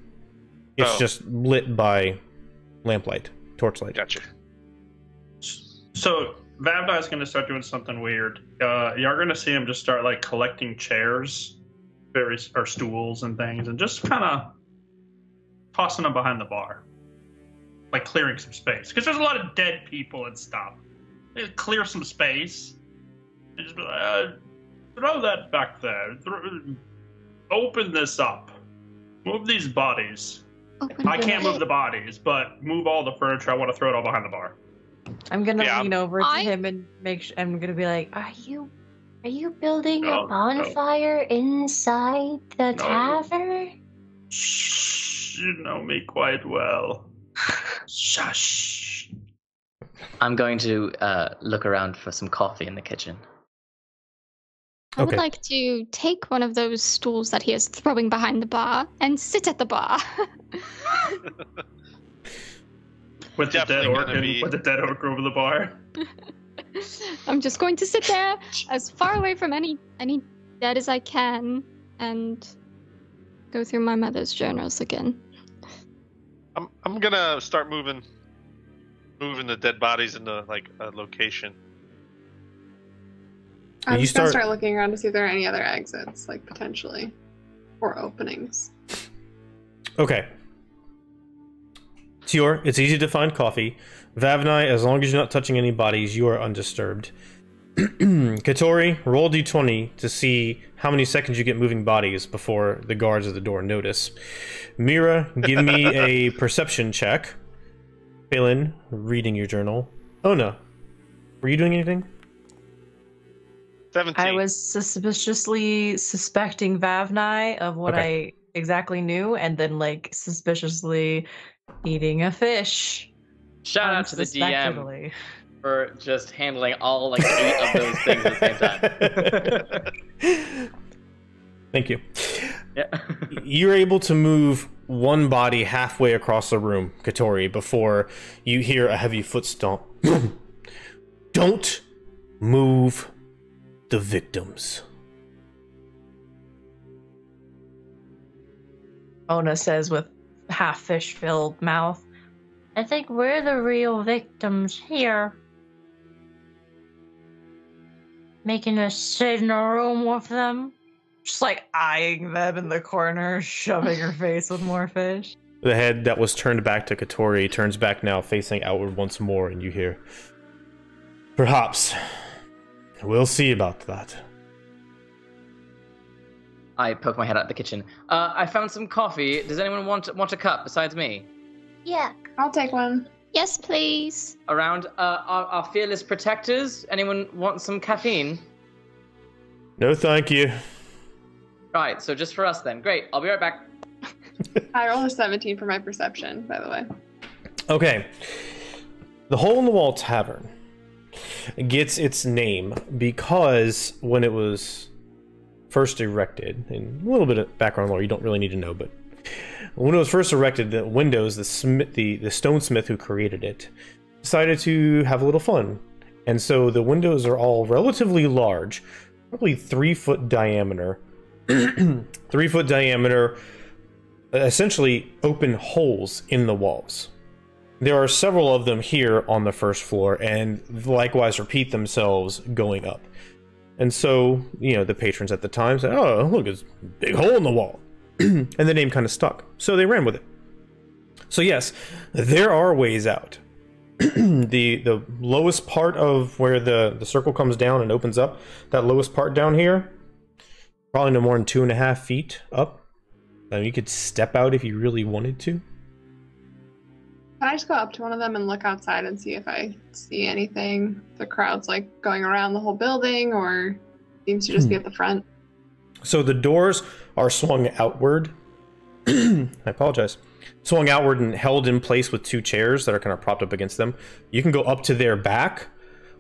It's just lit by lamplight, torchlight. Gotcha. So Vav'nye is going to start doing something weird. You're going to see him just start like collecting chairs, or stools and things, and just kind of tossing them behind the bar, like clearing some space. Because there's a lot of dead people and stuff. They clear some space and just be like, throw that back there. Open this up. Move these bodies. Open I can't door. move the bodies, but move all the furniture. I want to throw it all behind the bar. I'm gonna Yeah, lean over to I- him and make sure. I'm gonna be like, Are you building No, a no. bonfire inside the tavern? Shh, you know me quite well. Shush. I'm going to look around for some coffee in the kitchen. I would Okay. like to take one of those stools that he is throwing behind the bar and sit at the bar. With the dead Definitely orc gonna be- with the dead orc over the bar. I'm just going to sit there as far away from any dead as I can and go through my mother's journals again. I'm gonna start moving the dead bodies into like a location. I'm You just gonna start- start looking around to see if there are any other exits, like potentially, or openings. Okay. Tior, it's easy to find coffee. Vav'nye, as long as you're not touching any bodies, you are undisturbed. Katori, roll d20 to see how many seconds you get moving bodies before the guards at the door notice. Mihra, give me a perception check. Fay'lnn, reading your journal. Onah, were you doing anything? 17. I was suspiciously suspecting Vav'nye of what Okay. I exactly knew, and then like suspiciously eating a fish. Shout out to the DM Unsuspectedly. for just handling all like 8 of those things at the same time. Thank you. Yeah. You're able to move one body halfway across the room, Katori, before you hear a heavy foot stomp. Don't move the victims. Onah says with half fish filled mouth. I think we're the real victims here. Making us sit in a room with them. Just like eyeing them in the corner, shoving her face with more fish. The head that was turned back to Katori turns back now, facing outward once more, and you hear, "Perhaps. We'll see about that." I poke my head out the kitchen. I found some coffee. Does anyone want a cup besides me? Yeah. I'll take one. Yes, please. Around our fearless protectors. Anyone want some caffeine? No, thank you. Right, so just for us then. Great, I'll be right back. I rolled a 17 for my perception, by the way. Okay. The Hole in the Wall Tavern gets its name because when it was first erected, and a little bit of background lore you don't really need to know, but when it was first erected, the windows, the stonesmith who created it, decided to have a little fun. And so the windows are all relatively large, probably 3-foot diameter. 3-foot diameter, essentially open holes in the walls. There are several of them here on the first floor, and likewise repeat themselves going up. And so, the patrons at the time said, "Oh, look, it's a big hole in the wall." And the name kind of stuck. So they ran with it. So yes, there are ways out. The lowest part of where the circle comes down and opens up, that lowest part down here, probably no more than 2.5 feet up. You could step out if you really wanted to. Can I just go up to one of them and look outside and see if I see anything? The crowd's like going around the whole building, or seems to just be at the front. So the doors are swung outward. I apologize. Swung outward and held in place with 2 chairs that are kind of propped up against them. You can go up to their back,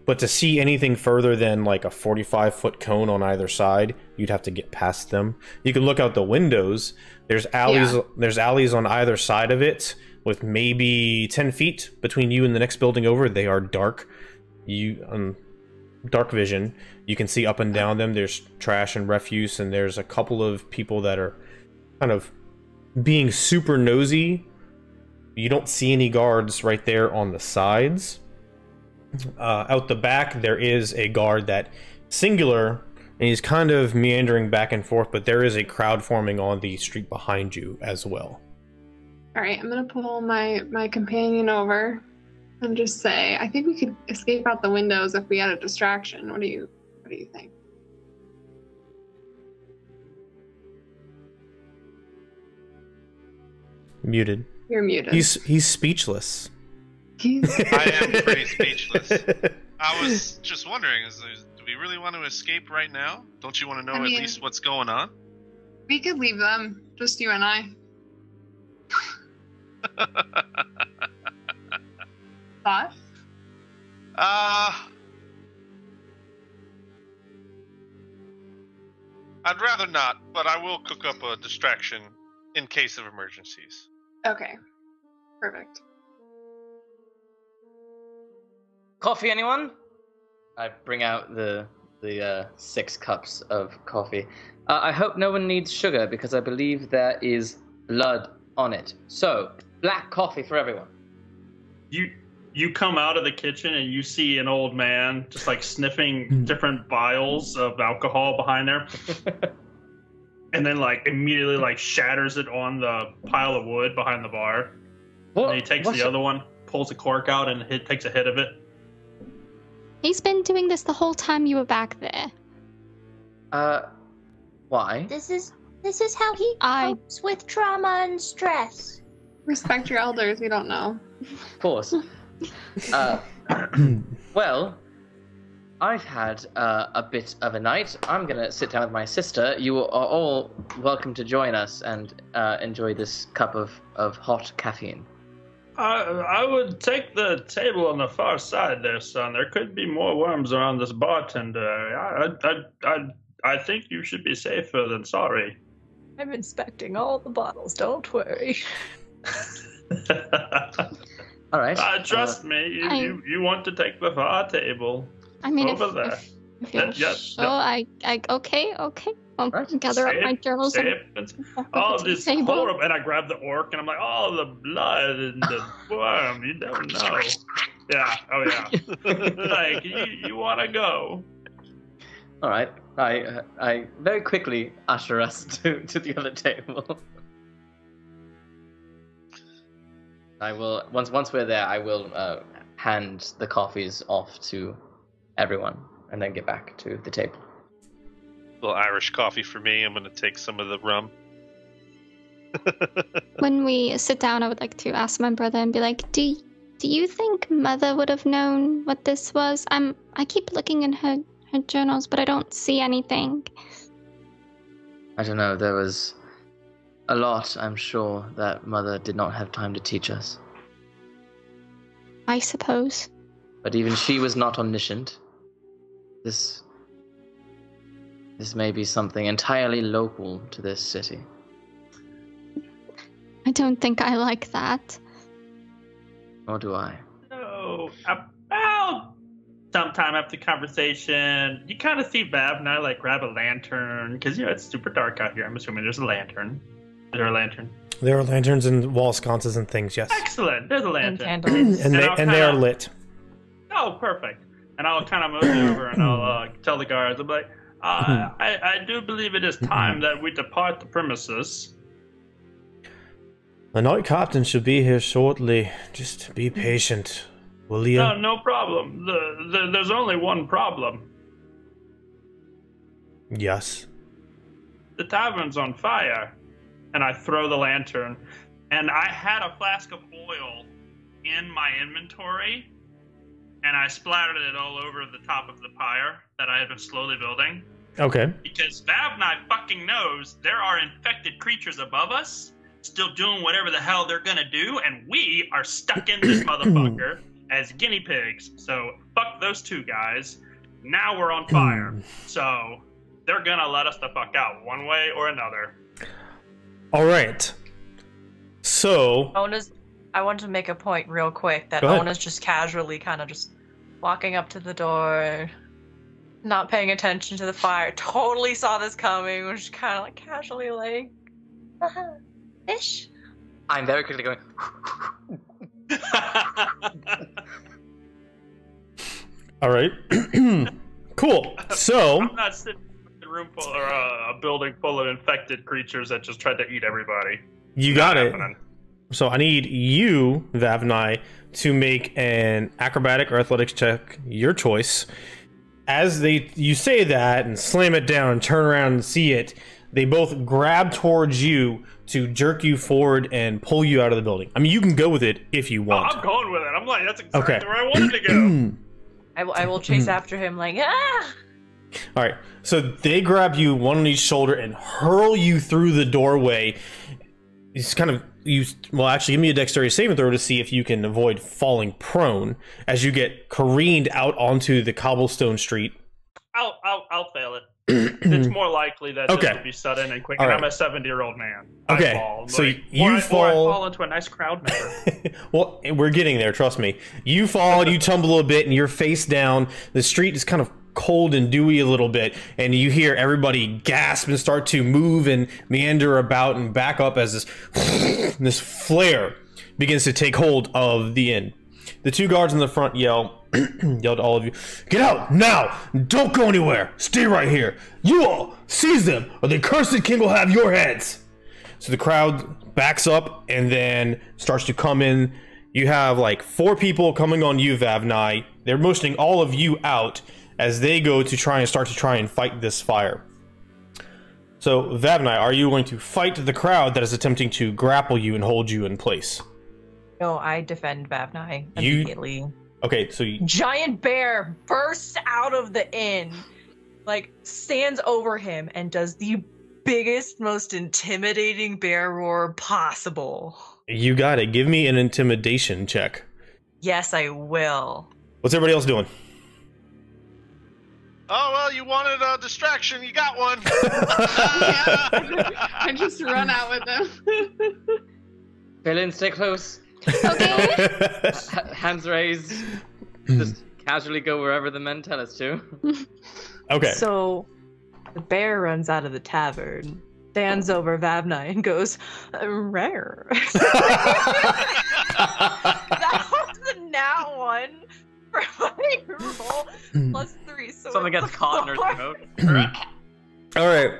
but to see anything further than like a 45-foot cone on either side, you'd have to get past them. You can look out the windows. There's alleys. Yeah. There's alleys on either side of it, with maybe 10 feet between you and the next building over. They are dark. Dark vision. You can see up and down them. There's trash and refuse, and there's a couple of people that are kind of being super nosy. You don't see any guards right there on the sides. Out the back, there is a guard that singular, and he's kind of meandering back and forth, but there is a crowd forming on the street behind you as well. All right, I'm gonna pull my companion over and just say, I think we could escape out the windows if we had a distraction. What do you think? Muted. You're muted. He's speechless. I am pretty speechless. I was just wondering, do we really want to escape right now? Don't you want to know at least what's going on? We could leave them, just you and I. Thoughts? I'd rather not, but I will cook up a distraction in case of emergencies. Okay. Perfect. Coffee, anyone? I bring out the 6 cups of coffee. I hope no one needs sugar because I believe there is blood on it. So, black coffee for everyone. You come out of the kitchen and you see an old man just like sniffing different vials of alcohol behind there. And then like immediately like shatters it on the pile of wood behind the bar. And he takes the other one, pulls the cork out and takes a hit of it. He's been doing this the whole time you were back there. Why? This is how he copes with trauma and stress. Respect your elders, we don't know. Of course. Well, I've had a bit of a night. I'm gonna sit down with my sister. You are all welcome to join us and enjoy this cup of hot caffeine. I would take the table on the far side there, son. There could be more worms around this bartender. I think you should be safer than sorry. I'm inspecting all the bottles, don't worry. All right. Trust me, you want to take the far table. I mean, over there. If you're sure, okay. I'll gather up my journals. All this horrible, and I grab the orc, and I'm like, oh, the blood and the worm, you don't know. Yeah, oh yeah. Like, you want to go. All right. I very quickly usher us to the other table. I will once we're there. I will hand the coffees off to everyone, and then get back to the table. A little Irish coffee for me. I'm gonna take some of the rum. When we sit down, I would like to ask my brother and be like, "Do you think Mother would have known what this was? I keep looking in her journals, but I don't see anything." I don't know. There was a lot, I'm sure, that Mother did not have time to teach us. I suppose. But even she was not omniscient. This may be something entirely local to this city. I don't think I like that. Nor do I. So, about sometime after conversation, you kind of see Vav'nye like grab a lantern, because, it's super dark out here. I'm assuming there's a lantern. Is there a lantern? There are lanterns and wall sconces and things, yes. Excellent. There's a lantern. And candles. and they are lit. Oh, perfect. And I'll kind of move over and I'll tell the guards, I'm like, I do believe it is time that we depart the premises. The night captain should be here shortly. Just be patient, will you? No problem. There's only one problem. Yes. The tavern's on fire. And I throw the lantern. And I had a flask of oil in my inventory. And I splattered it all over the top of the pyre that I had been slowly building. Okay. Because Vav'nye fucking knows there are infected creatures above us, still doing whatever the hell they're gonna do, and we are stuck in this motherfucker as guinea pigs. So fuck those two guys. Now we're on fire. So they're gonna let us the fuck out one way or another. All right. So I want to make a point real quick that Onah's just casually kind of just walking up to the door, not paying attention to the fire, totally saw this coming, was just kind of like casually like, ish. I'm very quickly going, all right. Cool. So I'm not sitting in a room full or a building full of infected creatures that just tried to eat everybody. You got it. So I need you, Vav'nye, to make an acrobatic or athletics check, your choice. As you say that and slam it down and turn around and see it, they both grab towards you, to jerk you forward and pull you out of the building. I mean, you can go with it if you want. I'm going with it. I'm like, that's exactly where I wanted to go. I will chase after him like, ah! All right, so they grab you one on each shoulder and hurl you through the doorway. It's kind of well, actually, give me a dexterity saving throw to see if you can avoid falling prone as you get careened out onto the cobblestone street. I'll fail it. It's more likely that this will be sudden and quick, and I'm a 70-year-old man. Okay, so you fall into a nice crowd member. Well, we're getting there, trust me. You fall, you tumble a bit, and you're face down. The street is kind of cold and dewy a little bit, and you hear everybody gasp and start to move and meander about and back up as this flare begins to take hold of the inn. The two guards in the front yell to all of you, "Get out now! Don't go anywhere! Stay right here! You all seize them, or the accursed king will have your heads!" So the crowd backs up and then starts to come in. You have like 4 people coming on you, Vav'nye. They're motioning all of you out as they go to try and fight this fire. So, Vav'nye, are you going to fight the crowd that is attempting to grapple you and hold you in place? No, I defend Vav'nye immediately. Okay, so Giant bear bursts out of the inn, like stands over him and does the biggest, most intimidating bear roar possible. You got it. Give me an intimidation check. Yes, I will. What's everybody else doing? Oh, well, you wanted a distraction. You got one. I just run out with them. Fay'lnn, stay close. Okay. Hands raised. Just casually go wherever the men tell us to. Okay. So the bear runs out of the tavern, stands over Vav'nye and goes, "Rare." That was the nat one for my roll +3. So Something gets caught in her throat. All right.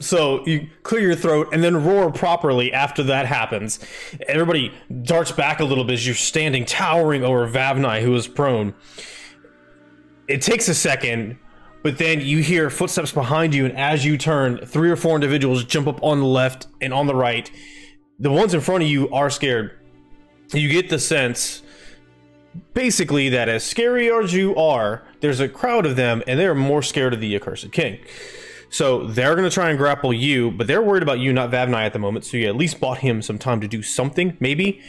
So you clear your throat and then roar properly after that happens. Everybody darts back a little bit as you're standing towering over Vav'nye, who is prone. It takes a second, but then you hear footsteps behind you, and as you turn, 3 or 4 individuals jump up on the left and on the right. The ones in front of you are scared. You get the sense, basically, that as scary as you are, there's a crowd of them, and they're more scared of the accursed king. So they're going to try and grapple you, but they're worried about you, not Vav'nye at the moment, so you at least bought him some time to do something, maybe.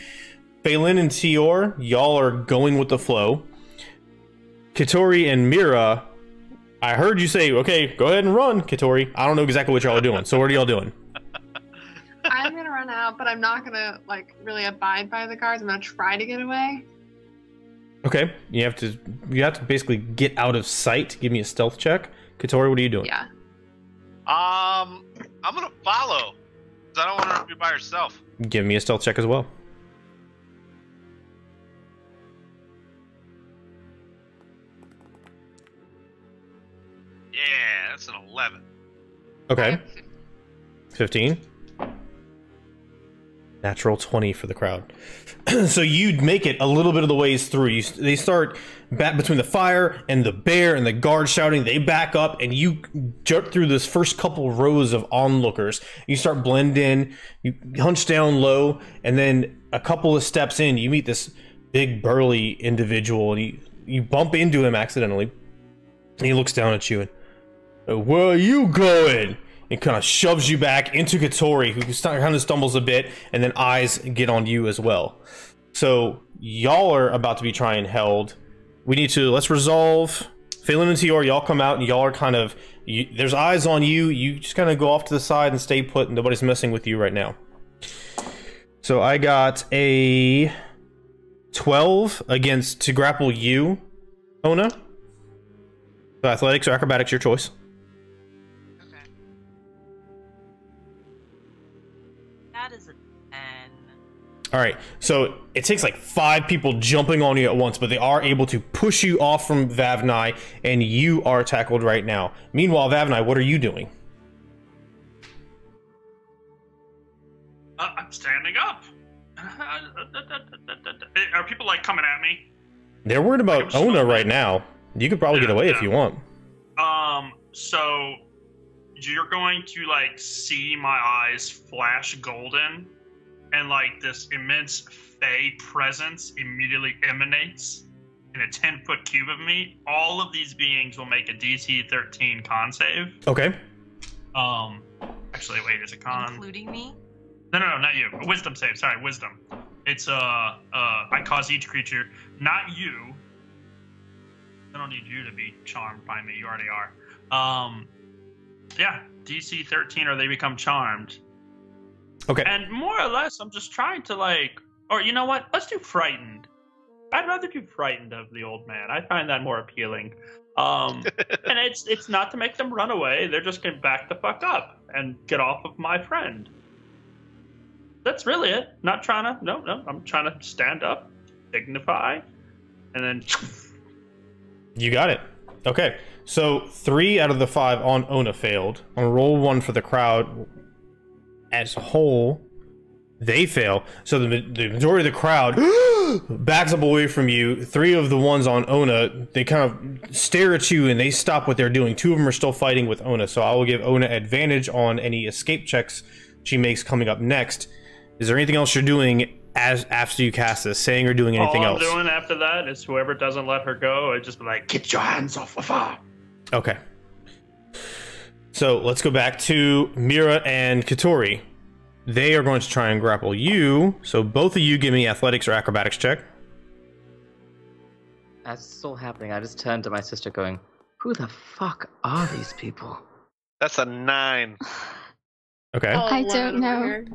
Fay'lnn and Tior, y'all are going with the flow. Keatoris and Mihra, I heard you say, okay, go ahead and run, Keatoris. I don't know exactly what y'all are doing, so what are y'all doing? I'm gonna run out, but I'm not gonna like really abide by the guards. I'm gonna try to get away. Okay, you have to basically get out of sight. Give me a stealth check. Keatoris, what are you doing? Yeah. I'm gonna follow, because I don't want her to be by herself. Give me a stealth check as well. Yeah, that's an 11. Okay. 15. Natural 20 for the crowd. So you'd make it a little bit of the ways through. They start back between the fire and the bear and the guard shouting. They back up, and you jerk through this first couple rows of onlookers. You start blend in. You hunch down low, and then a couple of steps in, you meet this big burly individual, and you bump into him accidentally. And he looks down at you and, "Where are you going?" And kind of shoves you back into Keatoris, who kind of stumbles a bit, and then eyes get on you as well. So y'all are about to be trying held. Let's resolve. Fay'lnn and Tior, y'all come out, and y'all are kind of, there's eyes on you. You just kind of go off to the side and stay put, and nobody's messing with you right now. So I got a 12 to grapple you, Onah. So athletics or acrobatics, your choice. That is a 10. All right, so it takes like 5 people jumping on you at once, but they are able to push you off from Vav'nye, and you are tackled right now. Meanwhile, Vav'nye, what are you doing? I'm standing up. Are people like coming at me? They're worried about Onah right now. You could probably get away if you want. So you're going to like see my eyes flash golden, and like this immense Fey presence immediately emanates in a 10-foot cube of me. All of these beings will make a DC 13 con save. Okay. Actually, wait, is it con? Including me? No, not you. A wisdom save. Sorry, wisdom. It's I cause each creature, not you. I don't need you to be charmed by me. You already are. Yeah, DC 13 or they become charmed. Okay. And more or less, I'm just trying to like, or you know what? Let's do frightened. I'd rather do frightened of the old man. I find that more appealing. And it's not to make them run away. They're just gonna back the fuck up and get off of my friend. That's really it. Not trying to. No. I'm trying to stand up, dignify, and then. You got it. Okay. So 3 out of the 5 on Onah failed. On roll 1 for the crowd as a whole, they fail. So the majority of the crowd backs up away from you. 3 of the ones on Onah, they kind of stare at you and they stop what they're doing. 2 of them are still fighting with Onah. So I will give Onah advantage on any escape checks she makes coming up next. Is there anything else you're doing as after you cast this, saying or doing anything else? All I'm doing after that is whoever doesn't let her go, I just be like, get your hands off of her. Okay. So let's go back to Mihra and Keatoris. They are going to try and grapple you. So both of you give me athletics or acrobatics check. As it's all happening, I just turned to my sister going, who the fuck are these people? That's a 9. Okay. I don't know.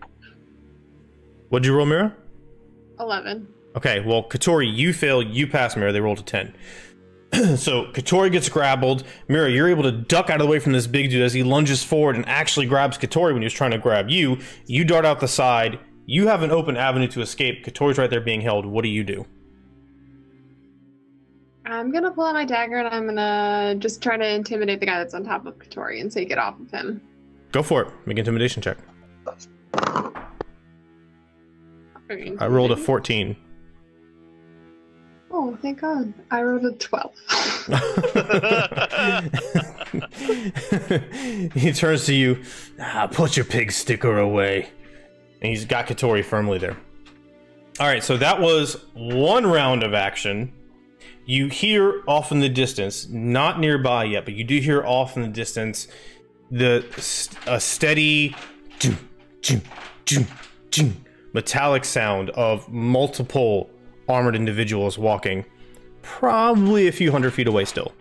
What'd you roll, Mihra? 11. Okay, well, Keatoris, you fail, you pass Mihra, they rolled a 10. So Keatoris gets grappled. Mihra, you're able to duck out of the way from this big dude as he lunges forward and actually grabs Keatoris when he was trying to grab you. You dart out the side. You have an open avenue to escape. Keatoris right there being held. What do you do? I'm gonna pull out my dagger and I'm gonna just try to intimidate the guy that's on top of Keatoris and say get off of him. Go for it. Make an intimidation check. I rolled a 14. Oh, thank God. I rolled a 12. He turns to you. Put your pig sticker away. And he's got Keatoris firmly there. Alright, so that was one round of action. You hear off in the distance, not nearby yet, but you do hear off in the distance a steady metallic sound of multiple armored individuals walking, probably a few hundred feet away still.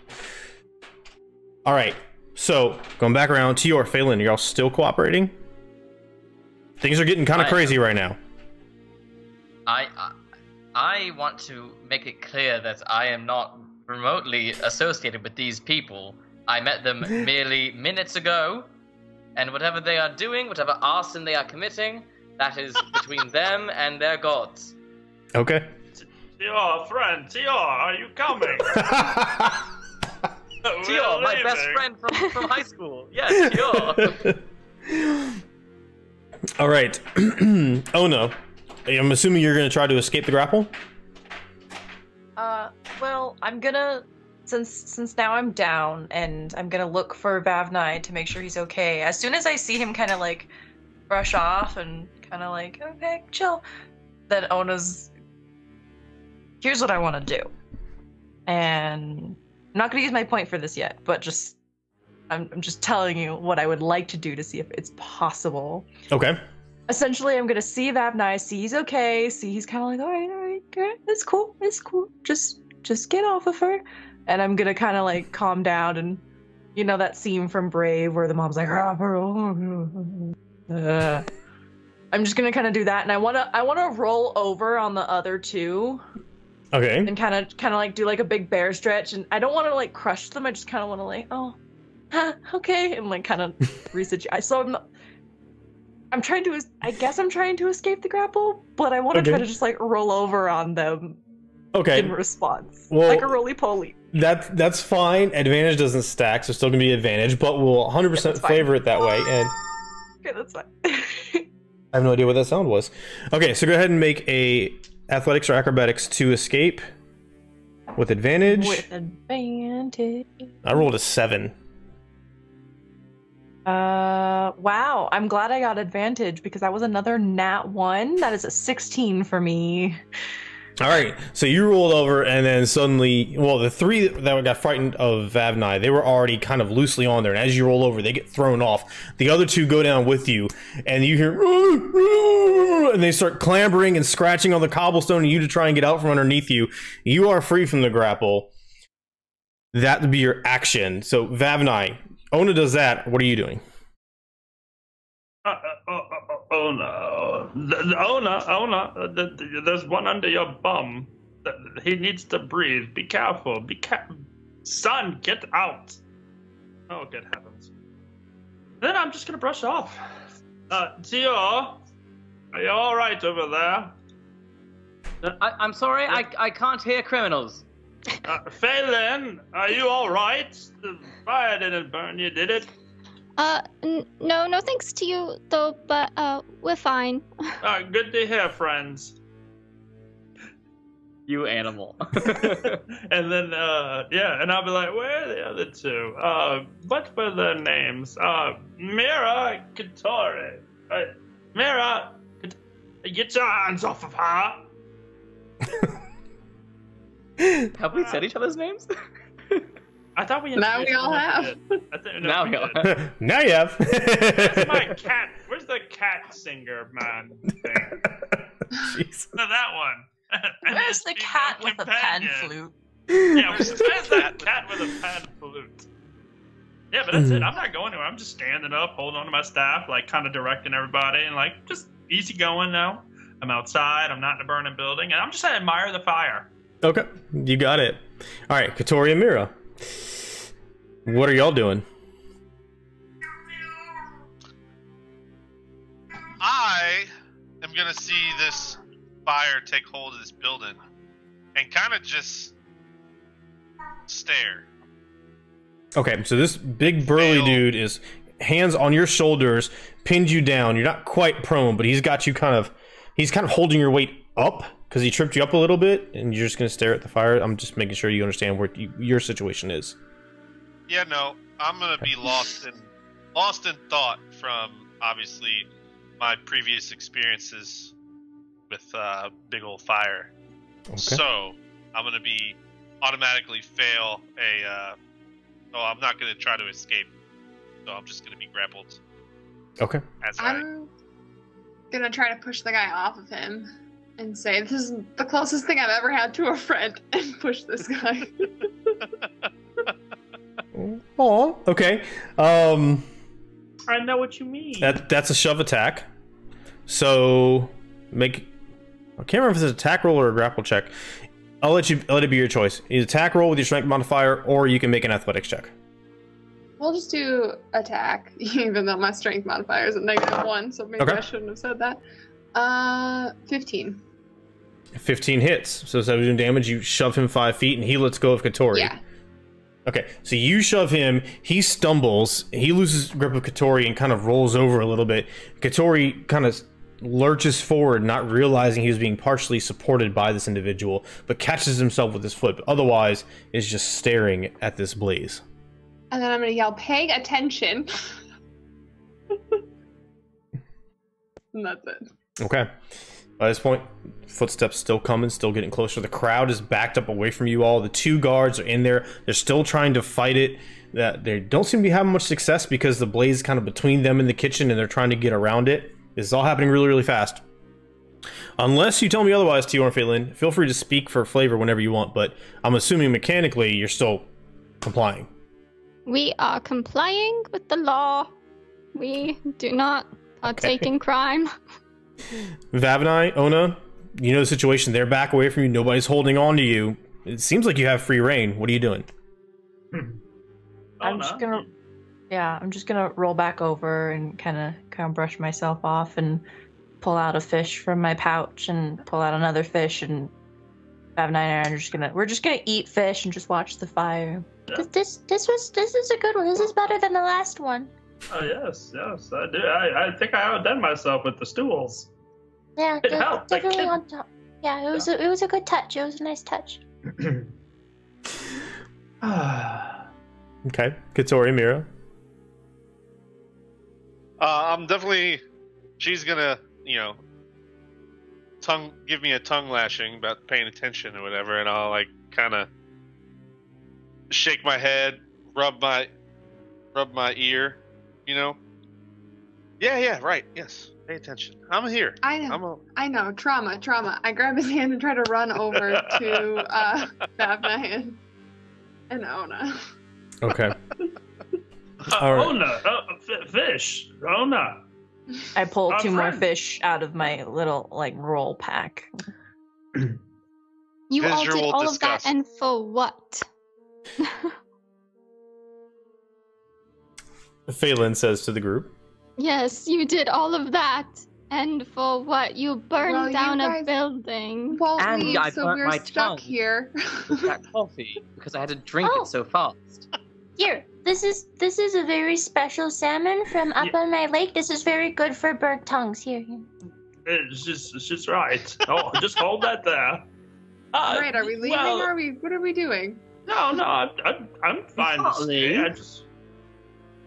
All right, so going back around to your Fay'lnn, you're all still cooperating? Things are getting kind of crazy right now. I want to make it clear that I am not remotely associated with these people. I met them merely minutes ago, and whatever they are doing, whatever arson they are committing, that is between them and their gods. Okay. Tior, friend, Tior, are you coming? Tior, my best friend from high school. Yes, Tior. All right. Onah, I'm assuming you're going to try to escape the grapple? Well, I'm gonna, since now I'm down, and I'm gonna look for Vav'nye to make sure he's okay. As soon as I see him kind of like brush off and kind of like, okay, chill, then Onah's, here's what I want to do. And I'm not gonna use my point for this yet, but just, I'm just telling you what I would like to do to see if it's possible. Okay. Essentially, I'm gonna see Vav'nye, see he's okay, see he's kind of like, all right, it's cool, just get off of her. And I'm gonna kind of like calm down, and you know that scene from Brave where the mom's like, I'm just gonna kind of do that, and I wanna roll over on the other two. Okay. And kind of like do like a big bear stretch, and I don't want to like crush them. I just kind of want to like, okay, and like kind of reset. So I'm trying to, I guess I'm trying to escape the grapple, but I want to try to just like roll over on them. Okay. In response, well, like a roly-poly. That's fine. Advantage doesn't stack, so still gonna be advantage, but we'll 100% favor it that way. And okay, that's fine. I have no idea what that sound was. Okay, so go ahead and make a athletics or acrobatics to escape with advantage. With advantage. I rolled a 7. Wow. I'm glad I got advantage because that was another nat 1. That is a 16 for me. All right, so you rolled over, and then suddenly, well, the 3 that got frightened of Vav'nye, they were already kind of loosely on there, and as you roll over, they get thrown off. The other 2 go down with you, and you hear, and they start clambering and scratching on the cobblestone, and you to try and get out from underneath you. You are free from the grapple. That would be your action. So, Vav'nye, Onah does that. What are you doing? Onah, there's one under your bum. He needs to breathe. Be careful. Son, get out. Oh, good heavens. Then I'm just gonna brush off. Tio, are you all right over there? I'm sorry, I can't hear criminals. Fay'lnn, are you all right? The fire didn't burn you, did it? No thanks to you, though, but, we're fine. Good to hear, friends. You animal. And then, and I'll be like, where are the other 2? What were their names? Mihra, Keatoris. Mihra, get your hands off of her. Have we said each other's names? I thought we Now we all have. Now we all have. Now you have. Where's my cat? Where's the cat singer man thing? Jeez. No, that one. Where's the cat with a pan flute? Yeah, where's that cat with a pan flute? Yeah, but that's it. I'm not going anywhere. I'm just standing up, holding on to my staff, like kind of directing everybody, and like just easy going now. I'm outside. I'm not in a burning building, and I'm just gonna admire the fire. Okay, you got it. All right, Keatoris and Mihra. What are y'all doing? I am gonna see this fire take hold of this building and kind of just stare. Okay, so this big burly dude is hands on your shoulders, pinned you down. You're not quite prone, but he's got you he's kind of holding your weight up because he tripped you up a little bit, and you're just gonna stare at the fire. I'm just making sure you understand where your situation is. Yeah, no, I'm gonna be lost in thought from obviously my previous experiences with big old fire. Okay. So I'm gonna be automatically fail a. I'm not gonna try to escape. So I'm just gonna be grappled. Okay. I'm gonna try to push the guy off of him and say, "This is the closest thing I've ever had to a friend," and push this guy. Oh, okay. I know what you mean. That's a shove attack. So I can't remember if it's an attack roll or a grapple check. I'll let it be your choice. Either attack roll with your strength modifier, or you can make an athletics check. We'll just do attack, even though my strength modifier is a -1, so maybe I shouldn't have said that. 15. 15 hits. So 7 damage. You shove him 5 feet, and he lets go of Keatoris. Yeah. Okay, so you shove him, he stumbles, he loses grip of Keatoris and kind of rolls over a little bit. Keatoris kind of lurches forward, not realizing he was being partially supported by this individual, but catches himself with his foot, but otherwise is just staring at this blaze. And then I'm going to yell, "Pay attention!" And that's it. Okay. By this point, footsteps still coming, still getting closer. The crowd is backed up away from you all. The 2 guards are in there. They're still trying to fight it. They don't seem to be having much success because the blaze is kind of between them and the kitchen, and they're trying to get around it. This is all happening really, really fast. Unless you tell me otherwise, Tio or Fay'lnn, feel free to speak for flavor whenever you want, but I'm assuming mechanically you're still complying. We are complying with the law. We do not partake in crime. Vav'nye, Onah, you know the situation. They're back away from you. Nobody's holding on to you. It seems like you have free reign. What are you doing? I'm just gonna roll back over and kind of brush myself off and pull out a fish from my pouch and pull out another fish, and Vav'nye and I are we're just gonna eat fish and just watch the fire. This is a good one. This is better than the last one. Oh yes, I do. I think I outdone myself with the stools. Yeah, it helped. definitely on top. Yeah, it was a good touch. It was a nice touch. Okay, Keatoris, Mihra. I'm definitely. She's gonna, give me a tongue lashing about paying attention or whatever, and I'll like kind of shake my head, rub my ear, Yeah, right. Yes, pay attention. I'm here. I know. Trauma. I grab his hand and try to run over to Vav'nye and Onah. Okay. Onah, fish. Onah. I pull Our two more friend. fish out of my little roll pack. You all did Visual all of that, disgust. and for what? Fay'lnn says to the group. Yes, you did all of that, and for what? You burned Well, you down a guys- building. Won't And leave, I so burnt we're my stuck tongue. here. With that coffee because I had to drink Oh. it so fast. Here, this is a very special salmon from up on my lake. This is very good for burnt tongues. Here. It's just right. Oh, just hold that there. Right, are we leaving well, or what are we doing? No, I'm fine to can't stay. leave. I just.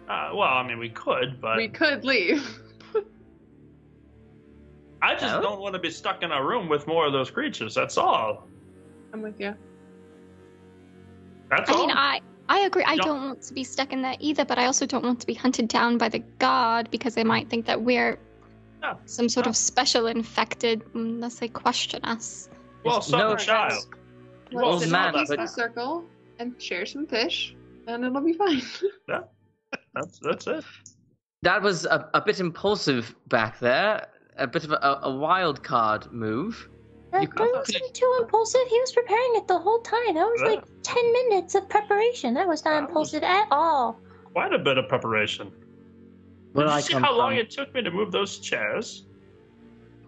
Well, I mean, we could, but We could leave. I just No? don't want to be stuck in a room with more of those creatures. That's all. I'm with you. That's I all. mean, I agree. I Yeah. don't want to be stuck in there either, but I also don't want to be hunted down by the guard because they might think that we're Yeah. some sort Yeah. of special infected unless they question us. Well, There's summer no child. chance. Well, Let's sit in man, a peaceful but- circle and share some fish, and it'll be fine. That's it. That was a bit impulsive back there. A bit of a wild card move. That You doesn't could- seem too impulsive. He was preparing it the whole time. That was Yeah. like 10 minutes of preparation. That was not That was- impulsive at all. Quite a bit of preparation. Where Did I you see come how long from. it took me to move those chairs?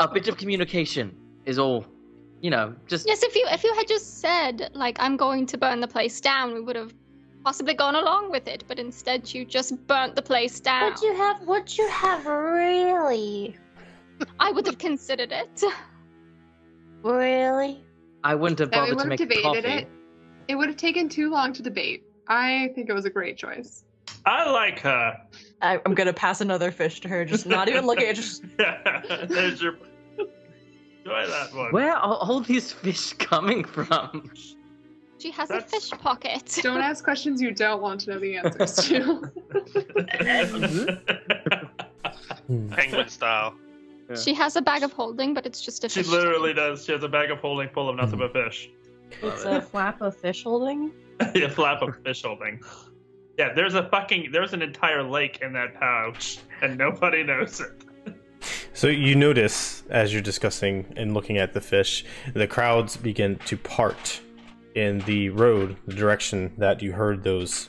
A bit of communication is all. Just Yes, if you had just said like I'm going to burn the place down, we would have possibly gone along with it. But instead, you just burnt the place down. Would you have really? I would have considered it. Really? I wouldn't have And we bothered to would have make debated coffee. it. It would have taken too long to debate. I think it was a great choice. I like her. I'm gonna pass another fish to her, just not even looking at just. There's your. Enjoy that one. Where are all these fish coming from? She has That's- a fish pocket. Don't ask questions you don't want to know the answers to. Penguin style. She has a bag of holding, but it's just a She fish. literally does. She has a bag of holding full of nothing but fish. It's a flap of fish holding. A flap of fish holding. Yeah, there's an entire lake in that pouch, and nobody knows it. So you notice, as you're discussing and looking at the fish, the crowds begin to part in the road, the direction that you heard those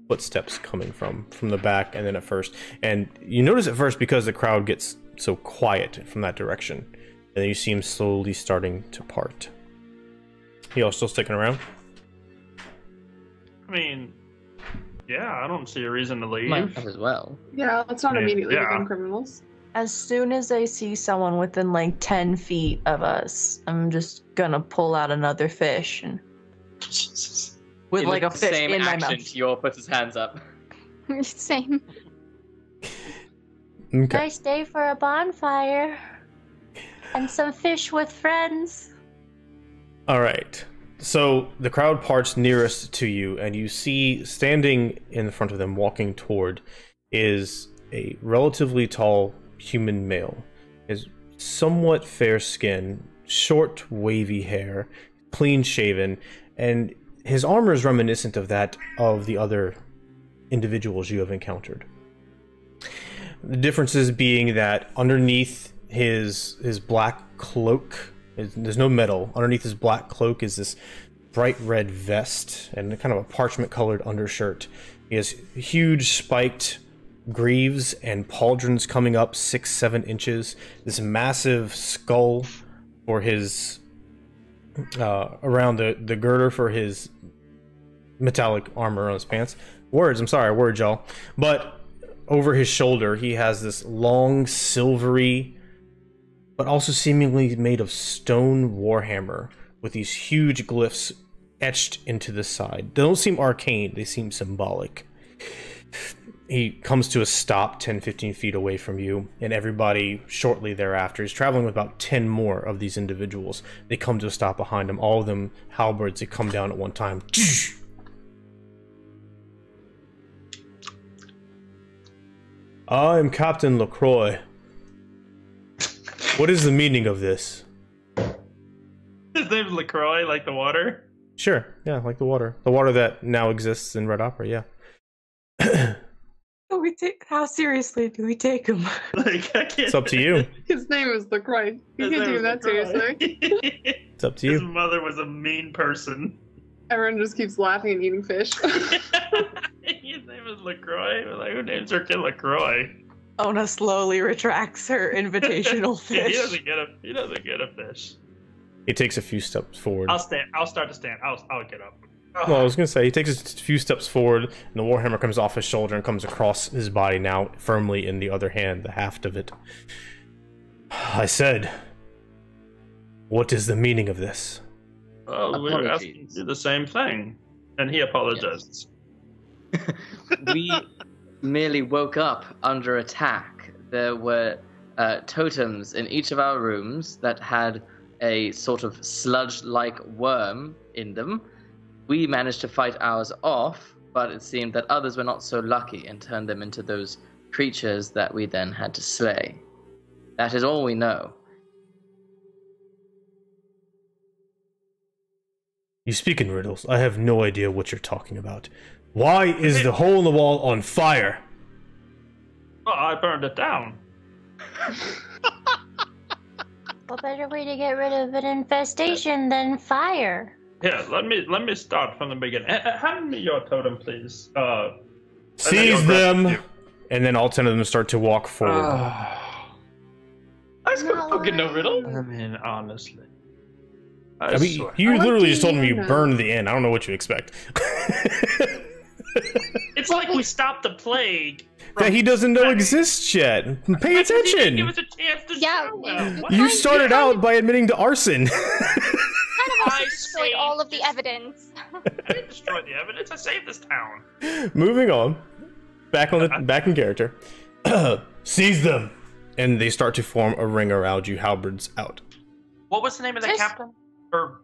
footsteps coming from the back and then at first. And you notice at first because the crowd gets so quiet from that direction, and then you see him slowly starting to part. Y'all still sticking around? I mean, yeah, I don't see a reason to leave. Might have as well. Yeah, let's not immediately Yeah. become criminals. As soon as I see someone within like 10 feet of us, I'm just gonna pull out another fish and with In like the a fish same in my action, mouth. Yor puts his hands up. Same. Okay. Nice day for a bonfire. And some fish with friends. All right. So the crowd parts nearest to you, and you see standing in front of them, walking toward, is a relatively tall human male. His somewhat fair skin, short, wavy hair, clean shaven, and his armor is reminiscent of that of the other individuals you have encountered. The differences being that underneath his black cloak, there's no metal. Underneath his black cloak is this bright red vest and kind of a parchment colored undershirt. He has huge spiked greaves and pauldrons coming up 6-7 inches. This massive skull for his around the girder for his metallic armor on his pants. Words, y'all. But over his shoulder, he has this long, silvery, but also seemingly made of stone warhammer with these huge glyphs etched into the side. They don't seem arcane, they seem symbolic. he comes to a stop 10-15 feet away from you, and everybody shortly thereafter is traveling with about 10 more of these individuals. They come to a stop behind him, all of them halberds. They come down at one time. I am Captain LaCroix. What is the meaning of this? His name's LaCroix, like the water? Sure, yeah, like the water. The water that now exists in Red Opera, yeah. How seriously do we take him? Like, I can't. It's up to you. His name is LaCroix. You can't take that seriously. It's up to His you. mother was a mean person. Everyone just keeps laughing and eating fish. His name is LaCroix. Like, who names her kid LaCroix? Onah slowly retracts her invitational fish. He doesn't get a fish. He takes a few steps forward. I'll start to stand. I'll get up. Well, I was gonna say, he takes a few steps forward, and the warhammer comes off his shoulder and comes across his body, now firmly in the other hand, the haft of it. I said, what is the meaning of this? Well, we were asking you the same thing, and he apologizes. Yes. We merely woke up under attack. There were totems in each of our rooms that had a sort of sludge-like worm in them. We managed to fight ours off, but it seemed that others were not so lucky and turned them into those creatures that we then had to slay. That is all we know. You speak in riddles. I have no idea what you're talking about. Why is the hole in the wall on fire? Well, I burned it down. What better way to get rid of an infestation than fire? Yeah, let me start from the beginning. Hand me your totem, please. Seize them! And then all 10 of them start to walk forward. That's Not fucking no lying. riddle. I mean, honestly. I mean, swear. you What literally do just told me you you know? burned the inn. I don't know what you expect. It's like we stopped the plague. That he doesn't know exists yet. Pay Give attention! us a chance to Yeah, show him. You started out by admitting to arson. Kind of also I destroyed saved all of the this- evidence. I didn't destroy the evidence. I saved this town. Moving on. Back in character. Seize them! And they start to form a ring around you, halberds out. What was the name of the Just- captain? Or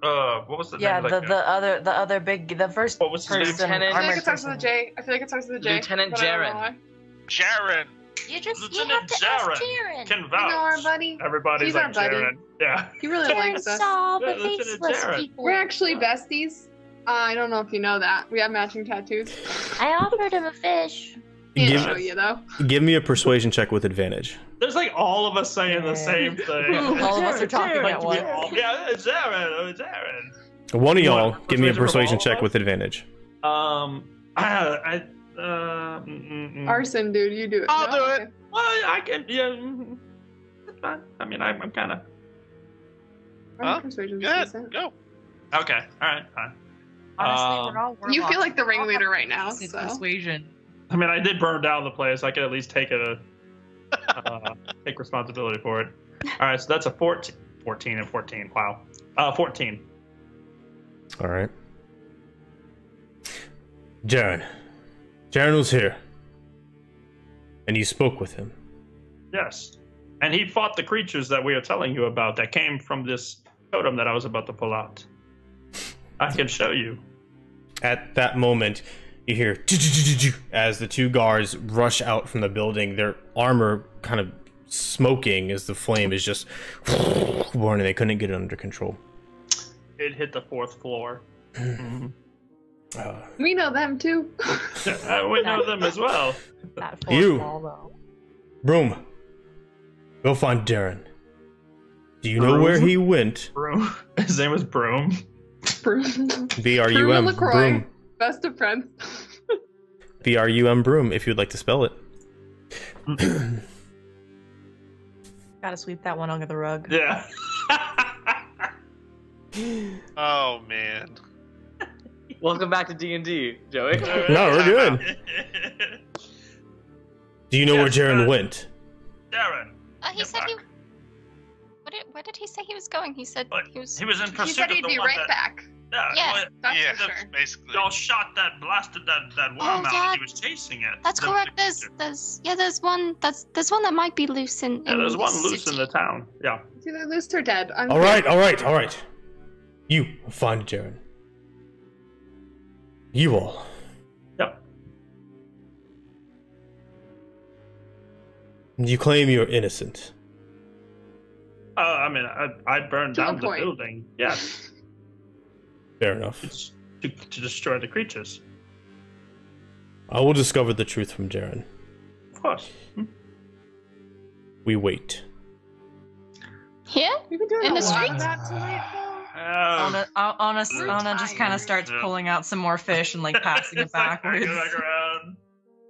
what was the Yeah, name of the other big, the first What was his name? person. Lieutenant- I feel like armored it starts with a person. J. I feel like it starts with a J. Lieutenant but I don't know Jaren. why. Jaren. You Lieutenant have to ask Jaren Jaren. can You know our vouch. buddy. Everybody's He's like our buddy. Jaren. Yeah. He really Jaren likes us. saw the Yeah, Lieutenant faceless Jaren. people. We're actually besties. I don't know if you know that. We have matching tattoos. I offered him a fish. Can't Give- show you though. Give me a persuasion check with advantage. There's like all of us saying the same thing. All of us are talking Jaren, at once. Yeah, it's Jaren. It's Jaren. One of You y'all, want give me a persuasion persuasion from all check of with advantage. Arson, dude, you do it. I'll No? do it. Okay. Well, I can. Yeah, it's fine. I mean, I'm kind of. My Huh? persuasion's Go ahead. decent. Go. Okay. All right. Fine. Honestly, we're all. You feel warlocks. like the We all ringleader have right now, decent so. Persuasion. I mean, I did burn down the place. I could at least take take responsibility for it. All right. So that's a 14 and 14. Wow. 14. All right. Jaren. Jaren was here. And you spoke with him. Yes. And he fought the creatures that we are telling you about that came from this totem that I was about to pull out. I can show you. At that moment, you hear as the two guards rush out from the building, their armor kind of smoking as the flame is just burning. They couldn't get it under control. It hit the 4th floor. We know them too. We know them as well. That You. wall, though. Broom, go find Darren. Do you know Broom? where he went? Broom. His name was Broom. Broom B-R-U-M, LaCroix. Broom. Best of friends. B-R-U-M, Broom, if you'd like to spell it. Gotta sweep that one under the rug. Yeah. Oh man. Welcome back to D&D, Joey. No, we're good. Do you know where Yes, Jaren went? Darren. He said he. Where did he say he was going? He said What? he was. He was in He pursuit said of he'd the be one right that... back. Yeah, that's yeah, for sure. that's basically. Y'all shot that, blasted that worm out, yeah. and he was chasing it. That's There was correct. a There's creature. there's one that might be loose in. Yeah, there's the one loose in city. the town. Yeah. It's either loose or dead. I'm All right. You find Jaren. You all. Yep. You claim you're innocent. I mean, I burned To a down the point. building. Yes. Fair enough. To destroy the creatures. I will discover the truth from Jaren. Of course. We wait. Here We've been doing in a the lot streets. of that tonight, though. Onah just kind of starts pulling out some more fish and like passing it backwards. Back around.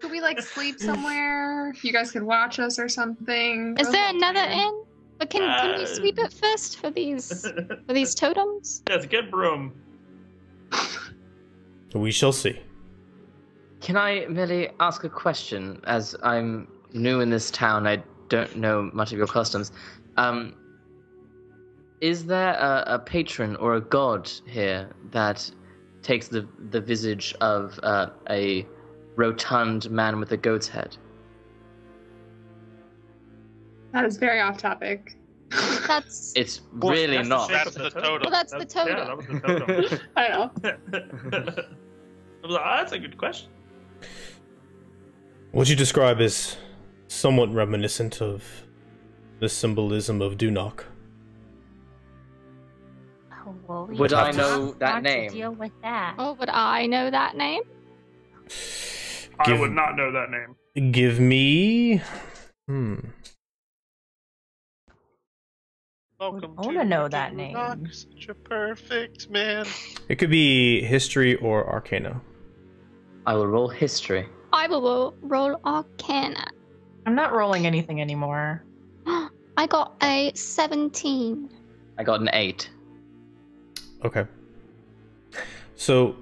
Could we like sleep somewhere? You guys could watch us or something. Is We're there a little another tired. inn? But can we sweep it first for these totems? Yes, get broom. We shall see. Can I merely ask a question? As I'm new in this town, I don't know much of your customs. Is there a patron or a god here that takes the visage of a rotund man with a goat's head? That is very off topic. That's It's Well, really that's not. shape That's of the totem. well, that's the totem. Yeah, that was the totem. I know. I was like, oh, that's a good question. What you describe is somewhat reminiscent of the symbolism of Dunok. Oh, well, Would you I don't know that want to name? Deal with that. Oh, would I know that name? I Give- would not know that name. Give me... Welcome I wanna know that Dunok, name. Such a perfect man. It could be history or arcana. I will roll history. I will roll Arcana. I'm not rolling anything anymore. I got a 17. I got an 8. Okay. So,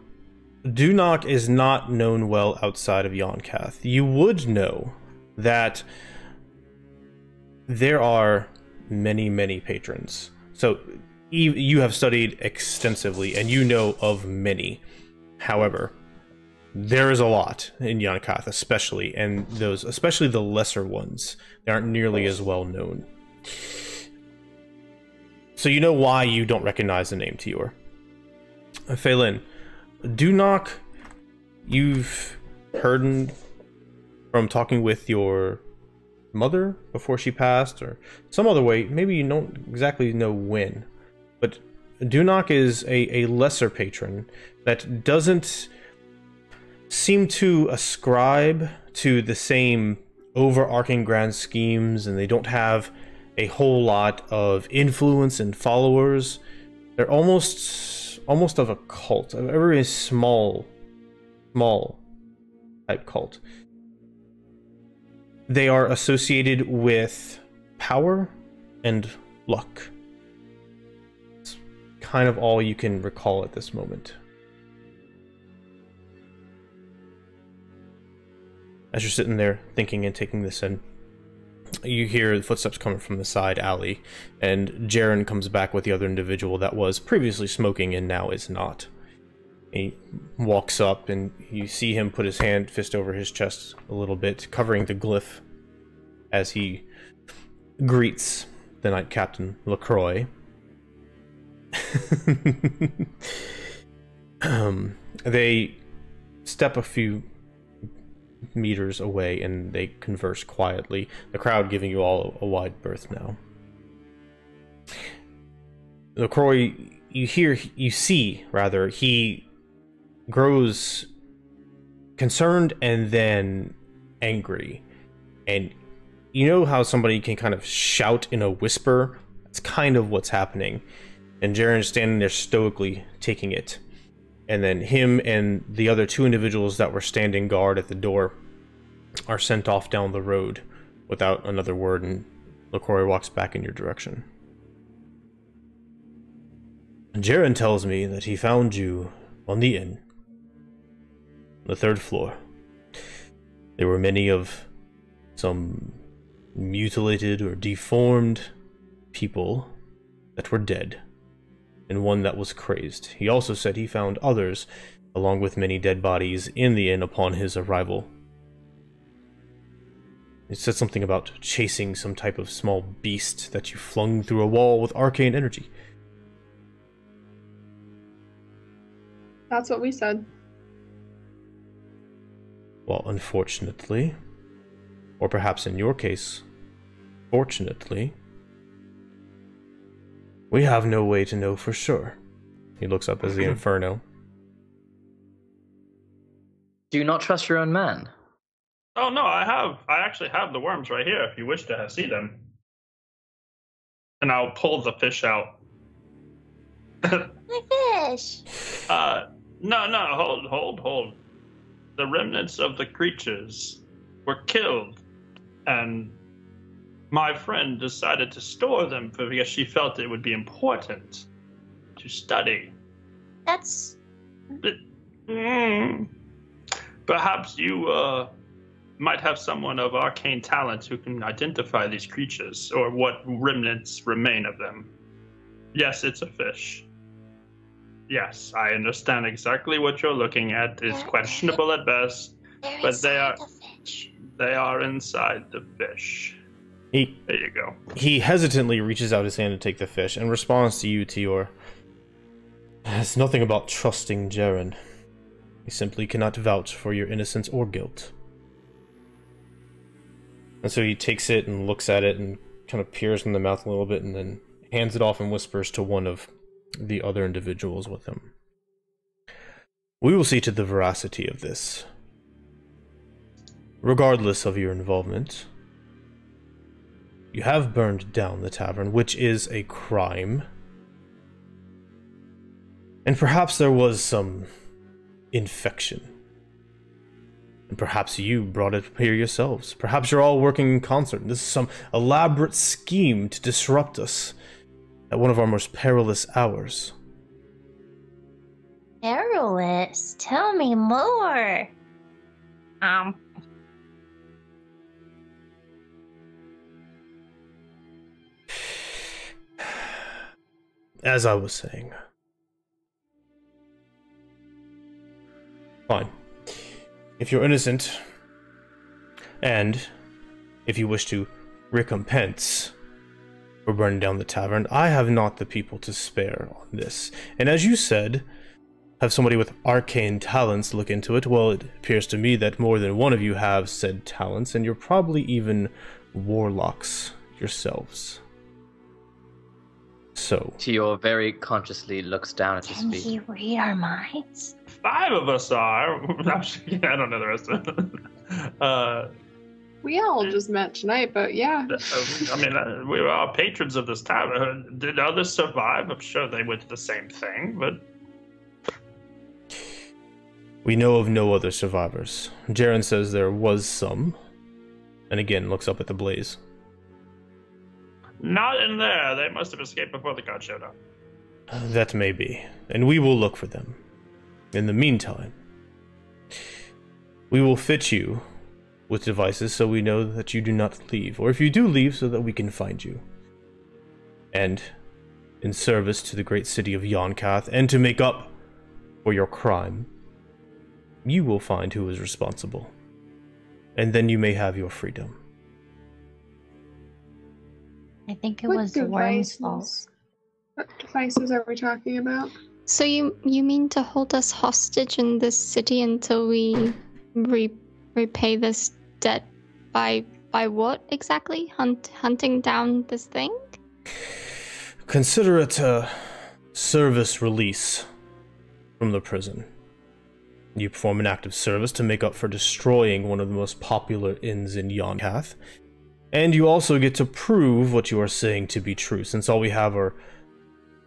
Dunok is not known well outside of Yonkath. You would know that there are many, many patrons. So, you have studied extensively, and you know of many. However, there is a lot in Yonkath, especially, and those, especially the lesser ones, they aren't nearly as well known. So you know why you don't recognize the name Tior. Fay'lnn, Dunok, you've heard from talking with your mother before she passed, or some other way, maybe you don't exactly know when, but Dunok is a lesser patron that doesn't seem to ascribe to the same overarching grand schemes, and they don't have a whole lot of influence and followers. They're almost of a cult, a very small type cult. They are associated with power and luck. It's kind of all you can recall at this moment. As you're sitting there thinking and taking this in, you hear footsteps coming from the side alley, and Jaren comes back with the other individual that was previously smoking and now is not. He walks up, and you see him put his fist over his chest a little bit, covering the glyph as he greets the Knight Captain LaCroix. They step a few meters away and they converse quietly, the crowd giving you all a wide berth now. LaCroix, you see, he grows concerned and then angry. And you know how somebody can kind of shout in a whisper? That's kind of what's happening. And Jaren's standing there stoically taking it. And then him and the other two individuals that were standing guard at the door are sent off down the road without another word, and LaCroix walks back in your direction. And Jaren tells me that he found you on the inn, the 3rd floor. There were many of some mutilated or deformed people that were dead. and one that was crazed. He also said he found others, along with many dead bodies, in the inn upon his arrival. It said something about chasing some type of small beast that you flung through a wall with arcane energy. That's what we said. Well, unfortunately, or perhaps in your case, fortunately, we have no way to know for sure. He looks up as the Inferno. Do you not trust your own man? Oh no, I actually have the worms right here if you wish to see them. And I'll pull the fish out. My fish. No, hold. The remnants of the creatures were killed, and my friend decided to store them because she felt it would be important to study. That's... Perhaps you might have someone of arcane talent who can identify these creatures, or what remnants remain of them. Yes, it's a fish. Yes, I understand exactly what you're looking at. It's questionable at best, but they are inside the fish. There you go. He hesitantly reaches out his hand to take the fish and responds to you, Tior. It's nothing about trusting Jaren. He simply cannot vouch for your innocence or guilt. And so he takes it and looks at it and kind of peers in the mouth a little bit and then hands it off and whispers to one of the other individuals with him. We will see to the veracity of this. Regardless of your involvement, you have burned down the tavern, which is a crime. And perhaps there was some infection. And perhaps you brought it here yourselves. Perhaps you're all working in concert. This is some elaborate scheme to disrupt us at one of our most perilous hours. Perilous? Tell me more. As I was saying. Fine. If you're innocent, and if you wish to recompense for burning down the tavern, I have not the people to spare on this. And as you said, have somebody with arcane talents look into it. Well, it appears to me that more than one of you have said talents, and you're probably even warlocks yourselves. So Tior very consciously looks down at his Can feet. he read our minds? 5 of us are. I don't know the rest of it. We all just met tonight, but yeah. I mean, we were all patrons of this tavern. Did others survive? I'm sure they went to the same thing, but... we know of no other survivors. Jaren says there was some, and again looks up at the blaze. Not in there. They must have escaped before the god showed up. That may be, and we will look for them. In the meantime, we will fit you with devices so we know that you do not leave, or if you do leave, so that we can find you. And in service to the great city of Yonkath, and to make up for your crime, you will find who is responsible. And then you may have your freedom. I think it What was the worm's devices? fault. What devices are we talking about? So you mean to hold us hostage in this city until we repay this debt by what exactly? Hunting down this thing? Consider it a service release from the prison. You perform an act of service to make up for destroying one of the most popular inns in Yonkath. And you also get to prove what you are saying to be true, since all we have are,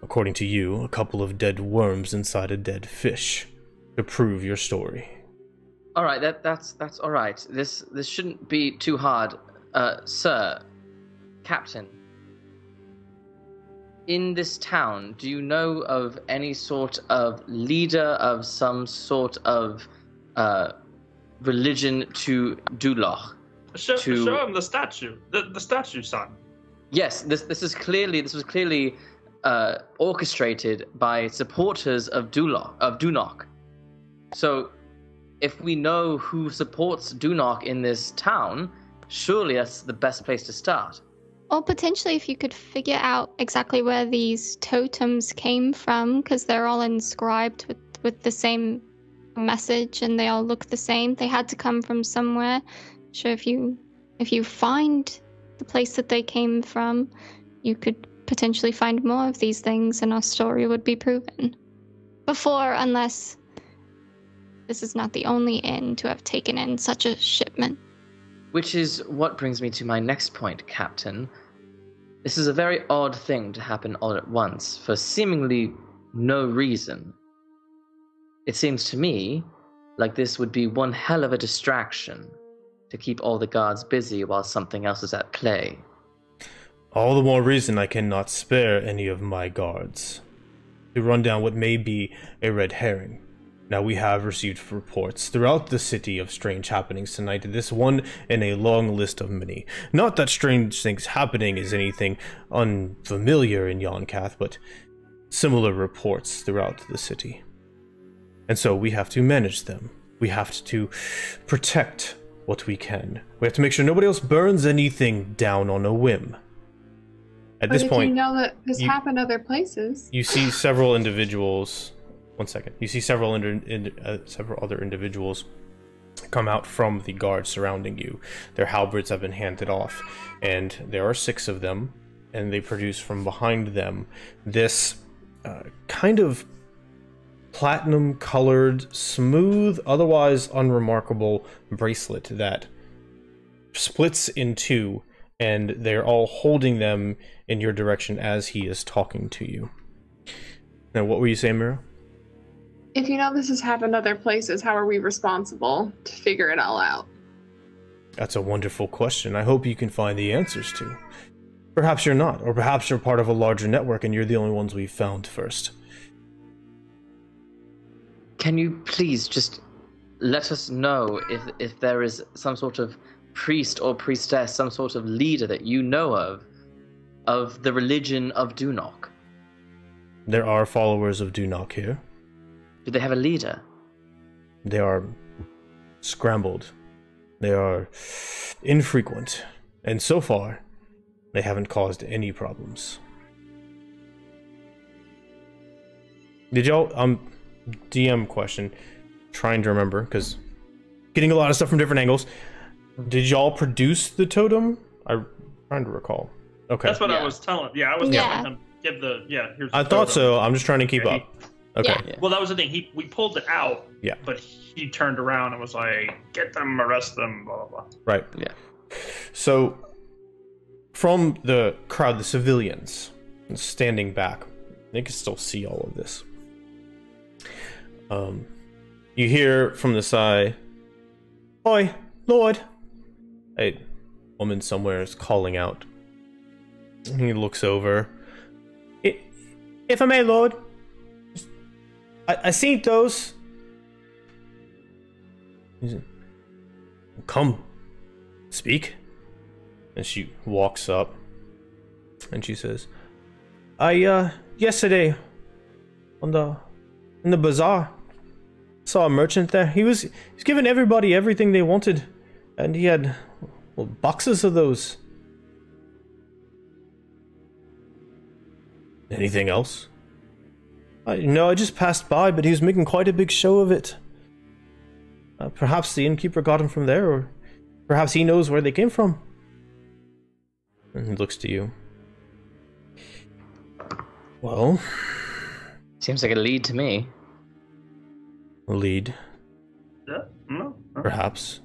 according to you, a couple of dead worms inside a dead fish to prove your story. All right, that's all right. This shouldn't be too hard, sir, Captain. In this town, do you know of any sort of leader of some sort of religion to Duloch? Show him the statue. The statue, son. Yes, this was clearly orchestrated by supporters of Dunok. So, if we know who supports Dunok in this town, surely that's the best place to start. Or potentially if you could figure out exactly where these totems came from, because they're all inscribed with the same message and they all look the same. They had to come from somewhere. So if you find the place that they came from, you could potentially find more of these things and our story would be proven. Unless this is not the only inn to have taken in such a shipment. Which is what brings me to my next point, Captain. This is a very odd thing to happen all at once, for seemingly no reason. It seems to me like this would be one hell of a distraction to keep all the guards busy while something else is at play. All the more reason I cannot spare any of my guards to run down what may be a red herring. Now, we have received reports throughout the city of strange happenings tonight, this one in a long list of many. Not that strange things happening is anything unfamiliar in Yonkath, but similar reports throughout the city. And so we have to manage them. We have to protect what we can. We have to make sure nobody else burns anything down on a whim. At this point, you know that this happened other places. You see several individuals. One second. You see several other individuals come out from the guards surrounding you. Their halberds have been handed off, and there are 6 of them, and they produce from behind them this kind of platinum-colored, smooth, otherwise unremarkable bracelet that splits in 2, and they're all holding them in your direction as he is talking to you. Now, what were you saying, Mihra? If you know this has happened other places, how are we responsible to figure it all out? That's a wonderful question. I hope you can find the answers to. Perhaps you're not, or perhaps you're part of a larger network and you're the only ones we've found first. Can you please just let us know if there is some sort of priest or priestess, some sort of leader that you know of the religion of Dunok? There are followers of Dunok here. Do they have a leader? They are scrambled. They are infrequent. And so far, they haven't caused any problems. Did y'all, DM question, trying to remember, because getting a lot of stuff from different angles. Did y'all produce the totem? I'm trying to recall. Okay. That's what I was telling. Yeah, I was telling him, give the, here's the I thought so. I'm just trying to keep up. Okay. Yeah. Well, that was the thing. We pulled it out. Yeah. But he turned around and was like, "Get them, arrest them, blah blah blah." Right. Yeah. So, from the crowd, the civilians standing back, they can still see all of this. You hear from the side, "Oi, Lord!" A woman somewhere is calling out. He looks over. If I may, Lord. I seen those. Come, speak. And she walks up, and she says, "I yesterday, in the bazaar, saw a merchant there. He was giving everybody everything they wanted, and he had boxes of those." Anything else? No, I just passed by, but he was making quite a big show of it. Perhaps the innkeeper got him from there, or perhaps he knows where they came from. And he looks to you. Well... Seems like a lead to me. A lead? Yeah, no. Perhaps.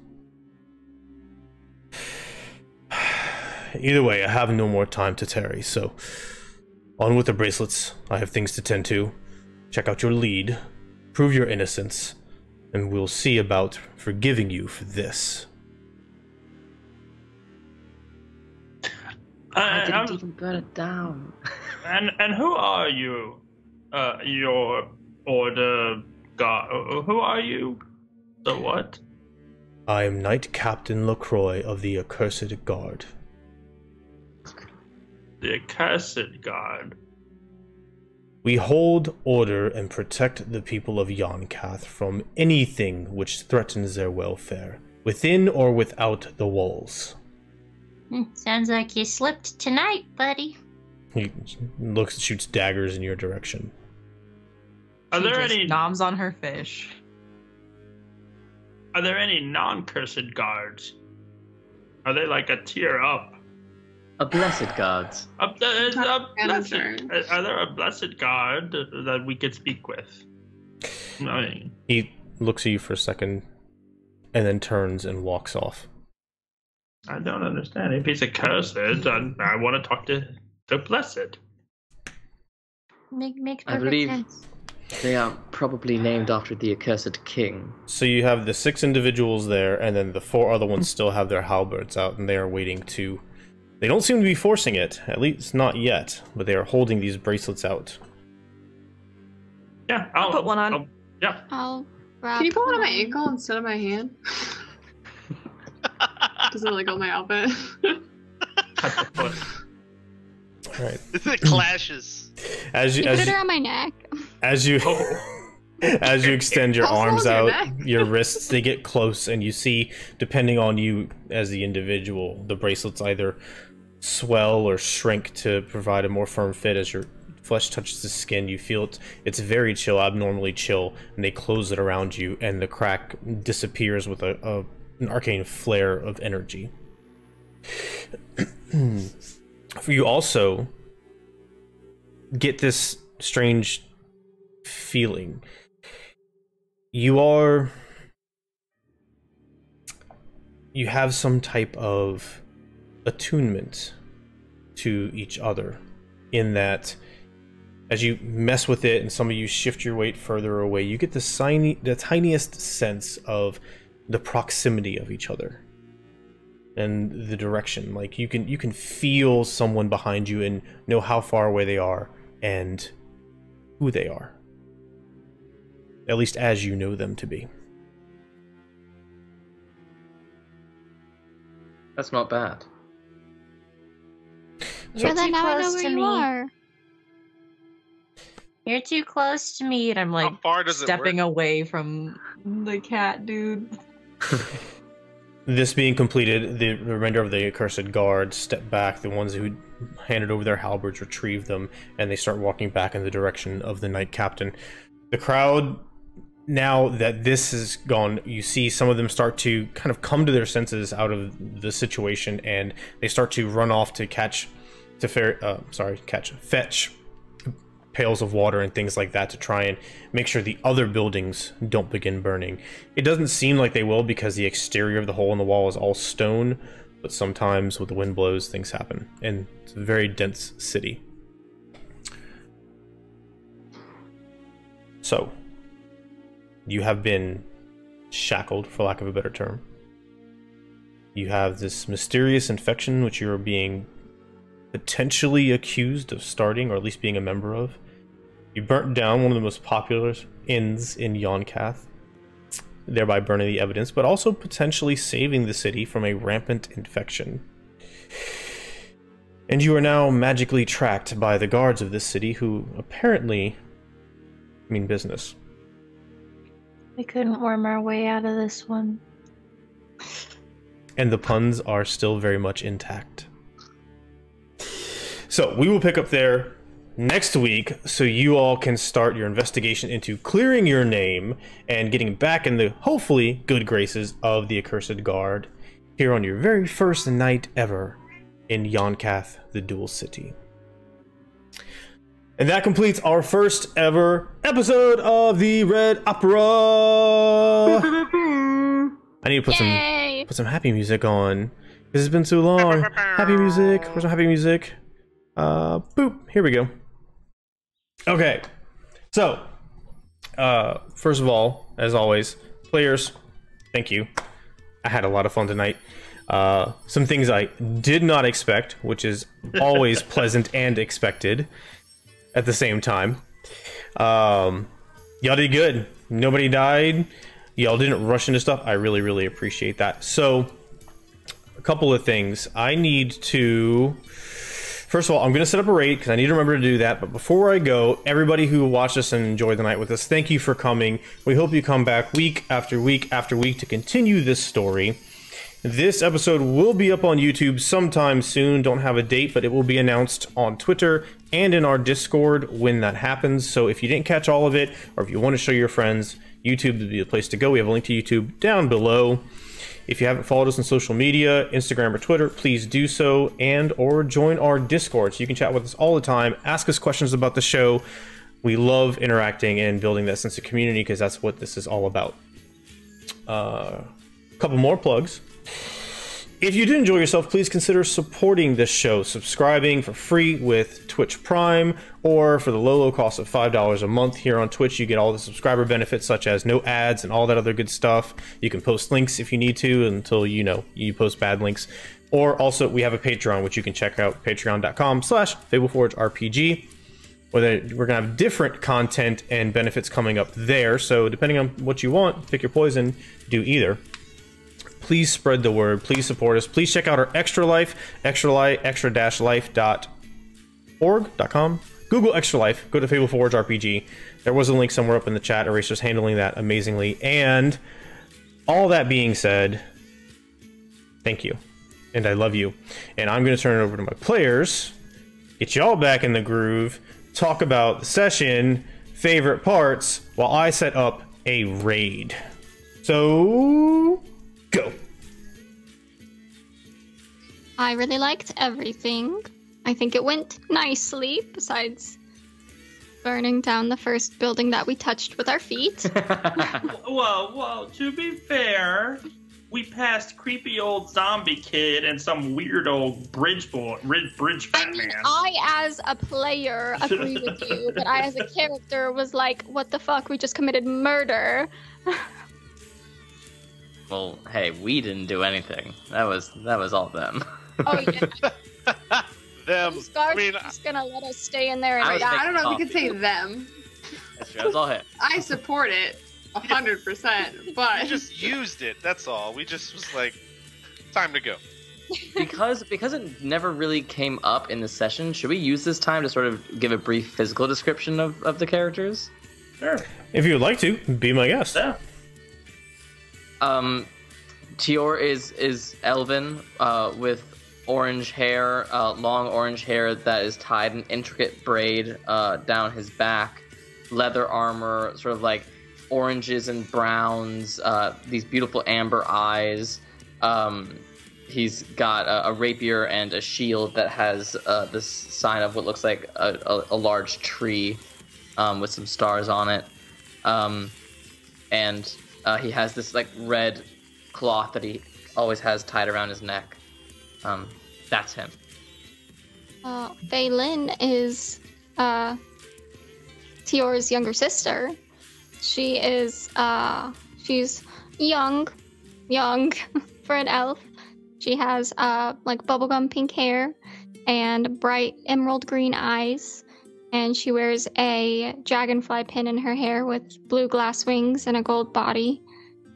Either way, I have no more time to tarry, so... On with the bracelets. I have things to tend to. Check out your lead, prove your innocence, and we'll see about forgiving you for this. I didn't even burn it down. And who are you? Your order guard. Who are you? The what? I am Knight Captain LaCroix of the Accursed Guard. The Accursed Guard. We hold order and protect the people of Yonkath from anything which threatens their welfare, within or without the walls. Sounds like you slipped tonight, buddy. He shoots daggers in your direction. Are there She just any noms on her fish? Are there any non-cursed guards? Are they like a tier up? A blessed gods. Are there Concerned. a blessed guard that we could speak with? I mean, He looks at you for a second, and then turns and walks off. I don't understand. If he's a cursed, I want to talk to the blessed. Makes I perfect believe sense. they are probably named after the accursed king. So you have the 6 individuals there, and then the 4 other ones still have their halberds out, and they are waiting to... They don't seem to be forcing it, at least not yet, but they are holding these bracelets out. Yeah, I'll put one on. Yeah. I'll grab Can you put one on my one. ankle instead of my hand? Doesn't really go with my outfit. Cut the foot. All right. It clashes. As you You put it around my neck. as you as you extend your How small arms is your out, neck? your wrists, they get close, and you see, depending on you as the individual, the bracelets either swell or shrink to provide a more firm fit. As your flesh touches the skin, you feel it's very chill, abnormally chill, and they close it around you, and the crack disappears with an arcane flare of energy. You also get this strange feeling. You have some type of attunement to each other, in that as you mess with it and some of you shift your weight further away, you get the tiniest sense of the proximity of each other and the direction. Like you can feel someone behind you and know how far away they are and who they are, at least as you know them to be. That's not bad. You're So then too now I know close where to you me. are. You're too close to me, and I'm like How far does it stepping work? away from the cat dude. This being completed, the remainder of the accursed guards step back. The ones who handed over their halberds retrieve them, and they start walking back in the direction of the knight captain. The crowd, now that this is gone, you see some of them start to kind of come to their senses out of the situation, and they start to run off to fetch pails of water and things like that to try and make sure the other buildings don't begin burning. It doesn't seem like they will, because the exterior of the hole in the wall is all stone, but sometimes with the wind blows, things happen, and it's a very dense city. So, you have been shackled, for lack of a better term. You have this mysterious infection which you are being potentially accused of starting, or at least being a member of. You burnt down one of the most popular inns in Yonkath, thereby burning the evidence, but also potentially saving the city from a rampant infection. And you are now magically tracked by the guards of this city, who apparently mean business. We couldn't worm our way out of this one. And the puns are still very much intact. So we will pick up there next week, so you all can start your investigation into clearing your name and getting back in the hopefully good graces of the accursed guard here on your very first night ever in Yonkath, the Dual City. And that completes our first ever episode of the Red Opera. I need to Yay! put some happy music on. This has been so long. Happy music. Where's my happy music? Boop. Here we go. Okay. So, first of all, as always, players, thank you. I had a lot of fun tonight. Some things I did not expect, which is always pleasant and expected at the same time. Y'all did good. Nobody died. Y'all didn't rush into stuff. I really, really appreciate that. So, a couple of things. I need to First of all, I'm going to set up a raid because I need to remember to do that. But before I go, everybody who watched us and enjoyed the night with us, thank you for coming. We hope you come back week after week after week to continue this story. This episode will be up on YouTube sometime soon. Don't have a date, but it will be announced on Twitter and in our Discord when that happens. So if you didn't catch all of it, or if you want to show your friends, YouTube would be the place to go. We have a link to YouTube down below. If you haven't followed us on social media, Instagram or Twitter, please do so, and or join our Discord so you can chat with us all the time, ask us questions about the show. We love interacting and building that sense of community because that's what this is all about. A couple more plugs. If you did enjoy yourself, please consider supporting this show, subscribing for free with Twitch Prime, or for the low cost of $5 a month here on Twitch, you get all the subscriber benefits such as no ads and all that other good stuff. You can post links if you need to until you post bad links. Or also, we have a Patreon, which you can check out, patreon.com/FableforgeRPG. We're going to have different content and benefits coming up there, so depending on what you want, pick your poison, do either. Please spread the word. Please support us. Please check out our Extra Life, extra-life.org.com. Google Extra Life. Go to Fableforge RPG. There was a link somewhere up in the chat. Eraser's handling that amazingly. And all that being said, thank you. And I love you. And I'm going to turn it over to my players. Get y'all back in the groove. Talk about the session, favorite parts, while I set up a raid. So... go. I really liked everything. I think it went nicely, besides burning down the first building that we touched with our feet. Whoa, to be fair, we passed creepy old zombie kid and some weird old bridge Batman. I mean, I as a player agree with you, but I as a character was like, what the fuck, we just committed murder. Well, hey, we didn't do anything. That was all them. Oh yeah. Them. Scar's just gonna let us stay in there and I don't know if we could say them. That's true. That was all him. I support it 100%, but We just used it, that's all. We just was like, time to go. Because it never really came up in the session, should we use this time to sort of give a brief physical description of the characters? Sure. If you would like to, be my guest. Yeah. Tior is elven, with orange hair, long orange hair that is tied in intricate braid down his back, leather armor, sort of like oranges and browns, these beautiful amber eyes. He's got a rapier and a shield that has this sign of what looks like a large tree with some stars on it. And he has this like red cloth that he always has tied around his neck. That's him. Fay'lnn is Tior's younger sister. She is she's young for an elf. She has like bubblegum pink hair and bright emerald green eyes, and she wears a dragonfly pin in her hair with blue glass wings and a gold body.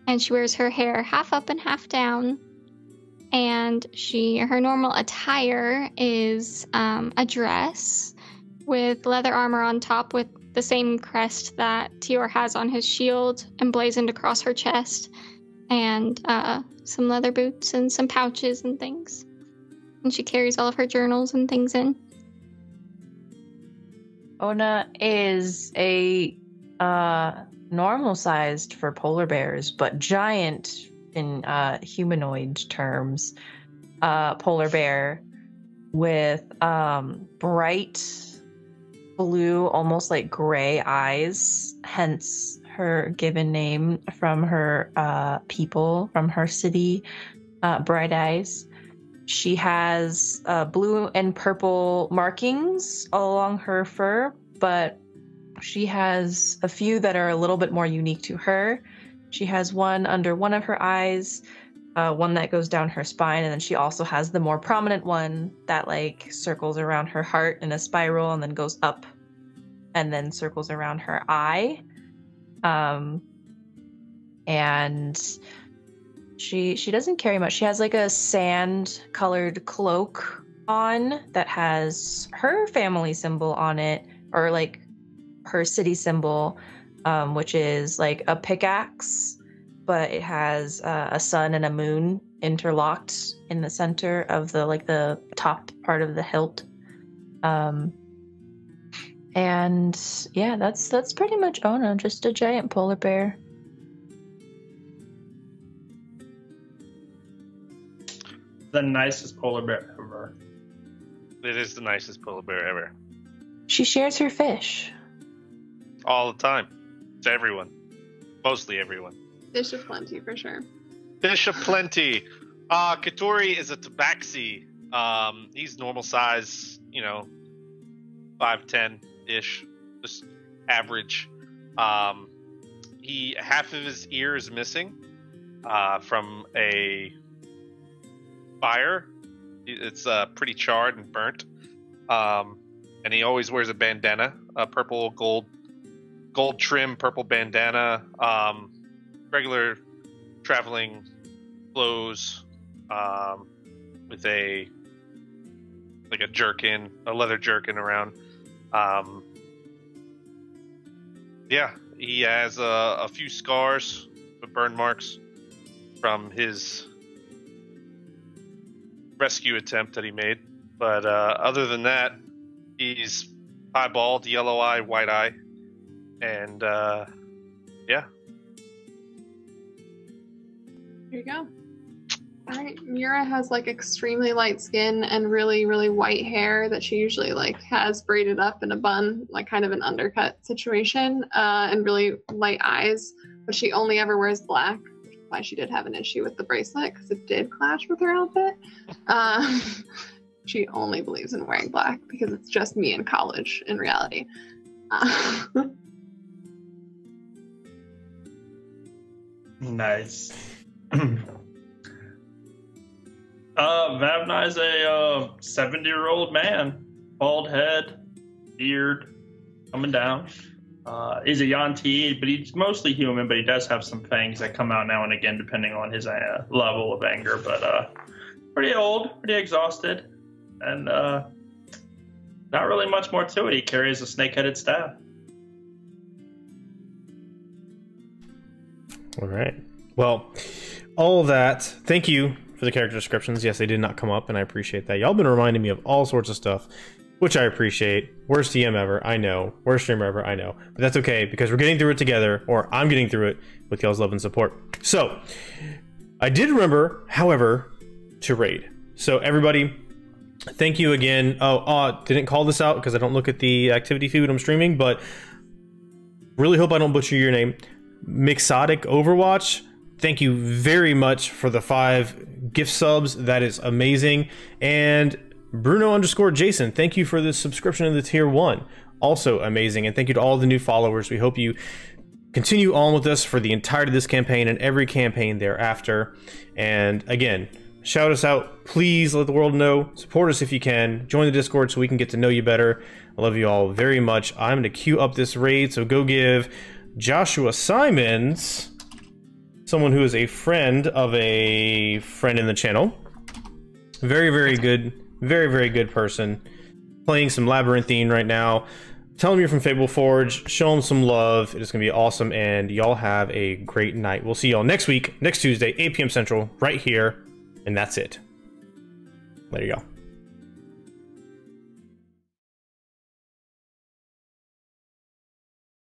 And she wears her hair half up and half down. And her normal attire is a dress with leather armor on top with the same crest that Tior has on his shield emblazoned across her chest, and some leather boots and some pouches and things. And she carries all of her journals and things in. Onah is a normal-sized for polar bears, but giant in humanoid terms. Polar bear with bright blue, almost like gray eyes, hence her given name from her people, from her city, Bright Eyes. She has blue and purple markings along her fur, but she has a few that are a little bit more unique to her. She has one under one of her eyes, one that goes down her spine, and then she also has the more prominent one that like circles around her heart in a spiral and then goes up and then circles around her eye. And she doesn't carry much. She has like a sand colored cloak on that has her family symbol on it, or like her city symbol, which is like a pickaxe, but it has a sun and a moon interlocked in the center of the top part of the hilt. And yeah, that's pretty much Onah, just a giant polar bear. The nicest polar bear ever. It is the nicest polar bear ever. She shares her fish. All the time. To everyone. Mostly everyone. Fish of plenty for sure. Fish of plenty. Keatoris is a tabaxi. He's normal size, 5'10"-ish. Just average. Half of his ear is missing from a fire. It's pretty charred and burnt. And he always wears a bandana, a purple gold trim purple bandana, regular traveling clothes, with a jerkin, a leather jerkin around. Yeah, he has a few scars, burn marks from his rescue attempt that he made. But other than that, he's eyeballed, yellow eye, white eye, and yeah. Here you go. All right, Mihra has like extremely light skin and really, really white hair that she usually like has braided up in a bun, like kind of an undercut situation, and really light eyes, but she only ever wears black, which is why she did have an issue with the bracelet, because it did clash with her outfit. She only believes in wearing black because it's just me in college in reality. Nice. Vav'nye is a 70-year-old man, bald head, beard, coming down. He's a Yanti, but he's mostly human, but he does have some fangs that come out now and again, depending on his level of anger. But pretty old, pretty exhausted, and not really much more to it. He carries a snake-headed staff. All right. Well, all that. Thank you for the character descriptions. Yes, they did not come up, and I appreciate that. Y'all been reminding me of all sorts of stuff, which I appreciate. Worst DM ever, I know. Worst streamer ever, I know. But that's okay, because we're getting through it together, or I'm getting through it with y'all's love and support. So, I did remember, however, to raid. So, everybody, thank you again. Didn't call this out because I don't look at the activity feed when I'm streaming, but really hope I don't butcher your name. Mixotic Overwatch, thank you very much for the 5 gift subs. That is amazing. And Bruno_Jason, thank you for the subscription to the tier 1. Also amazing. And thank you to all the new followers. We hope you continue on with us for the entirety of this campaign and every campaign thereafter. And again, shout us out. Please let the world know. Support us if you can. Join the Discord so we can get to know you better. I love you all very much. I'm going to queue up this raid, so go give Joshua Simons, someone who is a friend of a friend in the channel. Very, very good. Very, very good person. Playing some Labyrinthine right now. Tell him you're from Fableforge. Show him some love. It is going to be awesome, and y'all have a great night. We'll see y'all next week, next Tuesday, 8 p.m. Central, right here, and that's it. Later, y'all.